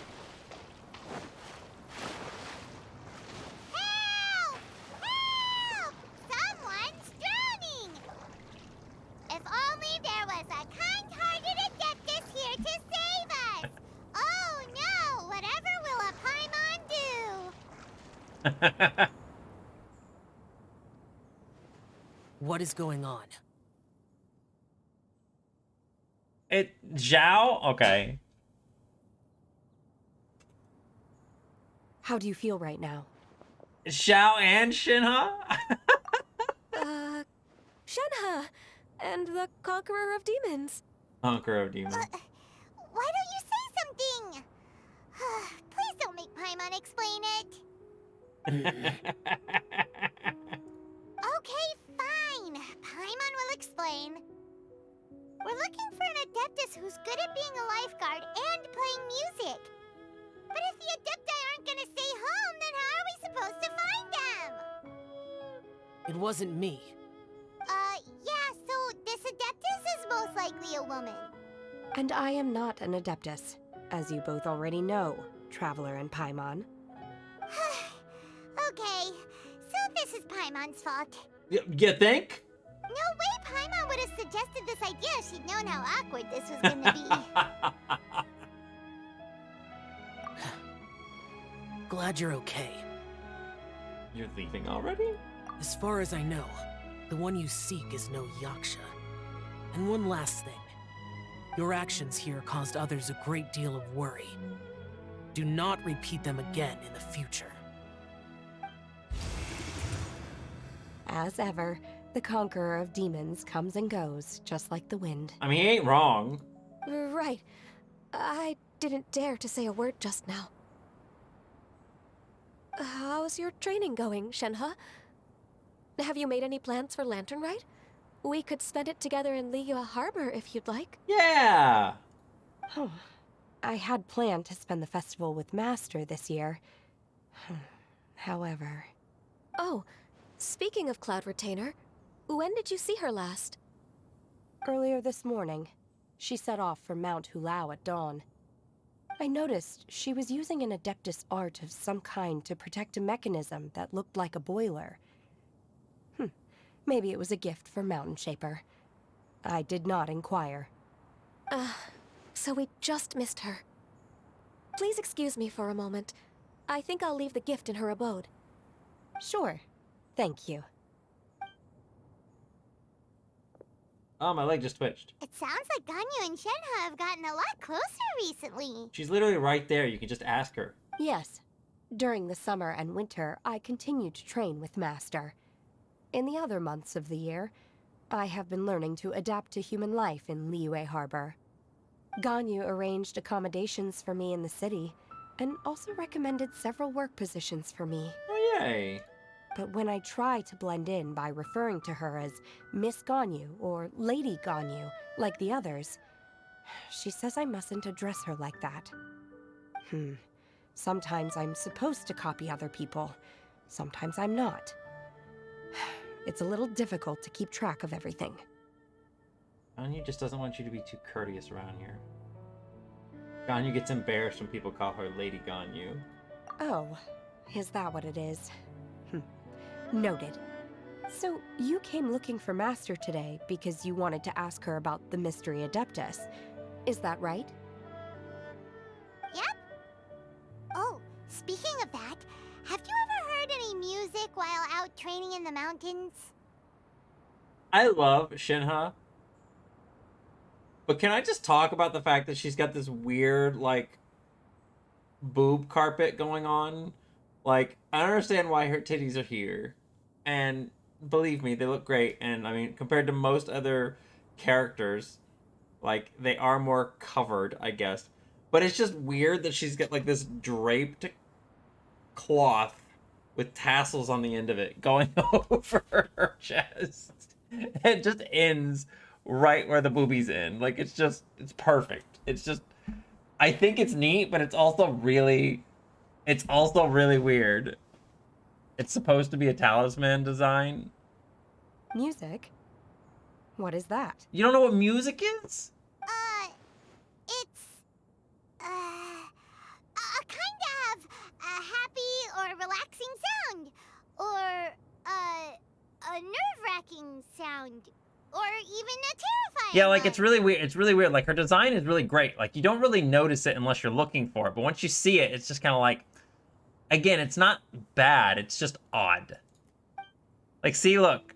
Help! Help! Someone's drowning! If only there was a kind-hearted Adeptus here to save us! Oh no! Whatever will a Paimon do? What is going on? Zhao? Okay. How do you feel right now? Zhao and Shinha? Shenhe, and the Conqueror of Demons. Conqueror of Demons. Why don't you say something? Please don't make Paimon explain it. Okay, fine. Paimon will explain. We're looking for an Adeptus who's good at being a lifeguard and playing music. But if the Adepti aren't gonna stay home, then how are we supposed to find them? It wasn't me. Yeah, so this Adeptus is most likely a woman. And I am not an Adeptus, as you both already know, Traveler and Paimon. Okay, so this is Paimon's fault. You think? No way Paimon would have suggested this idea if she'd known how awkward this was gonna be. Glad you're okay. You're leaving already? As far as I know, the one you seek is no Yaksha. And one last thing. Your actions here caused others a great deal of worry. Do not repeat them again in the future. As ever, the conqueror of demons comes and goes, just like the wind. I mean, he ain't wrong. Right. I didn't dare to say a word just now. How's your training going, Shenhe? Have you made any plans for Lantern Rite? We could spend it together in Liyue Harbor if you'd like. Yeah. Oh, I had planned to spend the festival with Master this year. However... Oh, speaking of Cloud Retainer, when did you see her last? Earlier this morning, she set off for Mount Hulao at dawn. I noticed she was using an Adeptus art of some kind to protect a mechanism that looked like a boiler. Maybe it was a gift for Mountain Shaper. I did not inquire. So we just missed her. Please excuse me for a moment. I think I'll leave the gift in her abode. Sure. Thank you. Oh, my leg just twitched. It sounds like Ganyu and Shenhe have gotten a lot closer recently. She's literally right there. You can just ask her. Yes. During the summer and winter, I continue to train with Master. In the other months of the year, I have been learning to adapt to human life in Liyue Harbor. Ganyu arranged accommodations for me in the city, and also recommended several work positions for me. Oh, yay. But when I try to blend in by referring to her as Miss Ganyu or Lady Ganyu, like the others, she says I mustn't address her like that. Sometimes I'm supposed to copy other people. Sometimes I'm not. It's a little difficult to keep track of everything. Ganyu just doesn't want you to be too courteous around here. Ganyu gets embarrassed when people call her Lady Ganyu. Oh, is that what it is? Noted. So, you came looking for Master today because you wanted to ask her about the Mystery Adeptus. Is that right? Yep. Oh, speaking of that, have you ever heard any music while out training in the mountains? I love Shenhe. But can I just talk about the fact that she's got this weird, like, boob carpet going on? Like, I understand why her titties are here. And believe me, they look great. And, I mean, compared to most other characters, like, they are more covered, I guess. But it's just weird that she's got, like, this draped cloth with tassels on the end of it going over her chest. It just ends right where the boobies end. Like, it's perfect. It's just, I think it's neat, but it's also really weird. It's supposed to be a talisman design. Music? What is that? You don't know what music is? It's, a kind of a happy or relaxing sound, or, a nerve-wracking sound, or even a terrifying Yeah, like, one. it's really weird. It's really weird. Like, her design is really great. Like, you don't really notice it unless you're looking for it. But once you see it, it's just kind of like, again, it's not bad. It's just odd. Like, see, look.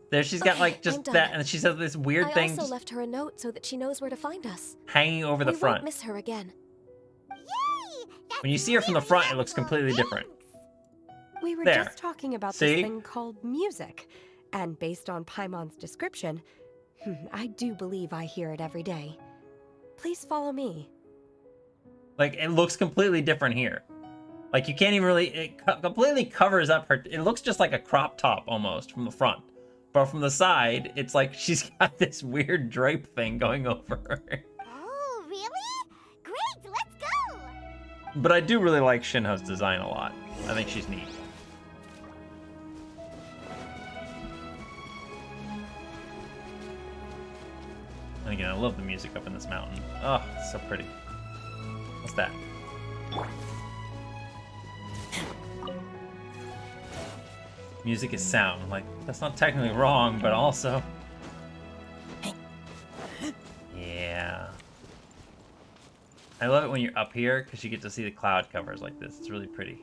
There she's got, like, just that, and she says this weird thing. I also left her a note so that she knows where to find us. Hanging over the We front. won't miss her again. Yay! That's When you see her from the really front, it helpful. looks completely different. We were There. just talking about See? this thing called music. And based on Paimon's description, I do believe I hear it every day. Please follow me. Like, it looks completely different here. Like, you can't even really... It completely covers up her... It looks just like a crop top, almost, from the front. But from the side, it's like she's got this weird drape thing going over her. Oh, really? Great, let's go! But I do really like Shinho's design a lot. I think she's neat. again, I love the music up in this mountain. Oh, it's so pretty. What's that? Music is sound. Like, that's not technically wrong, but also... Yeah. I love it when you're up here, because you get to see the cloud covers like this. It's really pretty.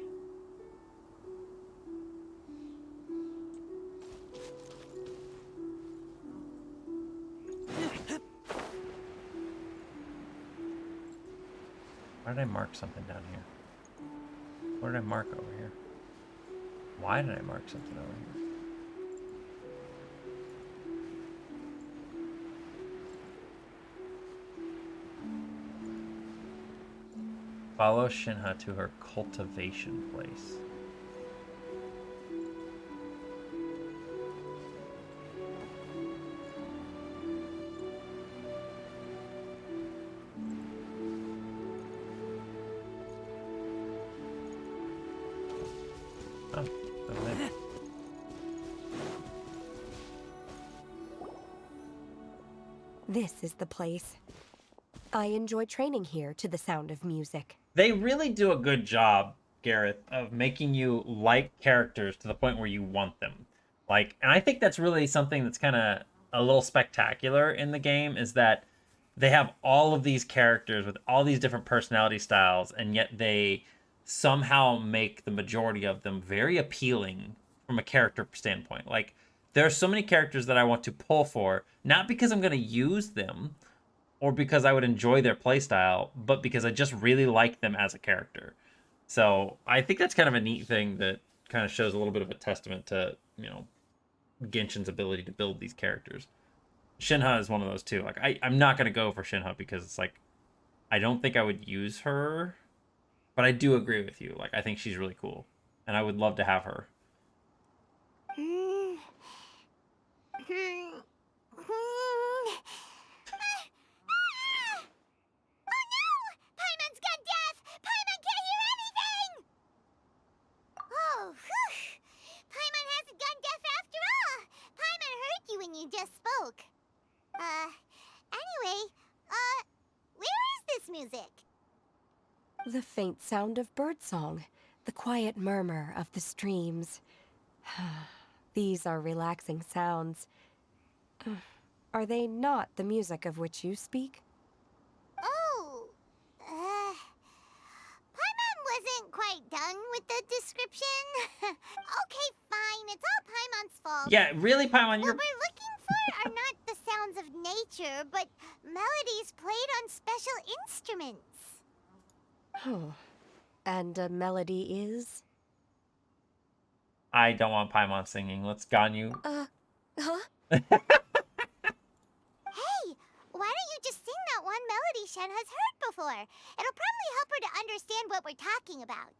Why did I mark something down here? What did I mark over here? Why did I mark something over here? Follow Shinha to her cultivation place. Oh, over there. This is the place. I enjoy training here to the sound of music. They really do a good job, Gareth, of making you like characters to the point where you want them. Like, and I think that's really something that's kind of a little spectacular in the game, is that they have all of these characters with all these different personality styles, and yet they somehow make the majority of them very appealing from a character standpoint. Like, there are so many characters that I want to pull for, not because I'm going to use them, or because I would enjoy their playstyle, but because I just really like them as a character. So I think that's kind of a neat thing that kind of shows a little bit of a testament to, you know, Genshin's ability to build these characters. Shinha is one of those too. Like, I'm not going to go for Shinha because it's like, I don't think I would use her, but I do agree with you. Like, I think she's really cool, and I would love to have her. You just spoke. Anyway, where is this music? The faint sound of birdsong, the quiet murmur of the streams. These are relaxing sounds. Are they not the music of which you speak? Oh, Paimon wasn't quite done with the description. Okay, fine, it's all Paimon's fault. Yeah, really, Paimon, you're... What we're looking for are not the sounds of nature, but melodies played on special instruments. Oh, and a melody is? I don't want Paimon singing. Let's Ganyu. Huh? Hey, why don't you just sing that one melody Shen has heard before? It'll probably help her to understand what we're talking about.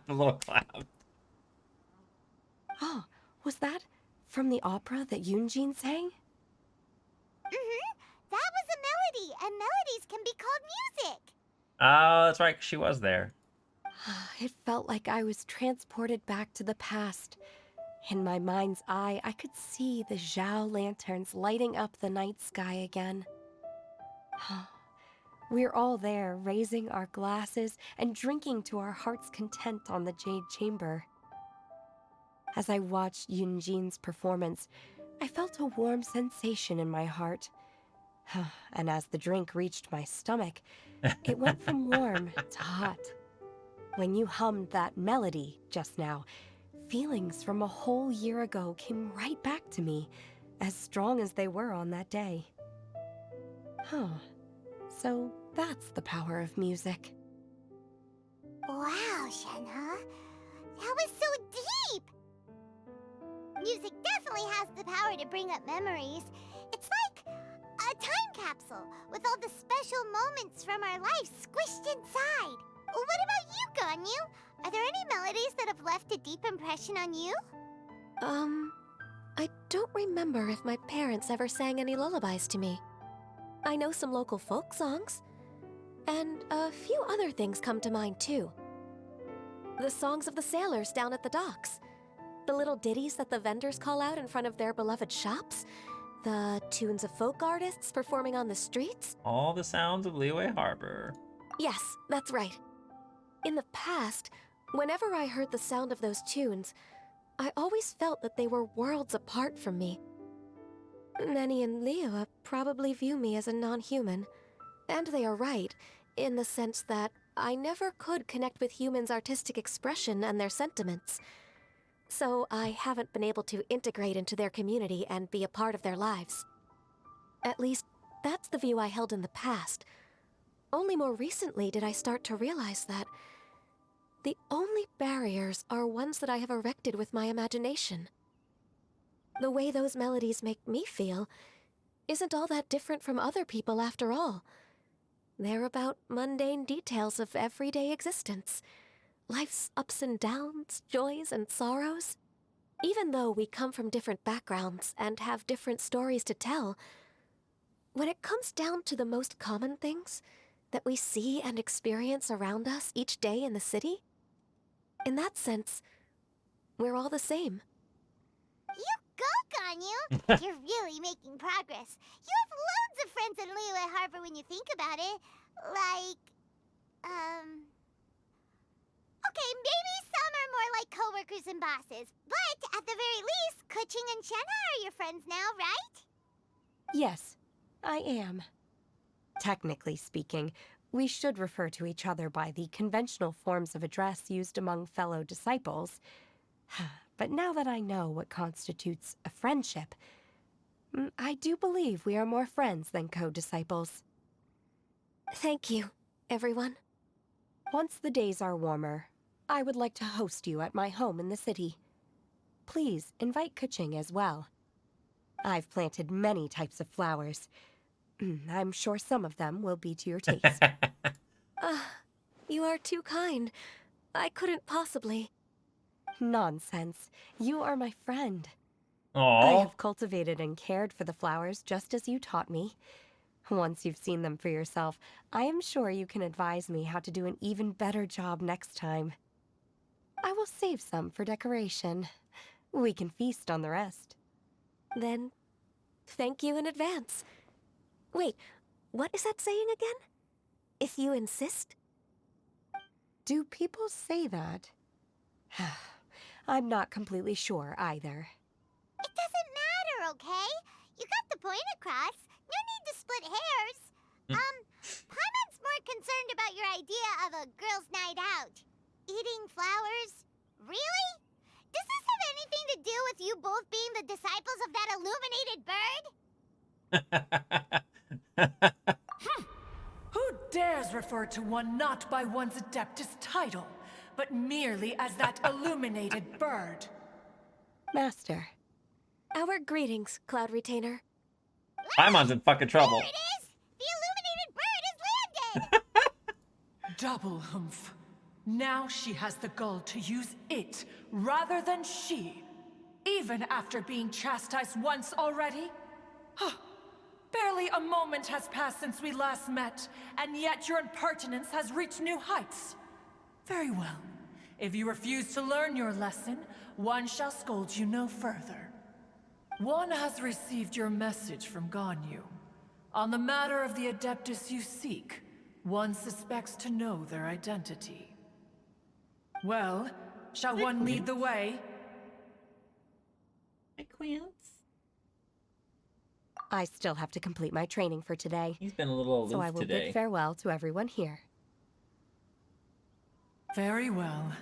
The little clap. Oh, was that from the opera that Yunjin sang? That was a melody, and melodies can be called music. Oh, that's right, 'cause she was there. It felt like I was transported back to the past. In my mind's eye, I could see the Zhao lanterns lighting up the night sky again. We're all there, raising our glasses and drinking to our heart's content on the Jade Chamber. As I watched Yunjin's performance, I felt a warm sensation in my heart. And as the drink reached my stomach, it went from warm to hot. When you hummed that melody just now, feelings from a whole year ago came right back to me, as strong as they were on that day. So that's the power of music. Wow, Shenhe. That was so deep! Music definitely has the power to bring up memories. It's like a time capsule with all the special moments from our lives squished inside. What about you, Ganyu? Are there any melodies that have left a deep impression on you? I don't remember if my parents ever sang any lullabies to me. I know some local folk songs, and a few other things come to mind too. The songs of the sailors down at the docks, the little ditties that the vendors call out in front of their beloved shops, the tunes of folk artists performing on the streets. All the sounds of Liyue Harbor. Yes, that's right. In the past, whenever I heard the sound of those tunes, I always felt that they were worlds apart from me. Many in Liyue probably view me as a non-human, and they are right, in the sense that I never could connect with humans' artistic expression and their sentiments. So I haven't been able to integrate into their community and be a part of their lives. At least, that's the view I held in the past. Only more recently did I start to realize that the only barriers are ones that I have erected with my imagination. The way those melodies make me feel isn't all that different from other people after all. They're about mundane details of everyday existence. Life's ups and downs, joys and sorrows. Even though we come from different backgrounds and have different stories to tell, when it comes down to the most common things that we see and experience around us each day in the city, in that sense, we're all the same. You go, Ganyu! You're really making progress. You have loads of friends in Liyue Harbor when you think about it. Like, okay, maybe some are more like coworkers and bosses, but at the very least, Kuching and Shenna are your friends now, right? Yes, I am. Technically speaking, we should refer to each other by the conventional forms of address used among fellow disciples. But now that I know what constitutes a friendship, I do believe we are more friends than co-disciples. Thank you, everyone. Once the days are warmer, I would like to host you at my home in the city. Please invite Kuching as well. I've planted many types of flowers. I'm sure some of them will be to your taste. You are too kind. I couldn't possibly. Nonsense. You are my friend. Aww. I have cultivated and cared for the flowers just as you taught me. Once you've seen them for yourself, I am sure you can advise me how to do an even better job next time. I will save some for decoration. We can feast on the rest. Then, thank you in advance. Wait, what is that saying again? If you insist? Do people say that? I'm not completely sure either. It doesn't matter, okay? You got the point across. No need to split hairs. Paimon's more concerned about your idea of a girls' night out. Eating flowers? Really? Does this have anything to do with you both being the disciples of that illuminated bird? Who dares refer to one not by one's Adeptus title, but merely as that illuminated bird? Master. Our greetings, Cloud Retainer. Paimon's in fucking trouble. There it is! The illuminated bird has landed! Double humph. Now she has the gall to use it rather than she, even after being chastised once already? Barely a moment has passed since we last met, and yet your impertinence has reached new heights. Very well. If you refuse to learn your lesson, one shall scold you no further. One has received your message from Ganyu. On the matter of the Adeptus you seek, one suspects to know their identity. Well, shall one lead the way? Hey, Queens. I still have to complete my training for today. He's been a little aloof so I will today. bid farewell to everyone here. Very well.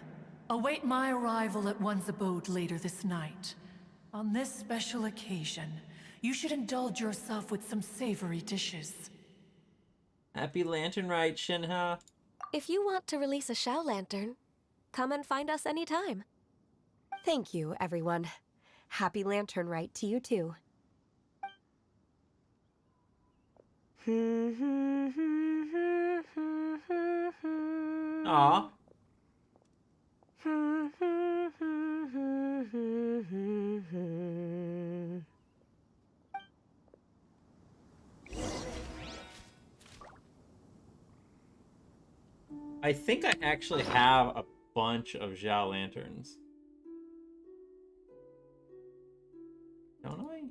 Await my arrival at one's abode later this night. On this special occasion, you should indulge yourself with some savory dishes. Happy Lantern Rite, Shinha. If you want to release a Shao Lantern, come and find us anytime. Thank you, everyone. Happy Lantern Rite to you too. Aw. I think I actually have a bunch of Zhao lanterns. Don't I?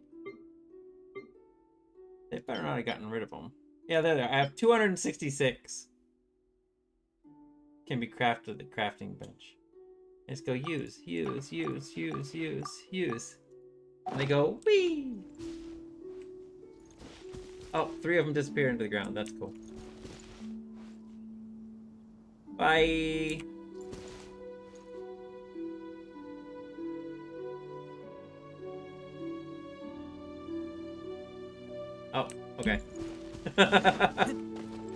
They better not have gotten rid of them. Yeah, there they are. I have 266. Can be crafted at the crafting bench. Let's go use. And they go, whee! Oh, 3 of them disappear into the ground. That's cool. Bye! Oh, okay.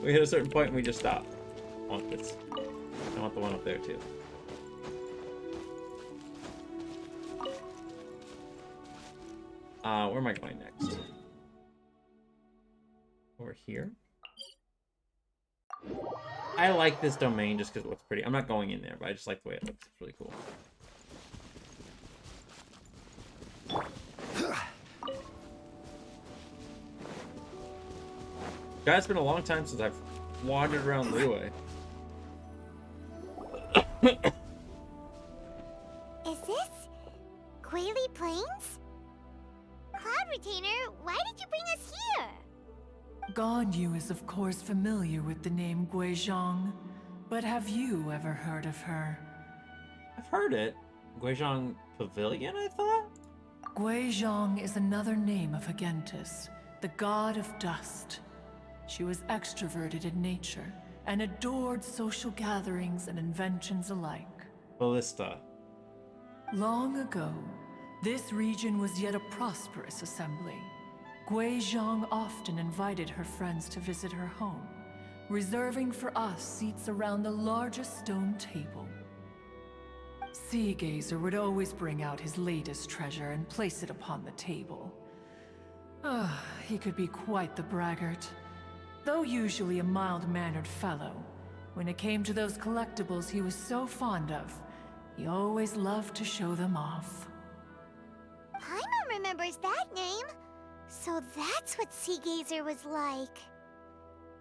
We hit a certain point and we just stopped. I want this. I want the one up there too. Where am I going next? Over here? I like this domain just because it looks pretty. I'm not going in there, but I just like the way it looks. It's really cool. Guys, it's been a long time since I've wandered around Liyue. Is this Guili Plains? Cloud Retainer, why did you bring us here? Ganyu is of course familiar with the name Guizhong, but have you ever heard of her? I've heard it. Guizhong Pavilion, I thought? Guizhong is another name of Agentis, the god of dust. She was extroverted in nature and adored social gatherings and inventions alike. Ballista. Long ago, this region was yet a prosperous assembly. Guizhong often invited her friends to visit her home, reserving for us seats around the largest stone table. Sea Gazer would always bring out his latest treasure and place it upon the table. He could be quite the braggart. Though usually a mild-mannered fellow, when it came to those collectibles he was so fond of, he always loved to show them off. Paimon remembers that name. So that's what Sea Gazer was like.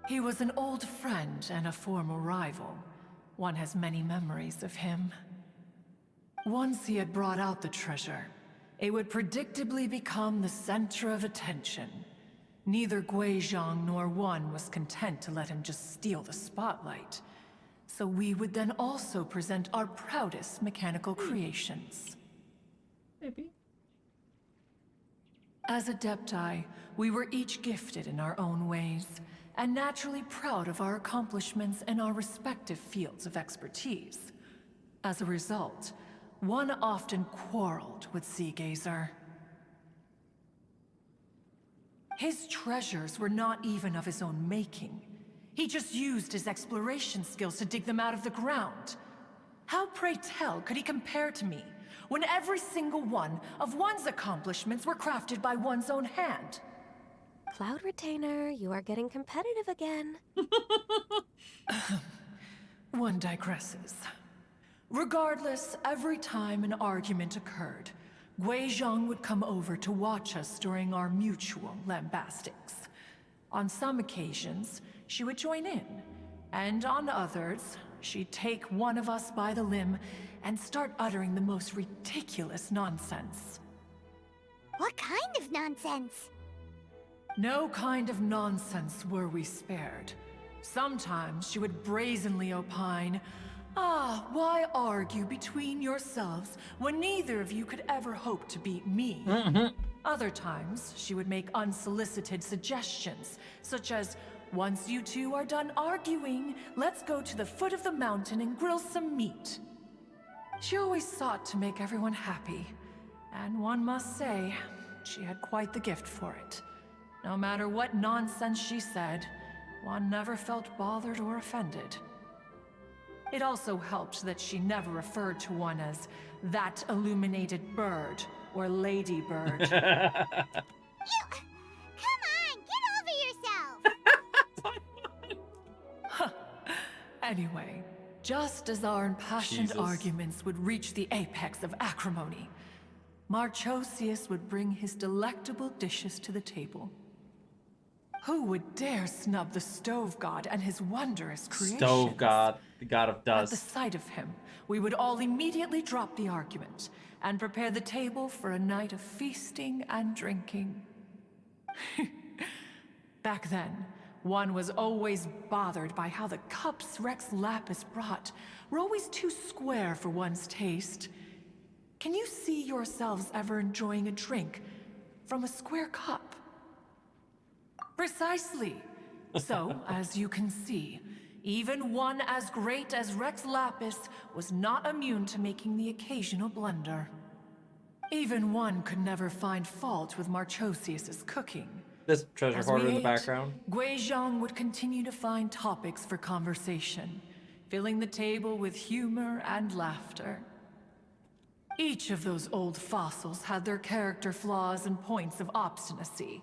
He was an old friend and a former rival. One has many memories of him. Once he had brought out the treasure, it would predictably become the center of attention. Neither Guizhong nor one was content to let him just steal the spotlight. So we would then also present our proudest mechanical creations. Maybe. As Adepti, we were each gifted in our own ways, and naturally proud of our accomplishments in our respective fields of expertise. As a result, one often quarreled with Sea Gazer. His treasures were not even of his own making. He just used his exploration skills to dig them out of the ground. How, pray tell, could he compare to me, when every single one of one's accomplishments were crafted by one's own hand? Cloud Retainer, you are getting competitive again. One digresses. Regardless, every time an argument occurred, Guizhong would come over to watch us during our mutual lambastics. On some occasions, she would join in, and on others, she'd take one of us by the limb and start uttering the most ridiculous nonsense. What kind of nonsense? No kind of nonsense were we spared. Sometimes she would brazenly opine, why argue between yourselves when neither of you could ever hope to beat me? Other times, she would make unsolicited suggestions, such as, once you two are done arguing, let's go to the foot of the mountain and grill some meat. She always sought to make everyone happy, and one must say, she had quite the gift for it. No matter what nonsense she said, one never felt bothered or offended. It also helped that she never referred to one as that illuminated bird or ladybird. You... Come on, get over yourself! Anyway, just as our impassioned arguments would reach the apex of acrimony, Marchosius would bring his delectable dishes to the table. Who would dare snub the Stove God and his wondrous creations? Stove God, the god of At the dust. sight of him, we would all immediately drop the argument and prepare the table for a night of feasting and drinking. Back then, one was always bothered by how the cups Rex Lapis brought were always too square for one's taste. Can you see yourselves ever enjoying a drink from a square cup? Precisely. So, as you can see, even one as great as Rex Lapis was not immune to making the occasional blunder. Even one could never find fault with Marchosius's cooking. This treasure As hoarder we in the ate, background. Guizhong would continue to find topics for conversation, filling the table with humor and laughter. Each of those old fossils had their character flaws and points of obstinacy.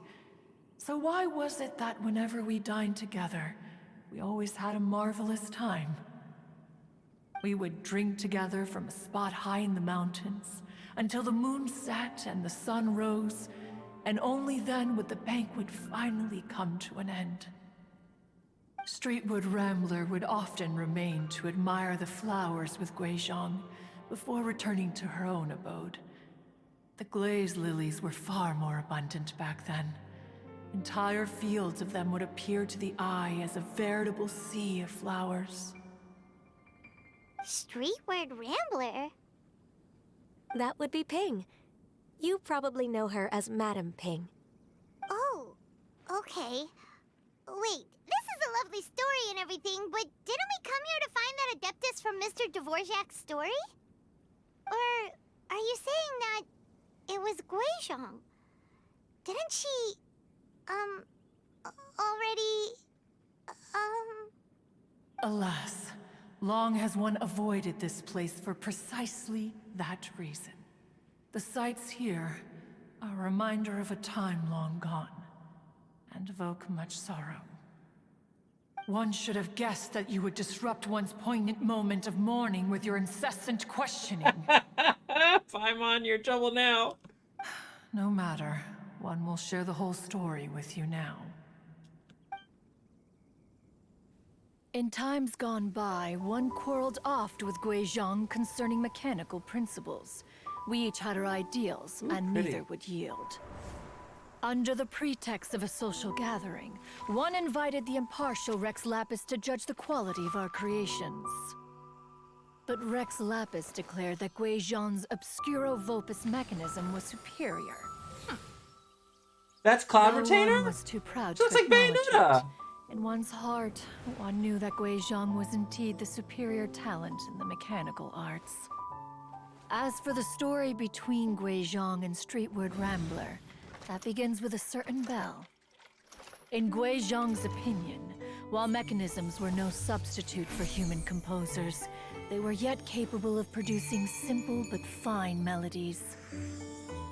So why was it that whenever we dined together, we always had a marvelous time? We would drink together from a spot high in the mountains until the moon set and the sun rose, and only then would the banquet finally come to an end. Streetwood Rambler would often remain to admire the flowers with Guizhong before returning to her own abode. The glaze lilies were far more abundant back then. Entire fields of them would appear to the eye as a veritable sea of flowers. Streetward Rambler? That would be Ping. You probably know her as Madam Ping. Oh, okay. Wait, this is a lovely story and everything, but didn't we come here to find that Adeptus from Mr. Dvorak's story? Or are you saying that it was Guizhong? Didn't she, already, Alas, long has one avoided this place for precisely that reason. The sights here are a reminder of a time long gone, and evoke much sorrow. One should have guessed that you would disrupt one's poignant moment of mourning with your incessant questioning. Paimon, you're in trouble now. No matter, one will share the whole story with you now. In times gone by, one quarreled oft with Guizhong concerning mechanical principles. We each had our ideals, and pretty. neither would yield. Under the pretext of a social gathering, one invited the impartial Rex Lapis to judge the quality of our creations. But Rex Lapis declared that Guizhong's Obscuro Vulpus mechanism was superior. That's Cloud Though Retainer? one was too proud Looks to like acknowledge Bayonetta. it. In one's heart, one knew that Guizhong was indeed the superior talent in the mechanical arts. As for the story between Guizhong and Streetward Rambler, that begins with a certain bell. In Guizhong's opinion, while mechanisms were no substitute for human composers, they were yet capable of producing simple but fine melodies.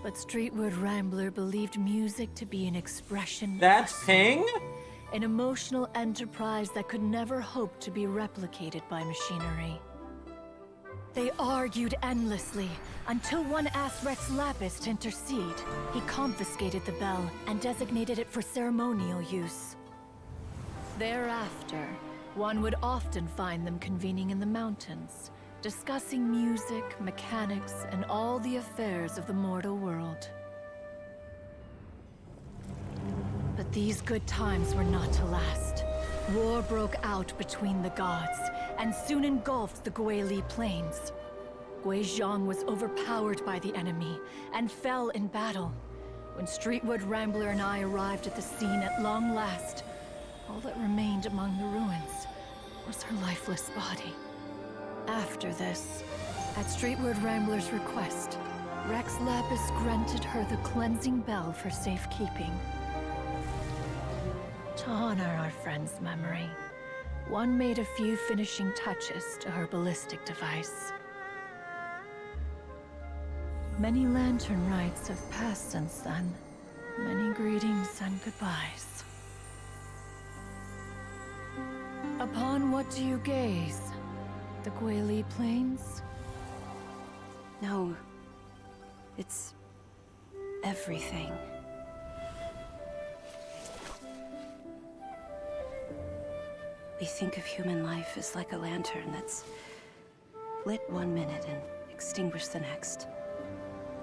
But Streetward Rambler believed music to be an expression. That's Ping? An emotional enterprise that could never hope to be replicated by machinery. They argued endlessly, until one asked Rex Lapis to intercede. He confiscated the bell and designated it for ceremonial use. Thereafter, one would often find them convening in the mountains, discussing music, mechanics, and all the affairs of the mortal world. But these good times were not to last. War broke out between the gods, and soon engulfed the Guili Plains. Guizhong was overpowered by the enemy, and fell in battle. When Streetwood Rambler and I arrived at the scene at long last, all that remained among the ruins was her lifeless body. After this, at Streetwood Rambler's request, Rex Lapis granted her the cleansing bell for safekeeping. To honor our friend's memory, one made a few finishing touches to her ballistic device. Many lantern rites have passed since then. Many greetings and goodbyes. Upon what do you gaze? The Guili Plains? No. It's everything. We think of human life as like a lantern that's lit one minute and extinguished the next.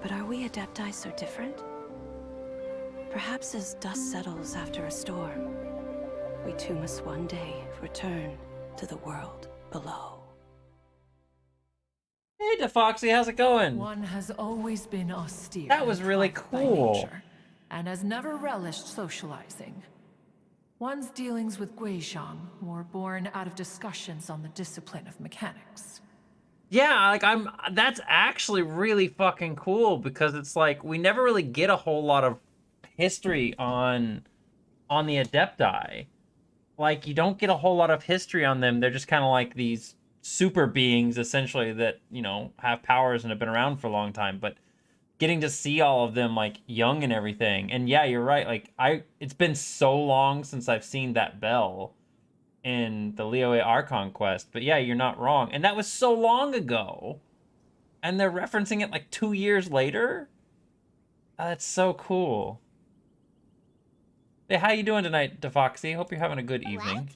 But are we Adepti so different? Perhaps as dust settles after a storm, we too must one day return to the world below. Hey, DeFoxy, how's it going? One has always been austere. That was and really private by cool. nature, and has never relished socializing. One's dealings with Guizhong were born out of discussions on the discipline of mechanics. Yeah, like that's actually really fucking cool because it's like we never really get a whole lot of history on the Adepti. Like you don't get a whole lot of history on them. They're just kind of like these super beings essentially that, you know, have powers and have been around for a long time, but getting to see all of them like young and everything. And yeah, you're right. Like it's been so long since I've seen that bell in the Liyue Archon quest, but yeah, you're not wrong. And that was so long ago. And they're referencing it like 2 years later. That's so cool. Hey, how you doing tonight, DeFoxy? Hope you're having a good evening. What?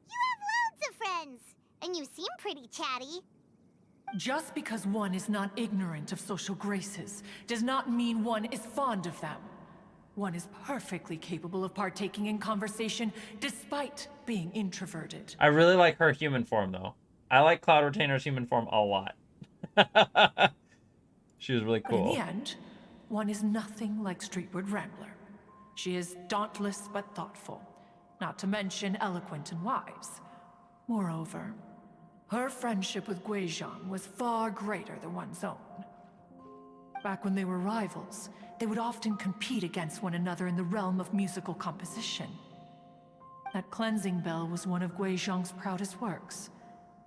You have loads of friends, and you seem pretty chatty. Just because one is not ignorant of social graces does not mean one is fond of them. One is perfectly capable of partaking in conversation despite being introverted. I really like her human form, though. I like Cloud Retainer's human form a lot. She was really cool. But in the end, one is nothing like Streetward Rambler. She is dauntless but thoughtful, not to mention eloquent and wise. Moreover, her friendship with Guizhong was far greater than one's own. Back when they were rivals, they would often compete against one another in the realm of musical composition. That cleansing bell was one of Guizhong's proudest works,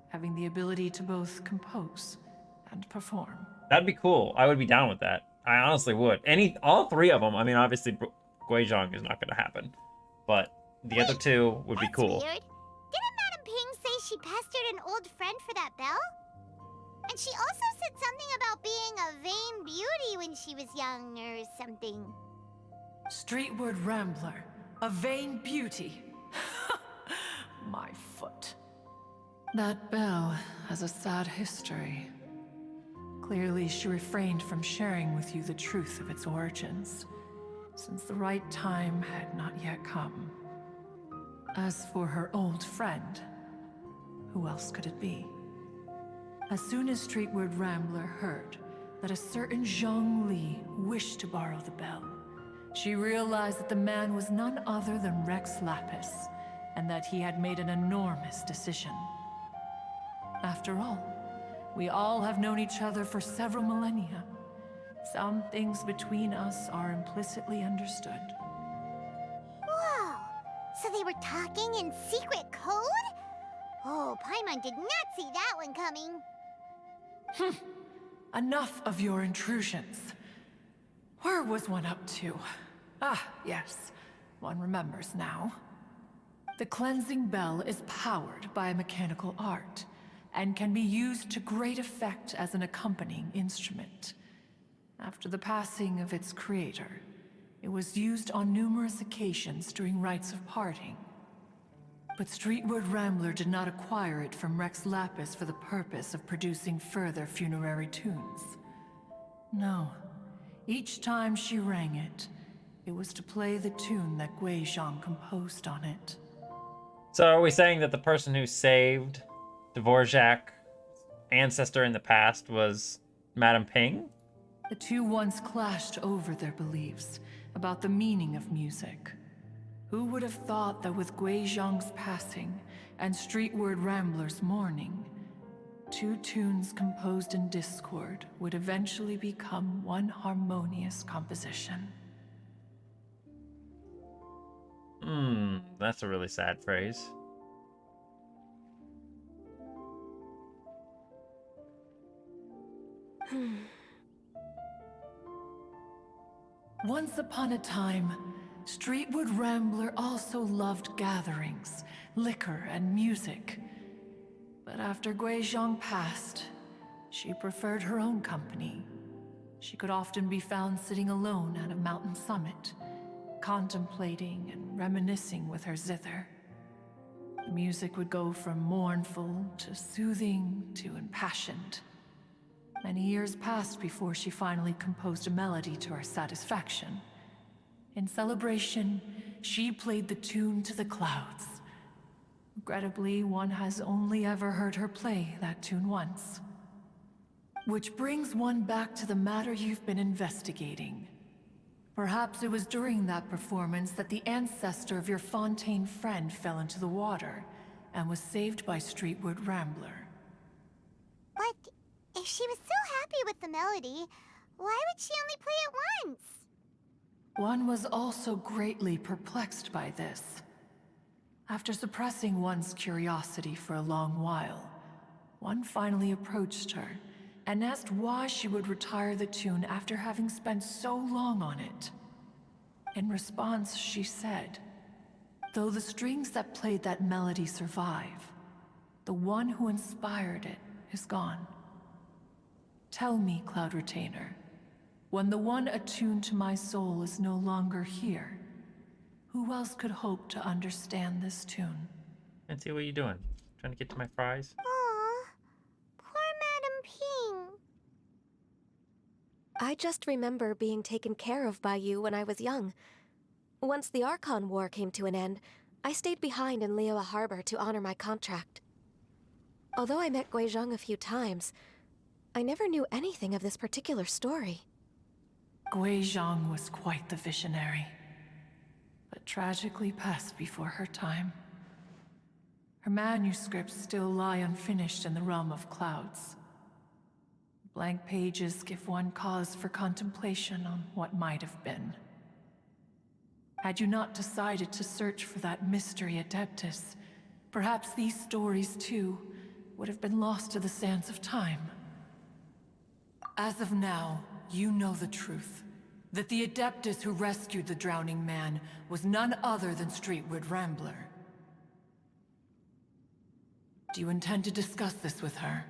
having the ability to both compose and perform. That'd be cool. I would be down with that. I honestly would. All three of them. I mean, obviously, Guizhong is not going to happen, but the other two would be cool. Weird. Didn't Madame Ping say she pestered an old friend for that bell? And she also said something about being a vain beauty when she was young or something. Streetward Rambler, a vain beauty. My foot. That bell has a sad history. Clearly, she refrained from sharing with you the truth of its origins, since the right time had not yet come. As for her old friend, who else could it be? As soon as Streetward Rambler heard that a certain Zhang Li wished to borrow the bell, she realized that the man was none other than Rex Lapis, and that he had made an enormous decision. After all, we all have known each other for several millennia. Some things between us are implicitly understood. Whoa! So they were talking in secret code? Oh, Paimon did not see that one coming. Enough of your intrusions. Where was one up to? Ah, yes. One remembers now. The cleansing bell is powered by a mechanical art, and can be used to great effect as an accompanying instrument. After the passing of its creator, it was used on numerous occasions during rites of parting. But Streetward Rambler did not acquire it from Rex Lapis for the purpose of producing further funerary tunes. No. Each time she rang it, it was to play the tune that Guizhong composed on it. So are we saying that the person who saved Dvorak's ancestor in the past was Madame Ping? The two once clashed over their beliefs about the meaning of music. Who would have thought that with Guizhong's passing and Streetward Rambler's mourning, two tunes composed in discord would eventually become one harmonious composition? That's a really sad phrase. Once upon a time, Streetward Rambler also loved gatherings, liquor, and music. But after Guizhong passed, she preferred her own company. She could often be found sitting alone at a mountain summit, contemplating and reminiscing with her zither. The music would go from mournful to soothing to impassioned. Many years passed before she finally composed a melody to our satisfaction. In celebration, she played the tune to the clouds. Regrettably, one has only ever heard her play that tune once. Which brings one back to the matter you've been investigating. Perhaps it was during that performance that the ancestor of your Fontaine friend fell into the water and was saved by Streetwood Rambler. But if she was so happy with the melody, why would she only play it once? One was also greatly perplexed by this. After suppressing one's curiosity for a long while, one finally approached her and asked why she would retire the tune after having spent so long on it. In response, she said, "Though the strings that played that melody survive, the one who inspired it is gone. Tell me, Cloud Retainer, when the one attuned to my soul is no longer here, who else could hope to understand this tune?" Nancy, what are you doing? Trying to get to my fries? Aw, poor Madam Ping. I just remember being taken care of by you when I was young. Once the Archon War came to an end, I stayed behind in Liyue Harbor to honor my contract. Although I met Guizhong a few times, I never knew anything of this particular story. Guizhong was quite the visionary, but tragically passed before her time. Her manuscripts still lie unfinished in the realm of clouds. Blank pages give one cause for contemplation on what might have been. Had you not decided to search for that mystery Adeptus, perhaps these stories too would have been lost to the sands of time. As of now, you know the truth. That the Adeptus who rescued the drowning man was none other than Streetwood Rambler. Do you intend to discuss this with her?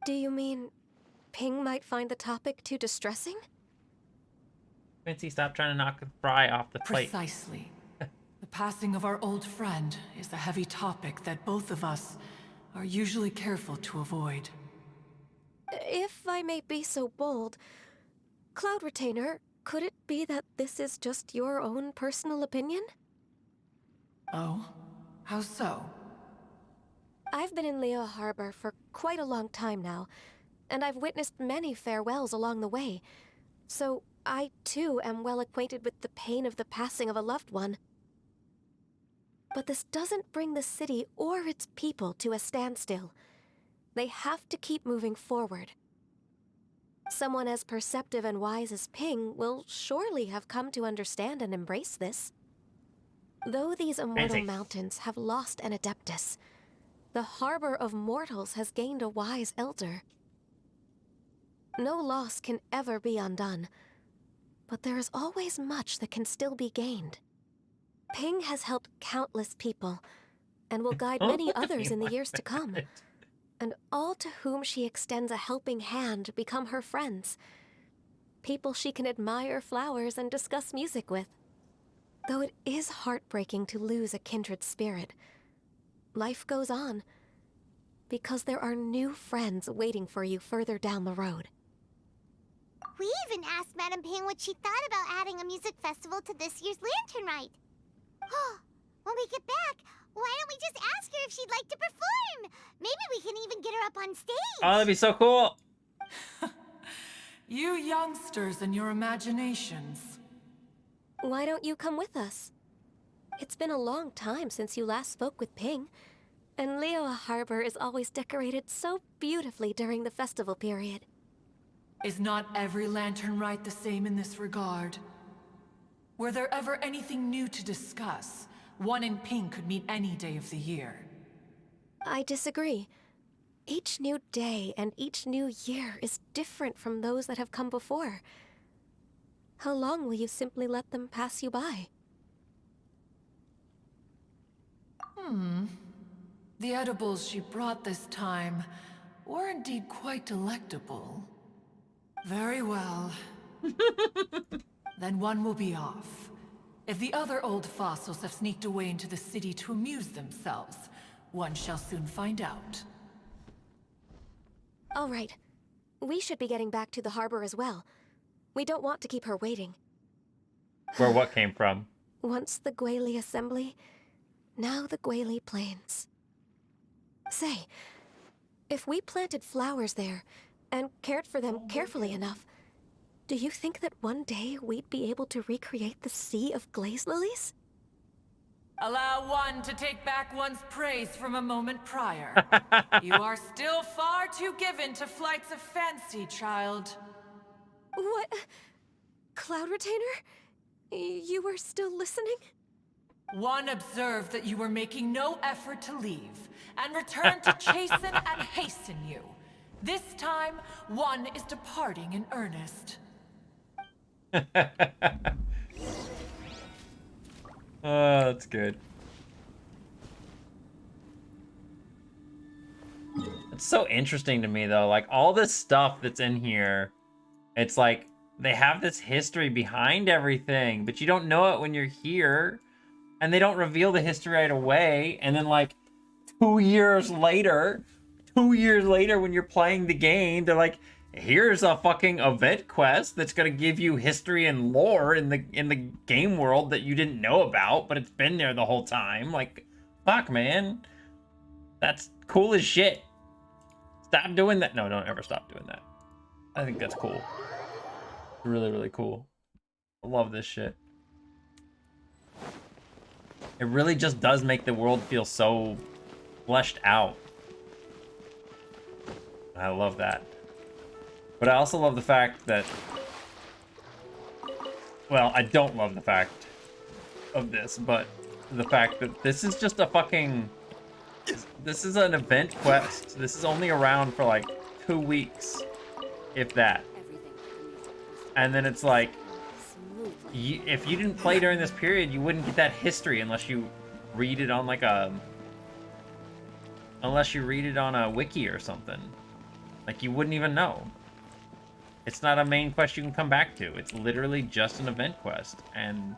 Do you mean Ping might find the topic too distressing? Quincy, stop trying to knock the fry off the plate. Precisely. The passing of our old friend is a heavy topic that both of us are usually careful to avoid. If I may be so bold, Cloud Retainer, could it be that this is just your own personal opinion? Oh? How so? I've been in Liyue Harbor for quite a long time now, and I've witnessed many farewells along the way, so I too am well acquainted with the pain of the passing of a loved one. But this doesn't bring the city or its people to a standstill. They have to keep moving forward. Someone as perceptive and wise as Ping will surely have come to understand and embrace this. Though these immortal mountains have lost an Adeptus, the harbor of mortals has gained a wise elder. No loss can ever be undone, but there is always much that can still be gained. Ping has helped countless people, and will guide many others in the years to come. And all to whom she extends a helping hand become her friends. People she can admire flowers and discuss music with. Though it is heartbreaking to lose a kindred spirit, life goes on, because there are new friends waiting for you further down the road. We even asked Madam Ping what she thought about adding a music festival to this year's Lantern Rite. Oh, when we get back, why don't we just ask her if she'd like to perform? Maybe we can even get her up on stage. Oh, that'd be so cool. You youngsters and your imaginations. Why don't you come with us? It's been a long time since you last spoke with Ping, and Liyue Harbor is always decorated so beautifully during the festival period. Is not every Lantern Rite the same in this regard? Were there ever anything new to discuss? One in Ping could meet any day of the year. I disagree. Each new day and each new year is different from those that have come before. How long will you simply let them pass you by? The edibles she brought this time were indeed quite delectable. Very well. Then one will be off. If the other old fossils have sneaked away into the city to amuse themselves, one shall soon find out. All right. We should be getting back to the harbor as well. We don't want to keep her waiting. Where what came from? Once the Gwaili assembly, now the Gwaili plains. Say, if we planted flowers there and cared for them carefully enough, do you think that one day we'd be able to recreate the sea of glaze lilies? Allow one to take back one's praise from a moment prior. You are still far too given to flights of fancy, child. What? Cloud Retainer? You were still listening? One observed that you were making no effort to leave, and returned to chasten and hasten you. This time, one is departing in earnest. Oh, that's good. It's so interesting to me, though. Like, all this stuff that's in here, it's like they have this history behind everything, but you don't know it when you're here. And they don't reveal the history right away. And then, like, 2 years later, when you're playing the game, they're like, here's a fucking event quest that's gonna give you history and lore in the game world that you didn't know about, but it's been there the whole time. Like, fuck, man. That's cool as shit. Stop doing that. No, don't ever stop doing that. I think that's cool. Really, really cool. I love this shit. It really just does make the world feel so fleshed out. I love that. But I also love the fact that... Well, I don't love the fact of this, but the fact that this is just a fucking... This is an event quest. This is only around for like 2 weeks, if that. And then it's like... if you didn't play during this period, you wouldn't get that history unless you read it on like a... Unless you read it on a wiki or something. Like, you wouldn't even know. It's not a main quest you can come back to. It's literally just an event quest. And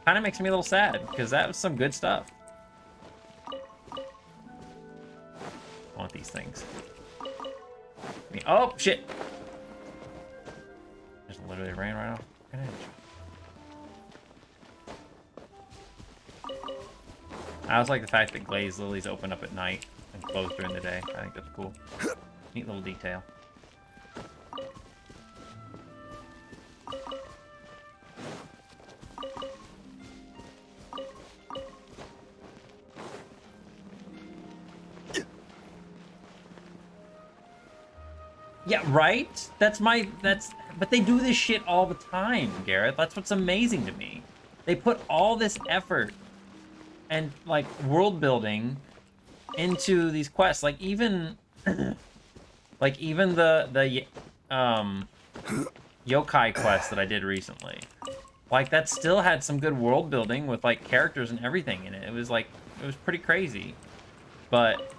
kind of makes me a little sad, because that was some good stuff. I want these things. Oh, shit! Just literally ran right off an edge. I also like the fact that glazed lilies open up at night and close during the day. I think that's cool. Neat little detail. Yeah, right? But they do this shit all the time, Garrett. That's what's amazing to me. They put all this effort and, like, world building into these quests. Like, even... like, even the yokai quest that I did recently. Like, that still had some good world building with, like, characters and everything in it. It was, like, it was pretty crazy. But...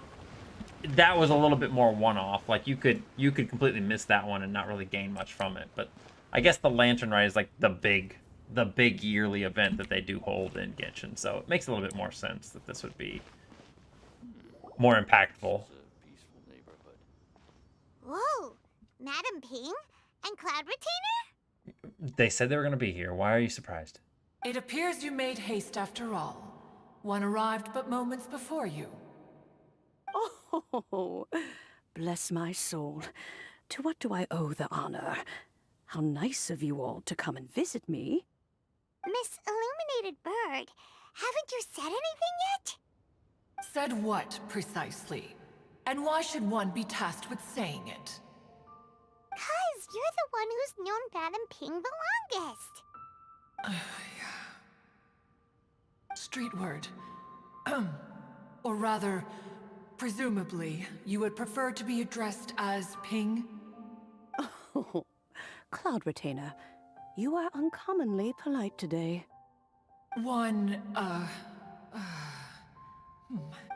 that was a little bit more one-off. Like, you could completely miss that one and not really gain much from it. But I guess the Lantern Rite is like the big yearly event that they do hold in Genshin. So it makes a little bit more sense that this would be more impactful. Whoa, Madam Ping and Cloud Retainer? They said they were going to be here. Why are you surprised? It appears you made haste after all. One arrived but moments before you. Oh, bless my soul. To what do I owe the honor? How nice of you all to come and visit me. Miss Illuminated Bird, haven't you said anything yet? Said what, precisely? And why should one be tasked with saying it? 'Cause you're the one who's known Madam Ping the longest. Street word. Or rather, presumably, you would prefer to be addressed as Ping? Oh, Cloud Retainer, you are uncommonly polite today.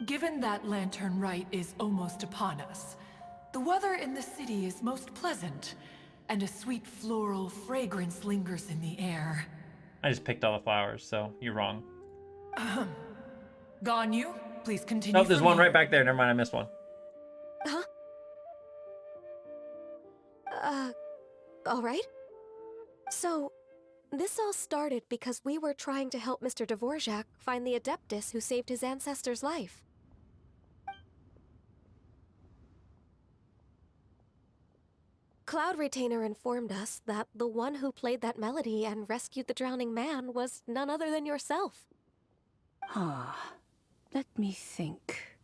Given that Lantern Rite is almost upon us, the weather in the city is most pleasant, and a sweet floral fragrance lingers in the air. I just picked all the flowers, so you're wrong. Ganyu, please continue. Oh, there's one right back there. Never mind, I missed one. Huh? Alright. So, this all started because we were trying to help Mr. Dvorak find the Adeptus who saved his ancestor's life. Cloud Retainer informed us that the one who played that melody and rescued the drowning man was none other than yourself. Ah, let me think.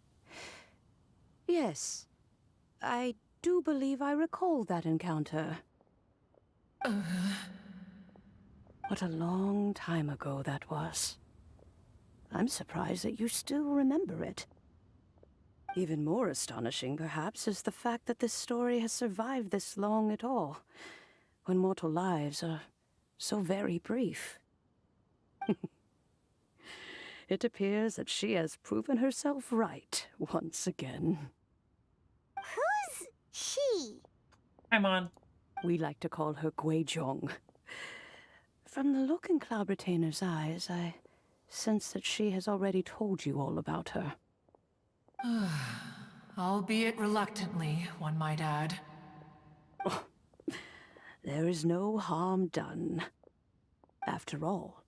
Yes, I do believe I recall that encounter. What a long time ago that was. I'm surprised that you still remember it. Even more astonishing, perhaps, is the fact that this story has survived this long at all, when mortal lives are so very brief. It appears that she has proven herself right once again. Who's she? Paimon. We like to call her Guizhong. From the look in Cloud Retainer's eyes, I sense that she has already told you all about her. Albeit reluctantly, one might add. Oh, there is no harm done. After all,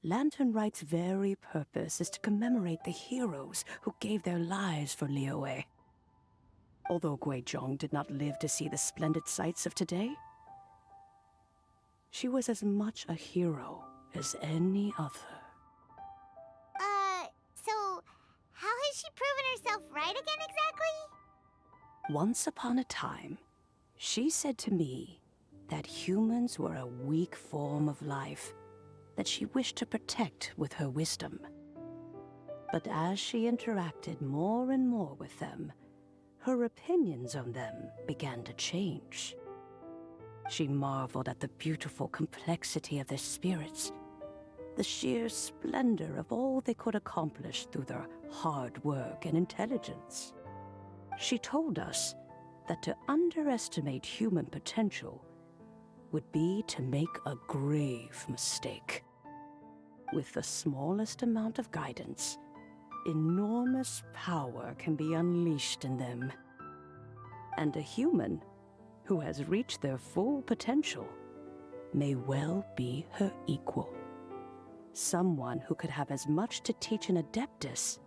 Lantern Rite's very purpose is to commemorate the heroes who gave their lives for Liyue. Although Guizhong did not live to see the splendid sights of today, she was as much a hero as any other. So how has she proven herself right again exactly? Once upon a time, she said to me that humans were a weak form of life that she wished to protect with her wisdom. But as she interacted more and more with them, her opinions on them began to change. She marveled at the beautiful complexity of their spirits, the sheer splendor of all they could accomplish through their hard work and intelligence. She told us that to underestimate human potential would be to make a grave mistake. With the smallest amount of guidance, enormous power can be unleashed in them. And a human who has reached their full potential may well be her equal. Someone who could have as much to teach an Adeptus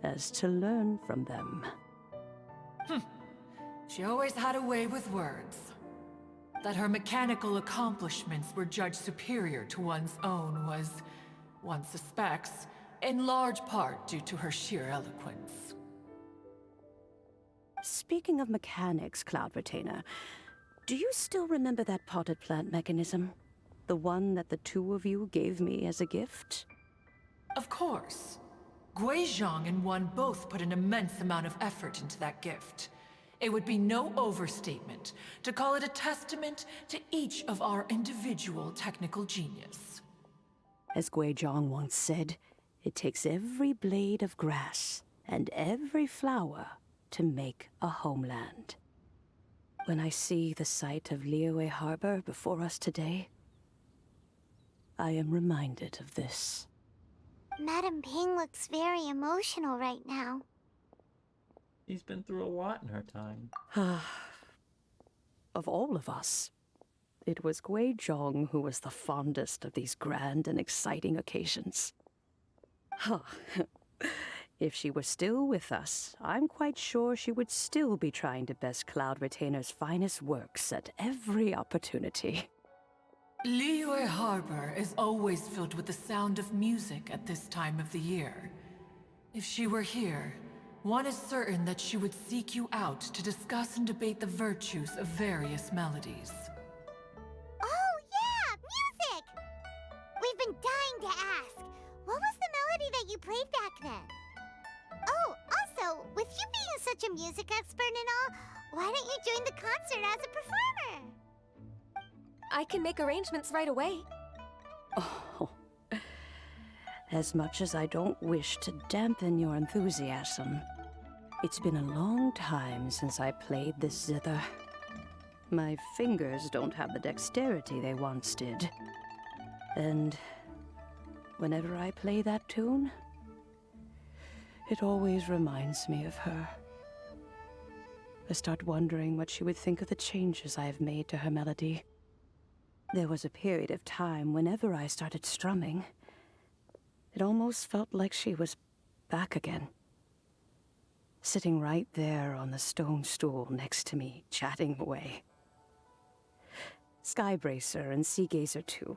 as to learn from them. She always had a way with words. That her mechanical accomplishments were judged superior to one's own was, one suspects, in large part due to her sheer eloquence. Speaking of mechanics, Cloud Retainer, do you still remember that potted plant mechanism? The one that the two of you gave me as a gift? Of course. Guizhong and one both put an immense amount of effort into that gift. It would be no overstatement to call it a testament to each of our individual technical genius. As Guizhong once said, it takes every blade of grass and every flower to make a homeland. When I see the sight of Liyue Harbor before us today, I am reminded of this. Madame Ping looks very emotional right now. She's been through a lot in her time. Of all of us, it was Guizhong who was the fondest of these grand and exciting occasions. If she were still with us, I'm quite sure she would still be trying to best Cloud Retainer's finest works at every opportunity. Liyue Harbor is always filled with the sound of music at this time of the year. If she were here, one is certain that she would seek you out to discuss and debate the virtues of various melodies. Oh yeah, music! We've been dying to ask. What was the melody that you played back then? Oh, also, with you being such a music expert and all, why don't you join the concert as a performer? I can make arrangements right away. Oh, as much as I don't wish to dampen your enthusiasm, it's been a long time since I played this zither. My fingers don't have the dexterity they once did. And whenever I play that tune, it always reminds me of her. I start wondering what she would think of the changes I have made to her melody. There was a period of time whenever I started strumming, it almost felt like she was back again. Sitting right there on the stone stool next to me, chatting away. Skybracer and Seagazer too,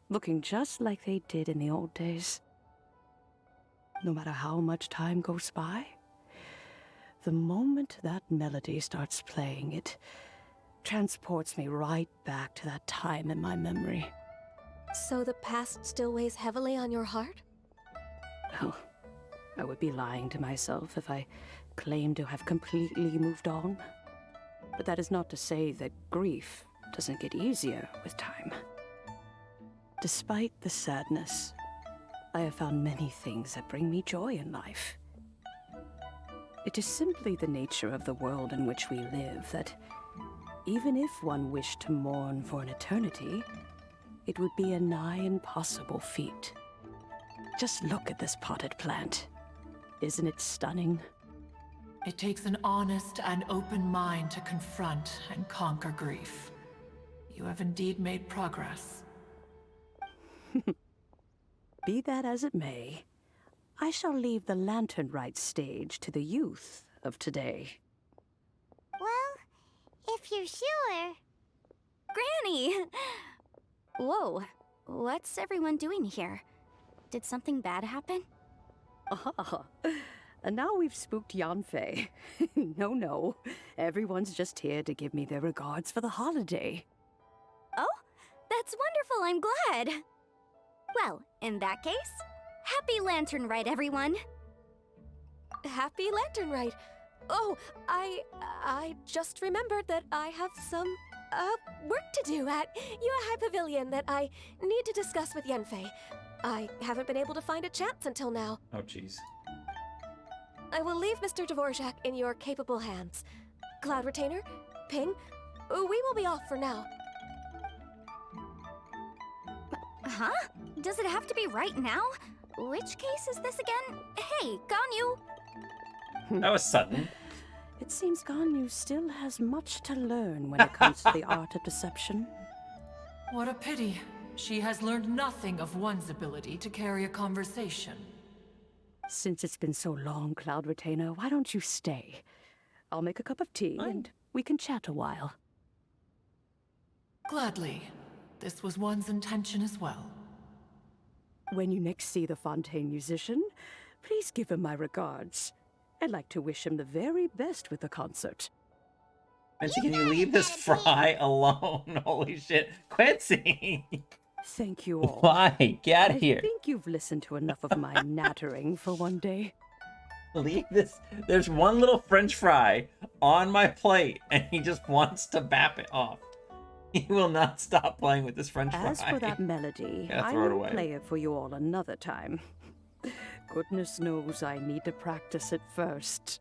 looking just like they did in the old days. No matter how much time goes by, the moment that melody starts playing, it transports me right back to that time in my memory. So the past still weighs heavily on your heart? Well, I would be lying to myself if I claimed to have completely moved on. But that is not to say that grief doesn't get easier with time. Despite the sadness, I have found many things that bring me joy in life. It is simply the nature of the world in which we live that even if one wished to mourn for an eternity, it would be a nigh impossible feat. Just look at this potted plant. Isn't it stunning? It takes an honest and open mind to confront and conquer grief. You have indeed made progress. Be that as it may, I shall leave the Lantern Rite stage to the youth of today. Well, if you're sure. Granny! Whoa, what's everyone doing here? Did something bad happen? Ah, and now we've spooked Yanfei. No, everyone's just here to give me their regards for the holiday. Oh, that's wonderful, I'm glad. Well, in that case, happy Lantern Rite, everyone. Happy Lantern Rite. Oh, I just remembered that I have some, work to do at Yuehai Pavilion that I need to discuss with Yanfei. I haven't been able to find a chance until now. Oh, jeez. I will leave Mr. Dvorak in your capable hands. Cloud Retainer, Ping, we will be off for now. Huh? Does it have to be right now? Which case is this again? Hey, Ganyu! That was sudden. It seems Ganyu still has much to learn when it comes to the art of deception. What a pity. She has learned nothing of one's ability to carry a conversation. Since it's been so long, Cloud Retainer, why don't you stay? I'll make a cup of tea and we can chat a while. Gladly. This was one's intention as well. When you next see the Fontaine musician, please give him my regards. I'd like to wish him the very best with the concert. Quincy, can you leave this fry alone? Holy shit. Quincy! Thank you all. Why? Get out of here. I think you've listened to enough of my nattering for one day. Leave this. There's one little French fry on my plate, and he just wants to bap it off. He will not stop playing with this French fry. As for that melody, Yeah, I throw it will away. play it for you all another time. Goodness knows I need to practice it first.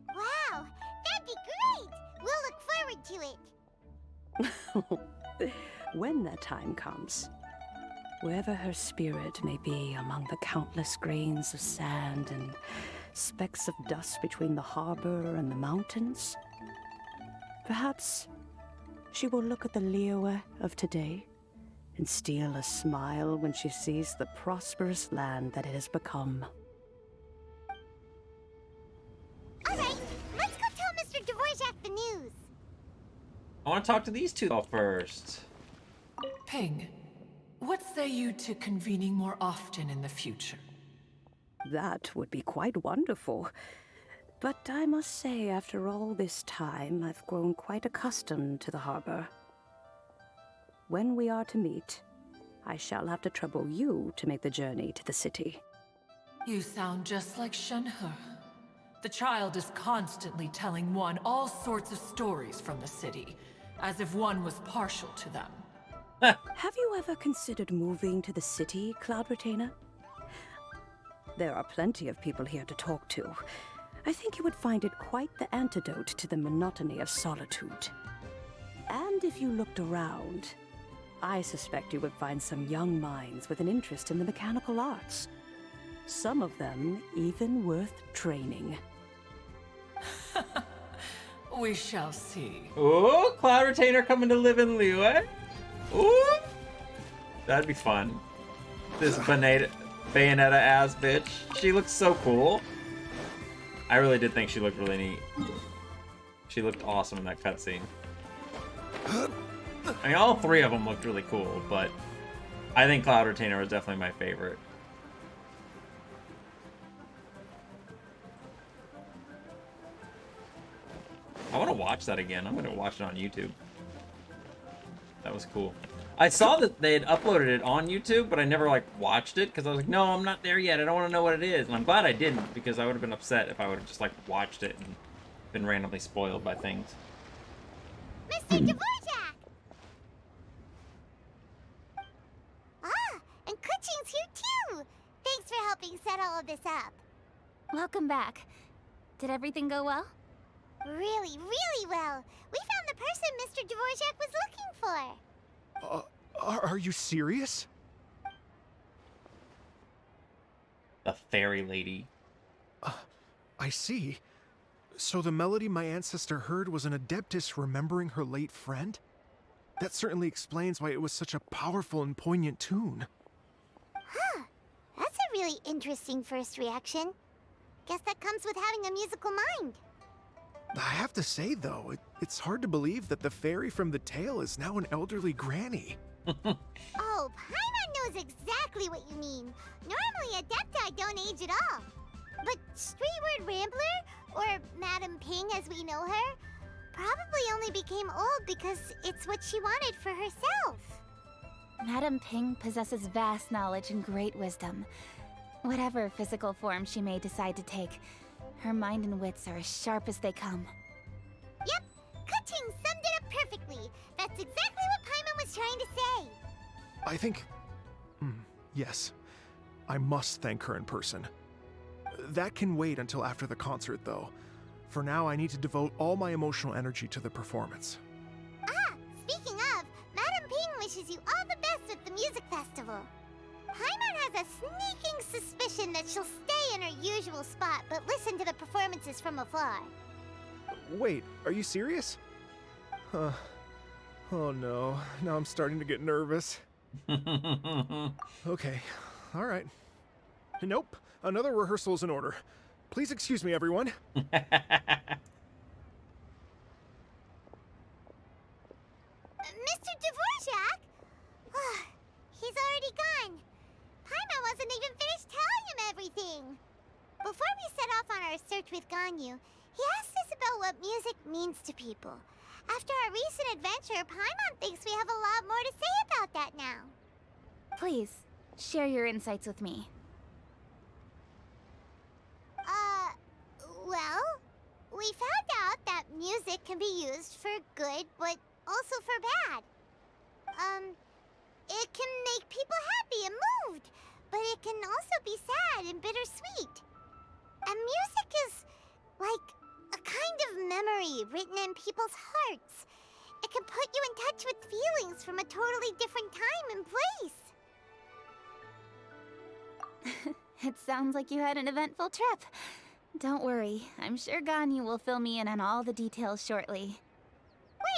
Wow, that'd be great! We'll look forward to it. When that time comes, wherever her spirit may be among the countless grains of sand and specks of dust between the harbor and the mountains, perhaps she will look at the Liyue of today and steal a smile when she sees the prosperous land that it has become. All right, let's go tell Mr. Dvorak the news. I want to talk to these two first. Ping, what say you to convening more often in the future? That would be quite wonderful. But I must say, after all this time, I've grown quite accustomed to the harbor. When we are to meet, I shall have to trouble you to make the journey to the city. You sound just like Shenhe. The child is constantly telling one all sorts of stories from the city, as if one was partial to them. Have you ever considered moving to the city, Cloud Retainer? There are plenty of people here to talk to. I think you would find it quite the antidote to the monotony of solitude. And if you looked around, I suspect you would find some young minds with an interest in the mechanical arts. Some of them even worth training. We shall see. Ooh, Cloud Retainer coming to live in Liyue. Ooh, that'd be fun. This Bayonetta ass bitch. She looks so cool. I really did think she looked really neat. She looked awesome in that cutscene. I mean, all three of them looked really cool, but I think Cloud Retainer was definitely my favorite. I want to watch that again. I'm going to watch it on YouTube. That was cool. I saw that they had uploaded it on YouTube, but I never, like, watched it, because I was like, no, I'm not there yet. I don't want to know what it is. And I'm glad I didn't, because I would have been upset if I would have just, like, watched it and been randomly spoiled by things. Mr. Dvorak! Ah, and Kuchin's here too! Thanks for helping set all of this up. Welcome back. Did everything go well? Really, really well. We found the person Mr. Dvorak was looking for. Are you serious? The fairy lady. I see. So the melody my ancestor heard was an adeptus remembering her late friend? That certainly explains why it was such a powerful and poignant tune. Huh. That's a really interesting first reaction. Guess that comes with having a musical mind. I have to say, though, it's hard to believe that the fairy from the tale is now an elderly granny. Oh, Paimon knows exactly what you mean. Normally, Adepti don't age at all. But Streetward Rambler, or Madame Ping as we know her, probably only became old because it's what she wanted for herself. Madame Ping possesses vast knowledge and great wisdom. Whatever physical form she may decide to take, her mind and wits are as sharp as they come. Yep, Kuching summed it up perfectly. That's exactly what Paimon was trying to say. I think... yes. I must thank her in person. That can wait until after the concert, though. For now, I need to devote all my emotional energy to the performance. Ah, speaking of, Madame Ping wishes you all the best at the music festival. Paimon has a sneaking suspicion that she'll stay in her usual spot, but listen to the performances from afar. Wait, are you serious? Huh. Oh no, now I'm starting to get nervous. Okay, alright. Nope, another rehearsal is in order. Please excuse me, everyone. Mr. Dvorak? He's already gone. Paimon wasn't even finished telling him everything. Before we set off on our search with Ganyu, he asked us about what music means to people. After our recent adventure, Paimon thinks we have a lot more to say about that now. Please, share your insights with me. Well, we found out that music can be used for good, but also for bad. It can make people happy and moved, but it can also be sad and bittersweet. And music is like a kind of memory written in people's hearts. It can put you in touch with feelings from a totally different time and place. It sounds like you had an eventful trip. Don't worry, I'm sure Ganyu will fill me in on all the details shortly.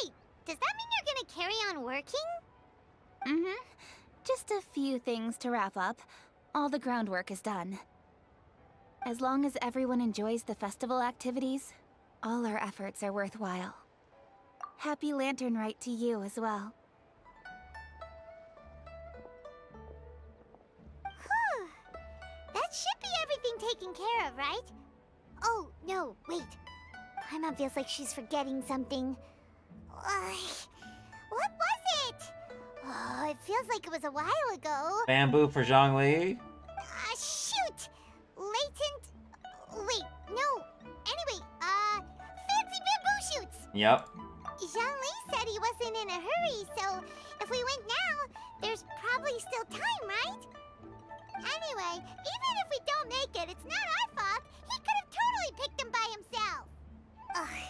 Wait, does that mean you're gonna carry on working? Mm-hmm. Just a few things to wrap up. All the groundwork is done. As long as everyone enjoys the festival activities, all our efforts are worthwhile. Happy Lantern Rite to you as well. Whew. That should be everything taken care of, right? Oh, no, wait. Paimon feels like she's forgetting something. What was it? Oh, it feels like it was a while ago. Bamboo for Zhongli. Shoot! Latent... Wait, no. Anyway, fancy bamboo shoots! Yep. Zhongli said he wasn't in a hurry, so if we went now, there's probably still time, right? Anyway, even if we don't make it, it's not our fault. He could have totally picked them by himself. Ugh.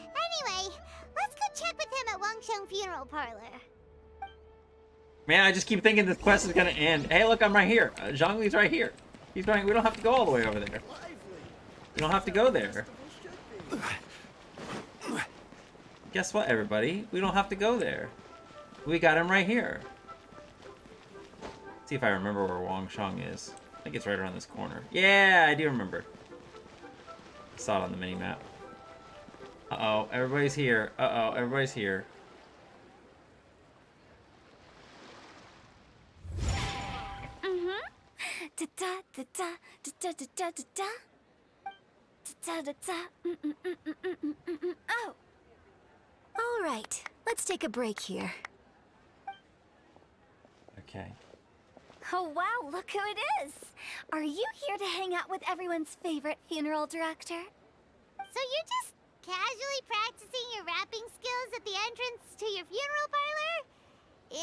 Anyway, let's go check with him at Wangsheng Funeral Parlor. Man, I just keep thinking this quest is gonna end. Hey, look, I'm right here. Zhongli's right here. He's going. We don't have to go all the way over there. We don't have to go there. Guess what, everybody? We don't have to go there. We got him right here. Let's see if I remember where Wangshang is. I think it's right around this corner. Yeah, I do remember. I saw it on the mini-map. Uh-oh, everybody's here. Uh-oh, everybody's here. Oh! Alright, let's take a break here. Okay. Oh wow, look who it is! Are you here to hang out with everyone's favorite funeral director? So you're just casually practicing your rapping skills at the entrance to your funeral parlor?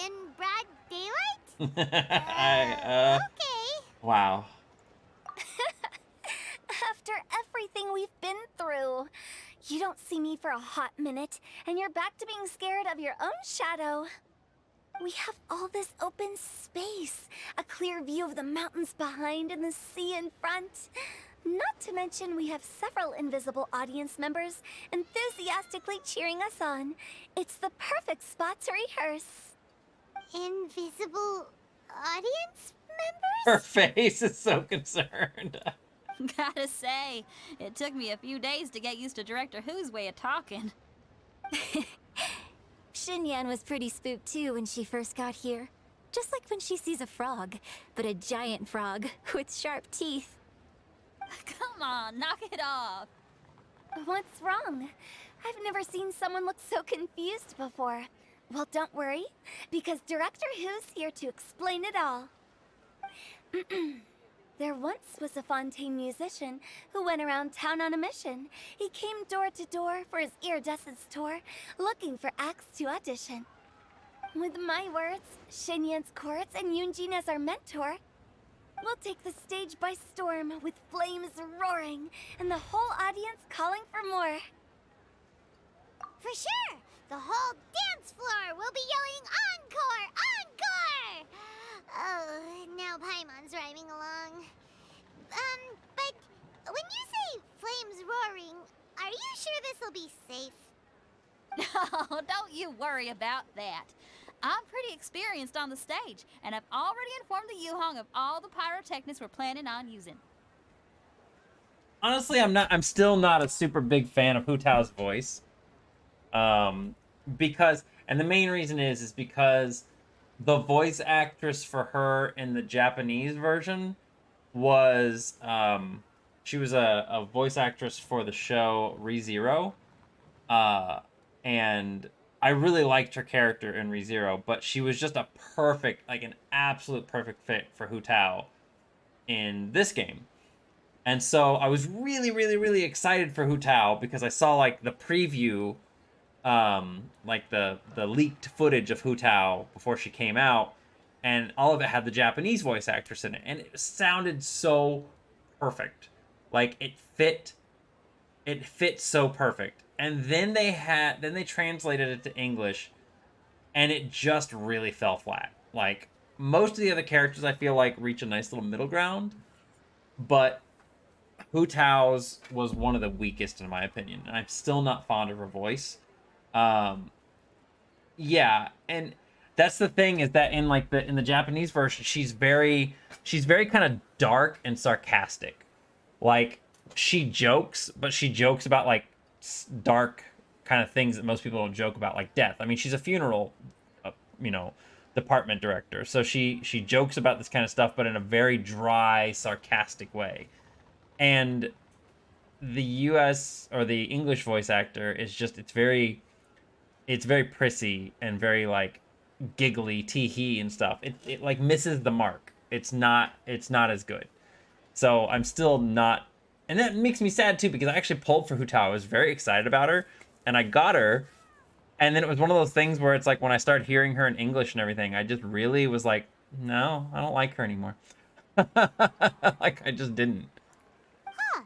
In broad daylight? Okay. Wow. After everything we've been through, you don't see me for a hot minute, and you're back to being scared of your own shadow. We have all this open space, a clear view of the mountains behind and the sea in front. Not to mention we have several invisible audience members enthusiastically cheering us on. It's the perfect spot to rehearse. Invisible audience members? Her face is so concerned. Gotta say, it took me a few days to get used to Director Who's way of talking. Xinyan was pretty spooked too when she first got here. Just like when she sees a frog, but a giant frog with sharp teeth. Come on, knock it off. What's wrong? I've never seen someone look so confused before. Well, don't worry, because Director Who's here to explain it all. There once was a Fontaine musician who went around town on a mission. He came door to door for his iridescence tour, looking for acts to audition. With my words, Xinyan's chorus, and Yunjin as our mentor, we'll take the stage by storm with flames roaring and the whole audience calling for more. For sure! The whole dance floor will be yelling encore! Encore! Oh, now Paimon's rhyming along. But when you say flames roaring, are you sure this'll be safe? Oh, don't you worry about that. I'm pretty experienced on the stage, and I've already informed the Yuhong of all the pyrotechnics we're planning on using. Honestly, I'm still not a super big fan of Hu Tao's voice. Because, and the main reason is because the voice actress for her in the Japanese version was, she was a voice actress for the show ReZero. And I really liked her character in ReZero, but she was just a perfect, like an absolute perfect fit for Hu Tao in this game. And so I was really, really, really excited for Hu Tao because I saw like the preview, like the leaked footage of Hu Tao before she came out, and all of it had the Japanese voice actress in it, and it sounded so perfect. Like it fit so perfect. And then they translated it to English, and it just really fell flat. Like most of the other characters I feel like reach a nice little middle ground, but Hu Tao's was one of the weakest in my opinion, and I'm still not fond of her voice. Yeah, and that's the thing, is that in like in the Japanese version, she's very kind of dark and sarcastic. Like she jokes, but she jokes about like dark kind of things that most people don't joke about, like death. I mean, she's a funeral, department director, so she jokes about this kind of stuff, but in a very dry, sarcastic way. And the US or the English voice actor is just it's very prissy and very like giggly, tee-hee and stuff. It like misses the mark. It's not as good. So I'm still not, and that makes me sad too, because I actually pulled for Hu Tao. I was very excited about her, and I got her, and then it was one of those things where it's like when I started hearing her in English and everything, I just really was like, no, I don't like her anymore. Like I just didn't. Huh.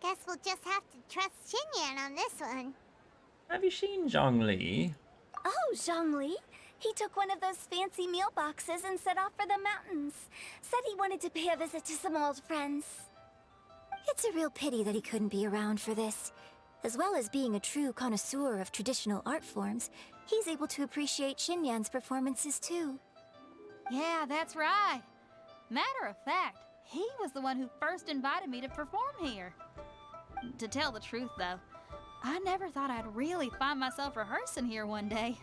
Guess we'll just have to trust Xinyan on this one. Have you seen Zhongli? Oh, Zhongli, He took one of those fancy meal boxes and set off for the mountains. Said he wanted to pay a visit to some old friends. It's a real pity that he couldn't be around for this. As well as being a true connoisseur of traditional art forms, he's able to appreciate Xinyan's performances too. Yeah, that's right. Matter of fact, he was the one who first invited me to perform here. To tell the truth, though, I never thought I'd really find myself rehearsing here one day.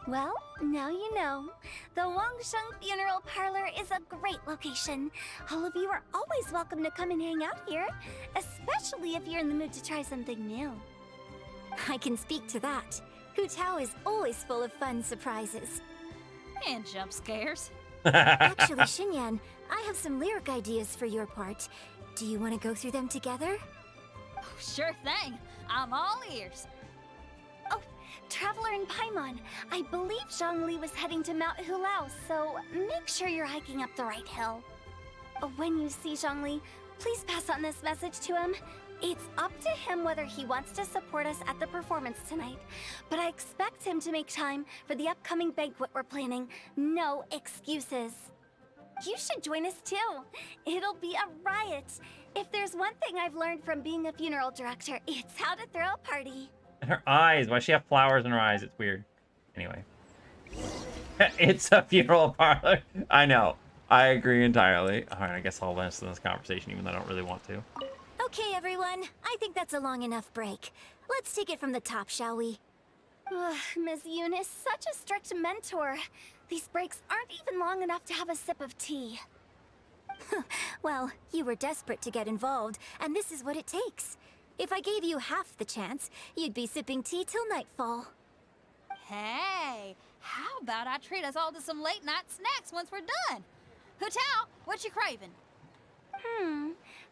Well, now you know. The Wangsheng Funeral Parlor is a great location. All of you are always welcome to come and hang out here, especially if you're in the mood to try something new. I can speak to that. Hu Tao is always full of fun surprises. And jump scares. Actually, Xinyan, I have some lyric ideas for your part. Do you want to go through them together? Oh, sure thing. I'm all ears. Traveler in Paimon, I believe Zhongli was heading to Mount Hulao, so make sure you're hiking up the right hill. When you see Zhongli, please pass on this message to him. It's up to him whether he wants to support us at the performance tonight, but I expect him to make time for the upcoming banquet we're planning. No excuses. You should join us too. It'll be a riot. If there's one thing I've learned from being a funeral director, it's how to throw a party. And her eyes. Why does she have flowers in her eyes? It's weird. Anyway. It's a funeral parlor. I know. I agree entirely. Alright, I guess I'll listen to this conversation even though I don't really want to. Okay, everyone. I think that's a long enough break. Let's take it from the top, shall we? Ms. Eunice, such a strict mentor. These breaks aren't even long enough to have a sip of tea. Well, you were desperate to get involved, and this is what it takes. If I gave you half the chance, you'd be sipping tea till nightfall. Hey, how about I treat us all to some late night snacks once we're done? Hu Tao, what you craving?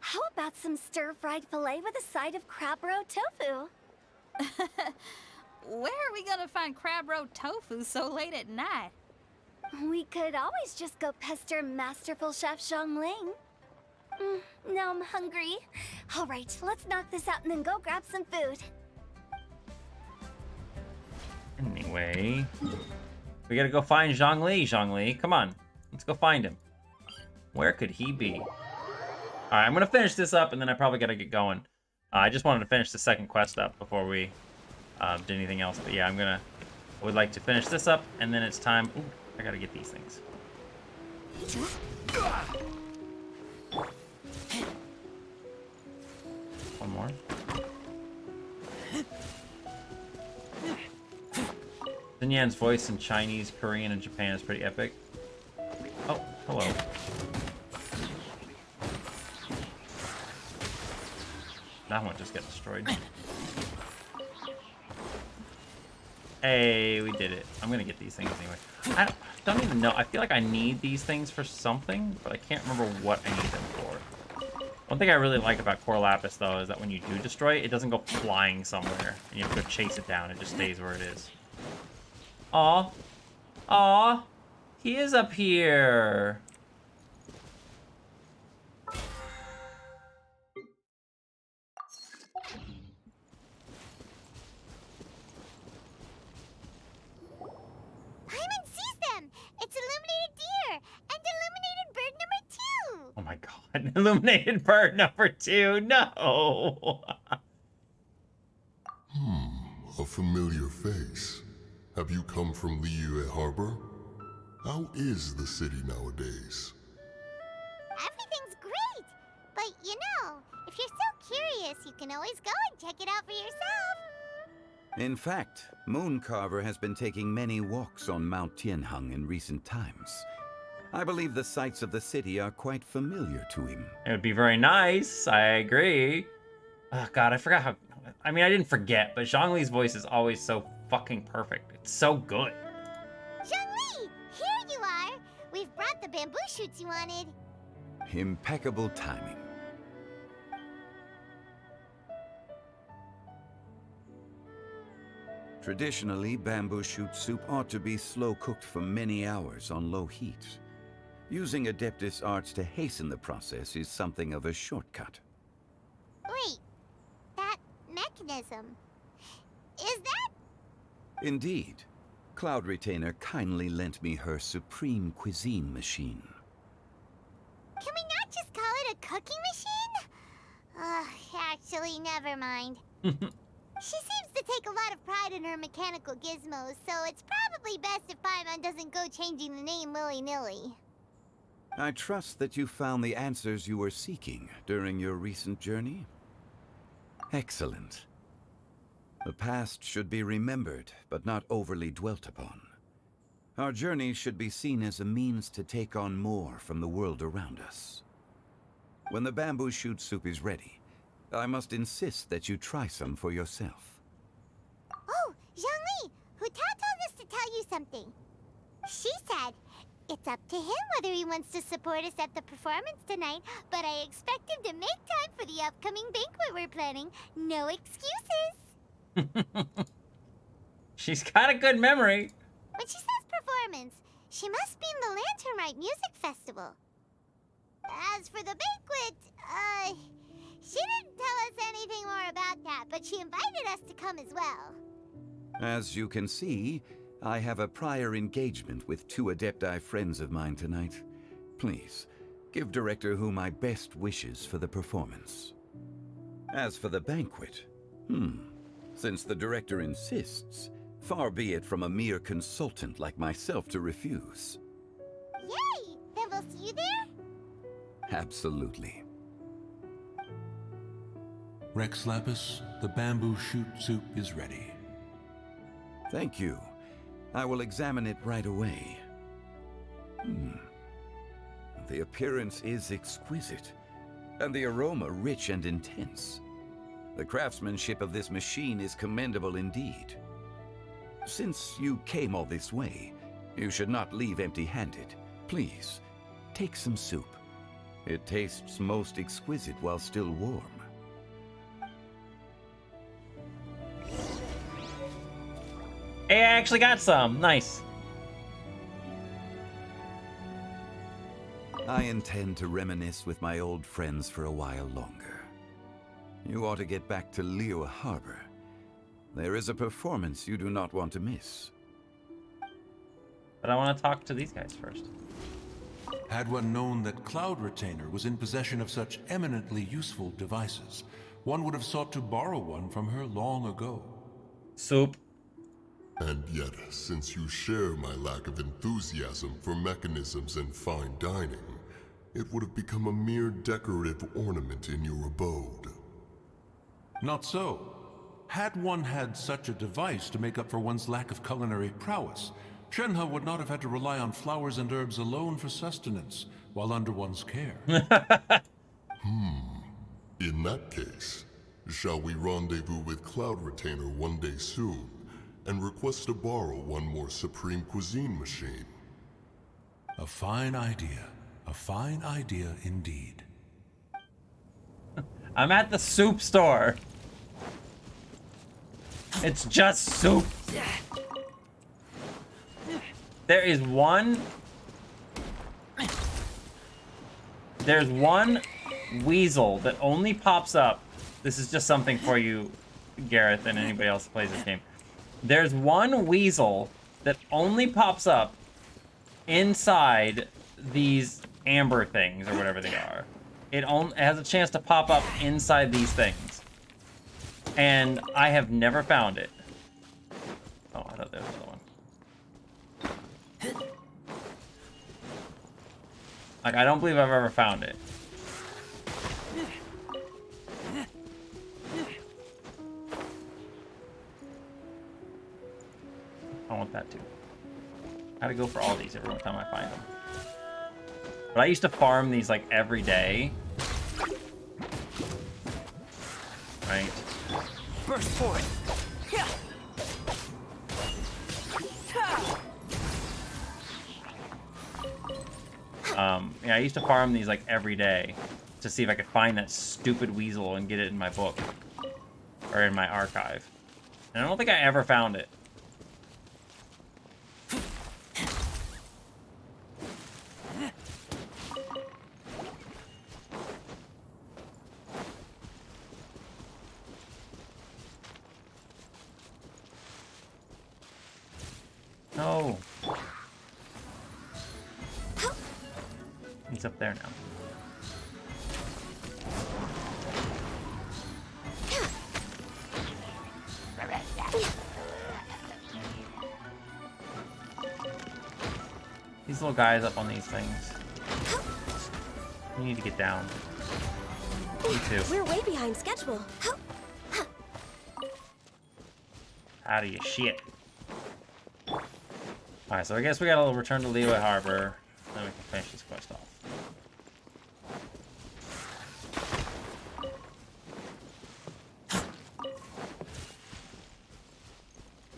How about some stir-fried filet with a side of crab roe tofu? Where are we gonna find crab roe tofu so late at night? We could always just go pester masterful chef Zhongling. Now I'm hungry. All right, let's knock this out and then go grab some food. Anyway, we gotta go find Zhongli. Zhongli, come on, let's go find him. Where could he be? All right, I'm gonna finish this up, and then I probably gotta get going. I just wanted to finish the second quest up before we did anything else. But yeah, I would like to finish this up, and then it's time. Ooh, I gotta get these things. One more. Xinyan's voice in Chinese, Korean, and Japan is pretty epic. Oh, hello. That one just got destroyed. Hey, we did it. I'm gonna get these things anyway. I don't even know. I feel like I need these things for something, but I can't remember what I need them for. One thing I really like about Core Lapis, though, is that when you do destroy it, it doesn't go flying somewhere. And you have to go chase it down. It just stays where it is. Aw. Aw. He is up here. Paimon sees them! It's illuminated deer! And illuminated bird number 2! Oh my god. Illuminated bird number 2. No. A familiar face. Have you come from Liyue Harbor? How is the city nowadays? Everything's great! But you know, if you're so curious, you can always go and check it out for yourself! In fact, Mooncarver has been taking many walks on Mount Tianheng in recent times. I believe the sights of the city are quite familiar to him. It would be very nice. I agree. Oh god, I forgot how... I mean, I didn't forget, but Zhongli's voice is always so fucking perfect. It's so good. Zhongli! Here you are! We've brought the bamboo shoots you wanted. Impeccable timing. Traditionally, bamboo shoot soup ought to be slow cooked for many hours on low heat. Using Adeptus arts to hasten the process is something of a shortcut. Wait, that mechanism. Is that? Indeed. Cloud Retainer kindly lent me her supreme cuisine machine. Can we not just call it a cooking machine? Actually, never mind. She seems to take a lot of pride in her mechanical gizmos, so it's probably best if Paimon doesn't go changing the name willy-nilly. I trust that you found the answers you were seeking during your recent journey. Excellent. The past should be remembered, but not overly dwelt upon. Our journey should be seen as a means to take on more from the world around us. When the bamboo shoot soup is ready, I must insist that you try some for yourself. Oh, Zhongli! Huta told us to tell you something. She said, it's up to him whether he wants to support us at the performance tonight, but I expect him to make time for the upcoming banquet we're planning. No excuses! She's got a good memory. When she says performance, she must mean the Lantern Rite Music Festival. As for the banquet, she didn't tell us anything more about that, but she invited us to come as well. As you can see, I have a prior engagement with 2 Adepti friends of mine tonight. Please, give Director Hu my best wishes for the performance. As for the banquet, since the Director insists, far be it from a mere consultant like myself to refuse. Yay! Then we'll see you there? Absolutely. Rex Lapis, the bamboo shoot soup is ready. Thank you. I will examine it right away. The appearance is exquisite, and the aroma rich and intense. The craftsmanship of this machine is commendable indeed. Since you came all this way, you should not leave empty-handed. Please, take some soup. It tastes most exquisite while still warm. Hey, I actually got some. Nice. I intend to reminisce with my old friends for a while longer. You ought to get back to Liyue Harbor. There is a performance you do not want to miss. But I want to talk to these guys first. Had one known that Cloud Retainer was in possession of such eminently useful devices, one would have sought to borrow one from her long ago. Soup. And yet, since you share my lack of enthusiasm for mechanisms and fine dining, it would have become a mere decorative ornament in your abode. Not so. Had one had such a device to make up for one's lack of culinary prowess, Shenhe would not have had to rely on flowers and herbs alone for sustenance, while under one's care. In that case, shall we rendezvous with Cloud Retainer one day soon, and request to borrow one more Supreme Cuisine machine? A fine idea. A fine idea indeed. I'm at the soup store. It's just soup. There is one... There's one weasel that only pops up. This is just something for you, Gareth, and anybody else who plays this game. There's one weasel that only pops up inside these amber things, or whatever they are. It has a chance to pop up inside these things. And I have never found it. Oh, I thought there was another one. Like, I don't believe I've ever found it. I want that too. I gotta go for all these every time I find them. But I used to farm these like every day. Right? Burst forward. Yeah, I used to farm these like every day to see if I could find that stupid weasel and get it in my book or in my archive. And I don't think I ever found it. He's up there now. These little guys up on these things. You need to get down. You too. We're way behind schedule. Out of your shit. Alright, so I guess we gotta return to Liyue Harbor. Then we can finish this quest off.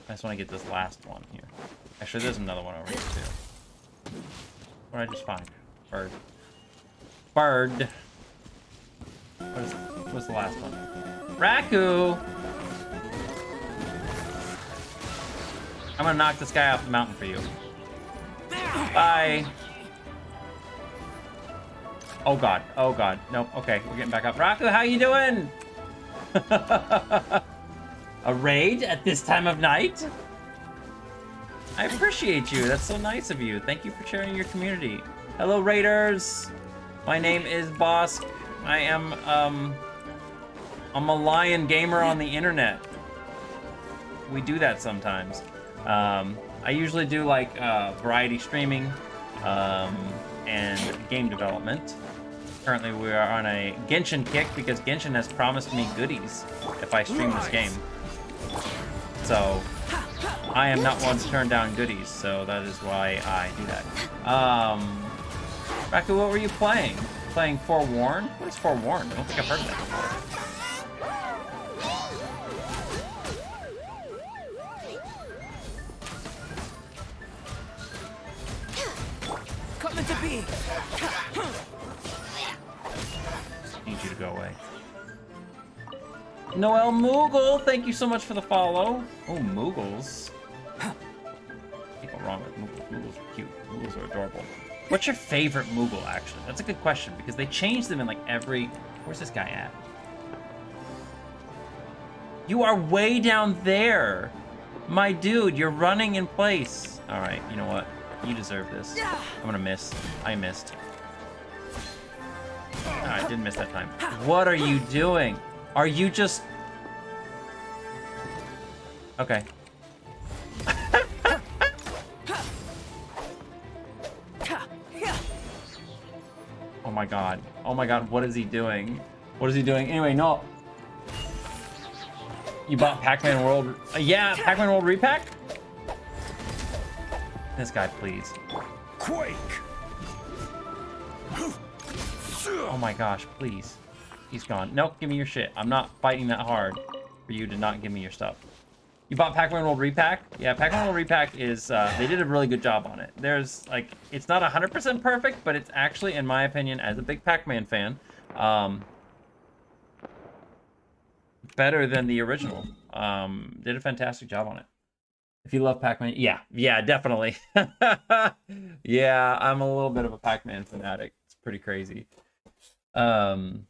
I just want to get this last one here. Actually, there's another one over here too. What did I just find? Bird. Bird. What's the last one? Raku! I'm gonna knock this guy off the mountain for you. Bye. Oh god. Oh god. Nope. Okay, we're getting back up. Raku, how you doing? A raid at this time of night? I appreciate you. That's so nice of you. Thank you for sharing your community. Hello, raiders. My name is Bosk. I am I'm a lion gamer on the internet. We do that sometimes. I usually do like variety streaming and game development. Currently we are on a Genshin kick because Genshin has promised me goodies if I stream this game. So I am not one to turn down goodies, so that is why I do that. Raku, what were you playing? Playing Forewarned? What is Forewarned? I don't think I've heard of that before. Coming to be. Need you to go away. Noel Moogle, thank you so much for the follow. Oh, Moogles. Can't go wrong with Moogles. Moogles are cute. Moogles are adorable. What's your favorite Moogle, actually? That's a good question, because they change them in, like, every... Where's this guy at? You are way down there! My dude, you're running in place. Alright, you know what? You deserve this. I'm gonna miss. I missed. I didn't miss that time. What are you doing? Are you just... Okay. Oh my god. Oh my god, what is he doing? What is he doing? Anyway, no. You bought Pac-Man World... yeah, Pac-Man World Repack? This guy, please. Quake! Oh my gosh, please. He's gone. Nope, give me your shit. I'm not fighting that hard for you to not give me your stuff. You bought Pac-Man World Repack? Yeah, Pac-Man World Repack is, they did a really good job on it. There's, like, it's not 100% perfect, but it's actually, in my opinion, as a big Pac-Man fan, better than the original. Did a fantastic job on it. If you love Pac-Man, yeah, definitely. Yeah, I'm a little bit of a Pac-Man fanatic. It's pretty crazy. Forewarned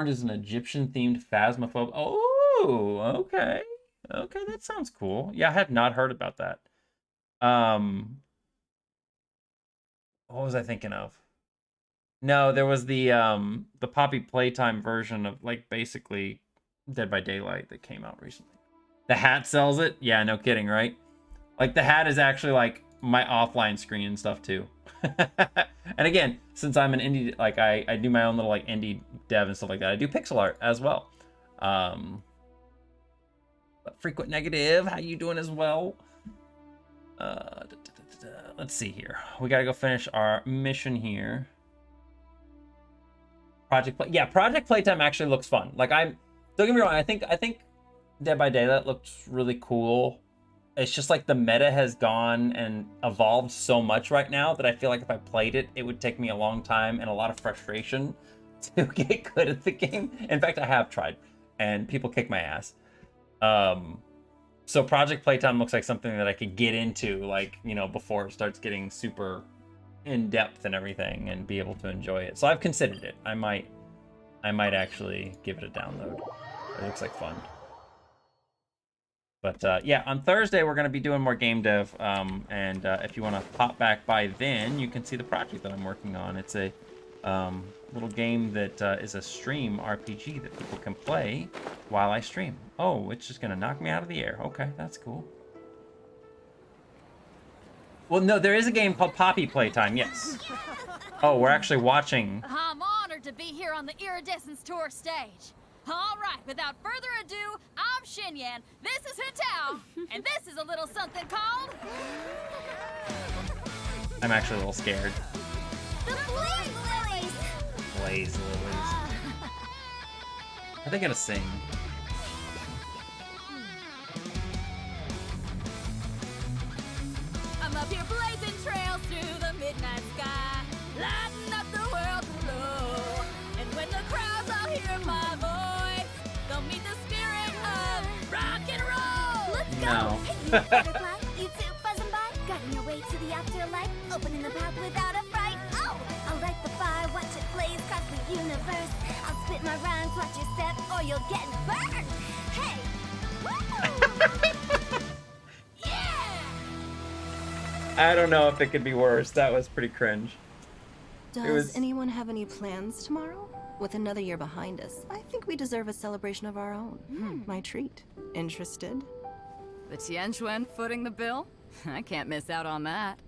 is an Egyptian-themed phasmophobe. Oh, okay. Okay, that sounds cool. Yeah, I had not heard about that. What was I thinking of? No, there was the Poppy Playtime version of, like, basically Dead by Daylight that came out recently. The hat sells it? Yeah, no kidding, right? Like, the hat is actually, like, my offline screen and stuff, too. And again, since I'm an indie, like, I do my own little, like, indie dev and stuff like that. I do pixel art as well. But Frequent Negative, how you doing as well? Let's see here. We gotta go finish our mission here. Project Playtime actually looks fun. Like, don't get me wrong, I think Dead by Daylight looks really cool. It's just like the meta has gone and evolved so much right now that I feel like if I played it, it would take me a long time and a lot of frustration to get good at the game. In fact, I have tried, and people kick my ass. So Project Playtime looks like something that I could get into, like, you know, before it starts getting super in-depth and everything, and be able to enjoy it. So I've considered it. I might actually give it a download. It looks like fun. But yeah, on Thursday we're going to be doing more game dev, and if you want to pop back by then, you can see the project that I'm working on. It's a little game that is a stream RPG that people can play while I stream. Oh, it's just going to knock me out of the air. Okay, that's cool. Well, no, there is a game called Poppy Playtime, yes. Oh, we're actually watching. I'm honored to be here on the Iridescence Tour stage. All right, without further ado, I'm Xinyan, this is Hitao, and this is a little something called... I'm actually a little scared. The Blaze Lilies! Blaze Lilies. Are they gonna sing? I'm up here blazing trails through the midnight sky, lighting up the world below. And when the crowds all hear my voice, they'll meet the spirit of rock and roll. Let's go! No. Hey, you butterfly, you two buzzing by, guiding your way to the afterlife, opening the path without a fright. Oh, I'll light the fire, watch it blaze across the universe. I'll spit my rhymes, watch your step, or you'll get burned. Hey! Woo! I don't know if it could be worse. That was pretty cringe. Does anyone have any plans tomorrow? With another year behind us, I think we deserve a celebration of our own. My treat. Interested? The Tianquan footing the bill? I can't miss out on that.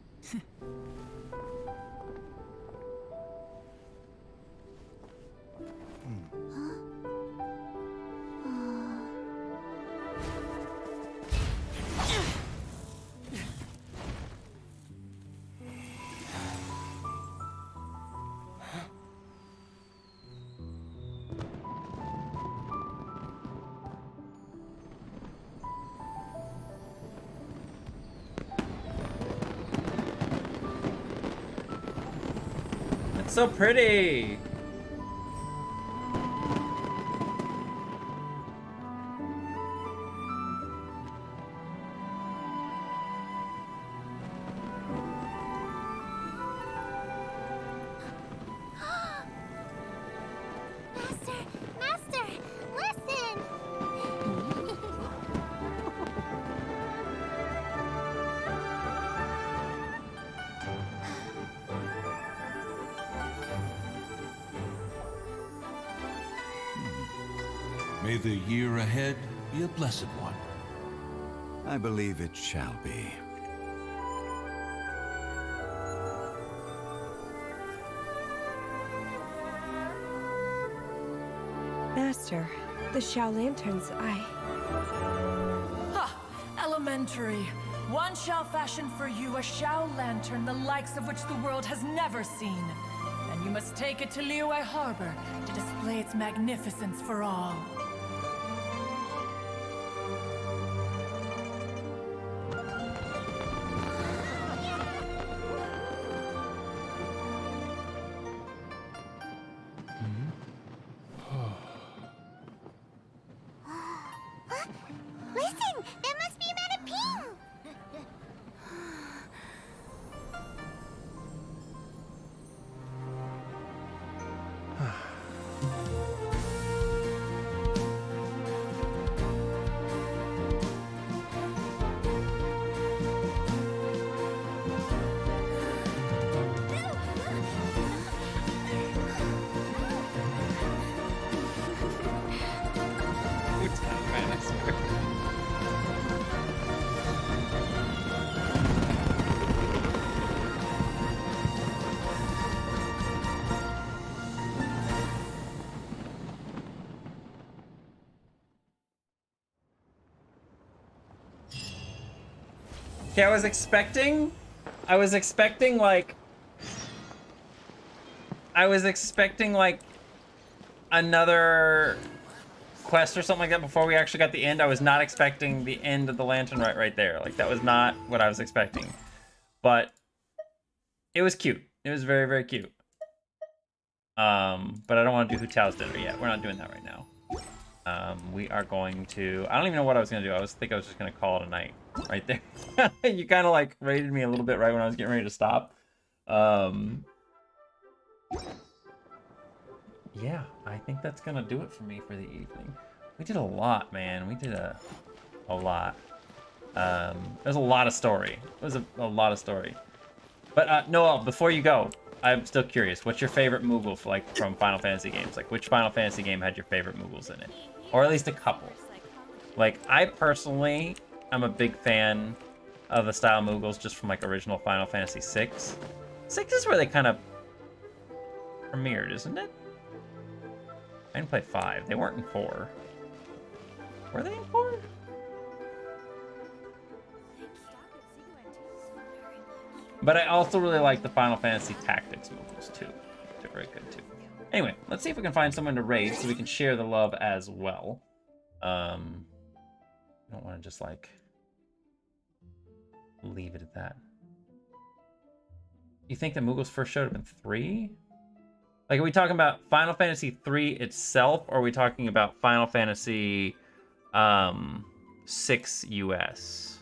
It's so pretty. Master, listen! May the year ahead be a blessed one. I believe it shall be. Master, the Xiao Lanterns, Ha! Elementary. One shall fashion for you a Xiao Lantern the likes of which the world has never seen. And you must take it to Liyue Harbor to display its magnificence for all. Listen! That must be Manaping! Okay, I was expecting like another quest or something like that before we actually got the end. I was not expecting the end of the lantern right there. Like that was not what I was expecting. But it was cute. It was very, very cute. But I don't want to do Hutao's dinner yet. We're not doing that right now. We are going to... I don't even know what I was going to do. I think I was just going to call it a night right there. You kind of like rated me a little bit right when I was getting ready to stop. Yeah, I think that's going to do it for me for the evening. We did a lot, man. We did a a lot. There's a lot of story. There's a lot of story. But Noel, before you go, I'm still curious. What's your favorite Moogle from Final Fantasy games? Like, which Final Fantasy game had your favorite Moogles in it, or at least a couple? Like, I personally am a big fan of the style Moogles just from like original Final Fantasy VI. 6 is where they kind of premiered, isn't it? I didn't play 5. They weren't in 4. Were they in 4? But I also really like the Final Fantasy Tactics Moogles too. They're very good too. Anyway, let's see if we can find someone to raid so we can share the love as well. I don't want to just like leave it at that. You think the Moogles first showed up in 3? Like, are we talking about Final Fantasy 3 itself, or are we talking about Final Fantasy 6 US?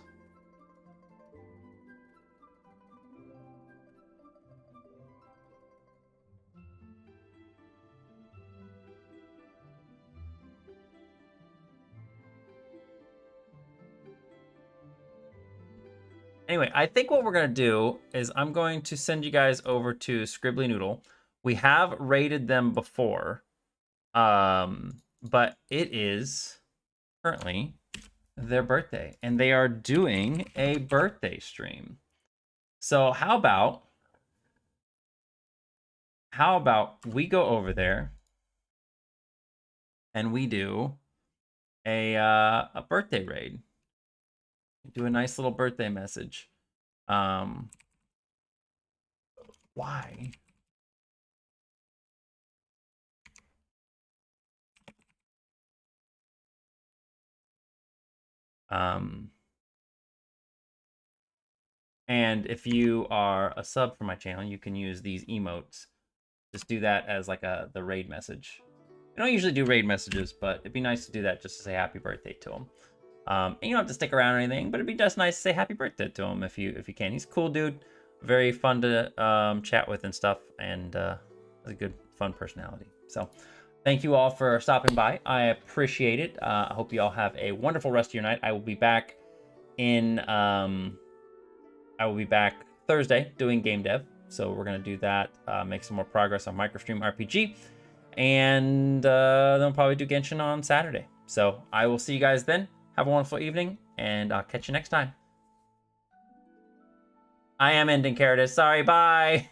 Anyway, I think what we're going to do is I'm going to send you guys over to Scribbly Noodle. We have rated them before, but it is currently their birthday, and they are doing a birthday stream. So how about we go over there and we do a birthday raid. Do a nice little birthday message. Why? And if you are a sub for my channel, you can use these emotes. Just do that as like the raid message. I don't usually do raid messages, but it'd be nice to do that just to say happy birthday to him. And you don't have to stick around or anything, but it'd be just nice to say happy birthday to him if you can. He's a cool dude, very fun to chat with and stuff, and has a good, fun personality. So thank you all for stopping by. I appreciate it. I hope you all have a wonderful rest of your night. I will be back Thursday doing game dev. So we're gonna do that, make some more progress on Microstream RPG, and then we'll probably do Genshin on Saturday. So I will see you guys then. Have a wonderful evening, and I'll catch you next time. I am ending Caritas. Sorry, bye.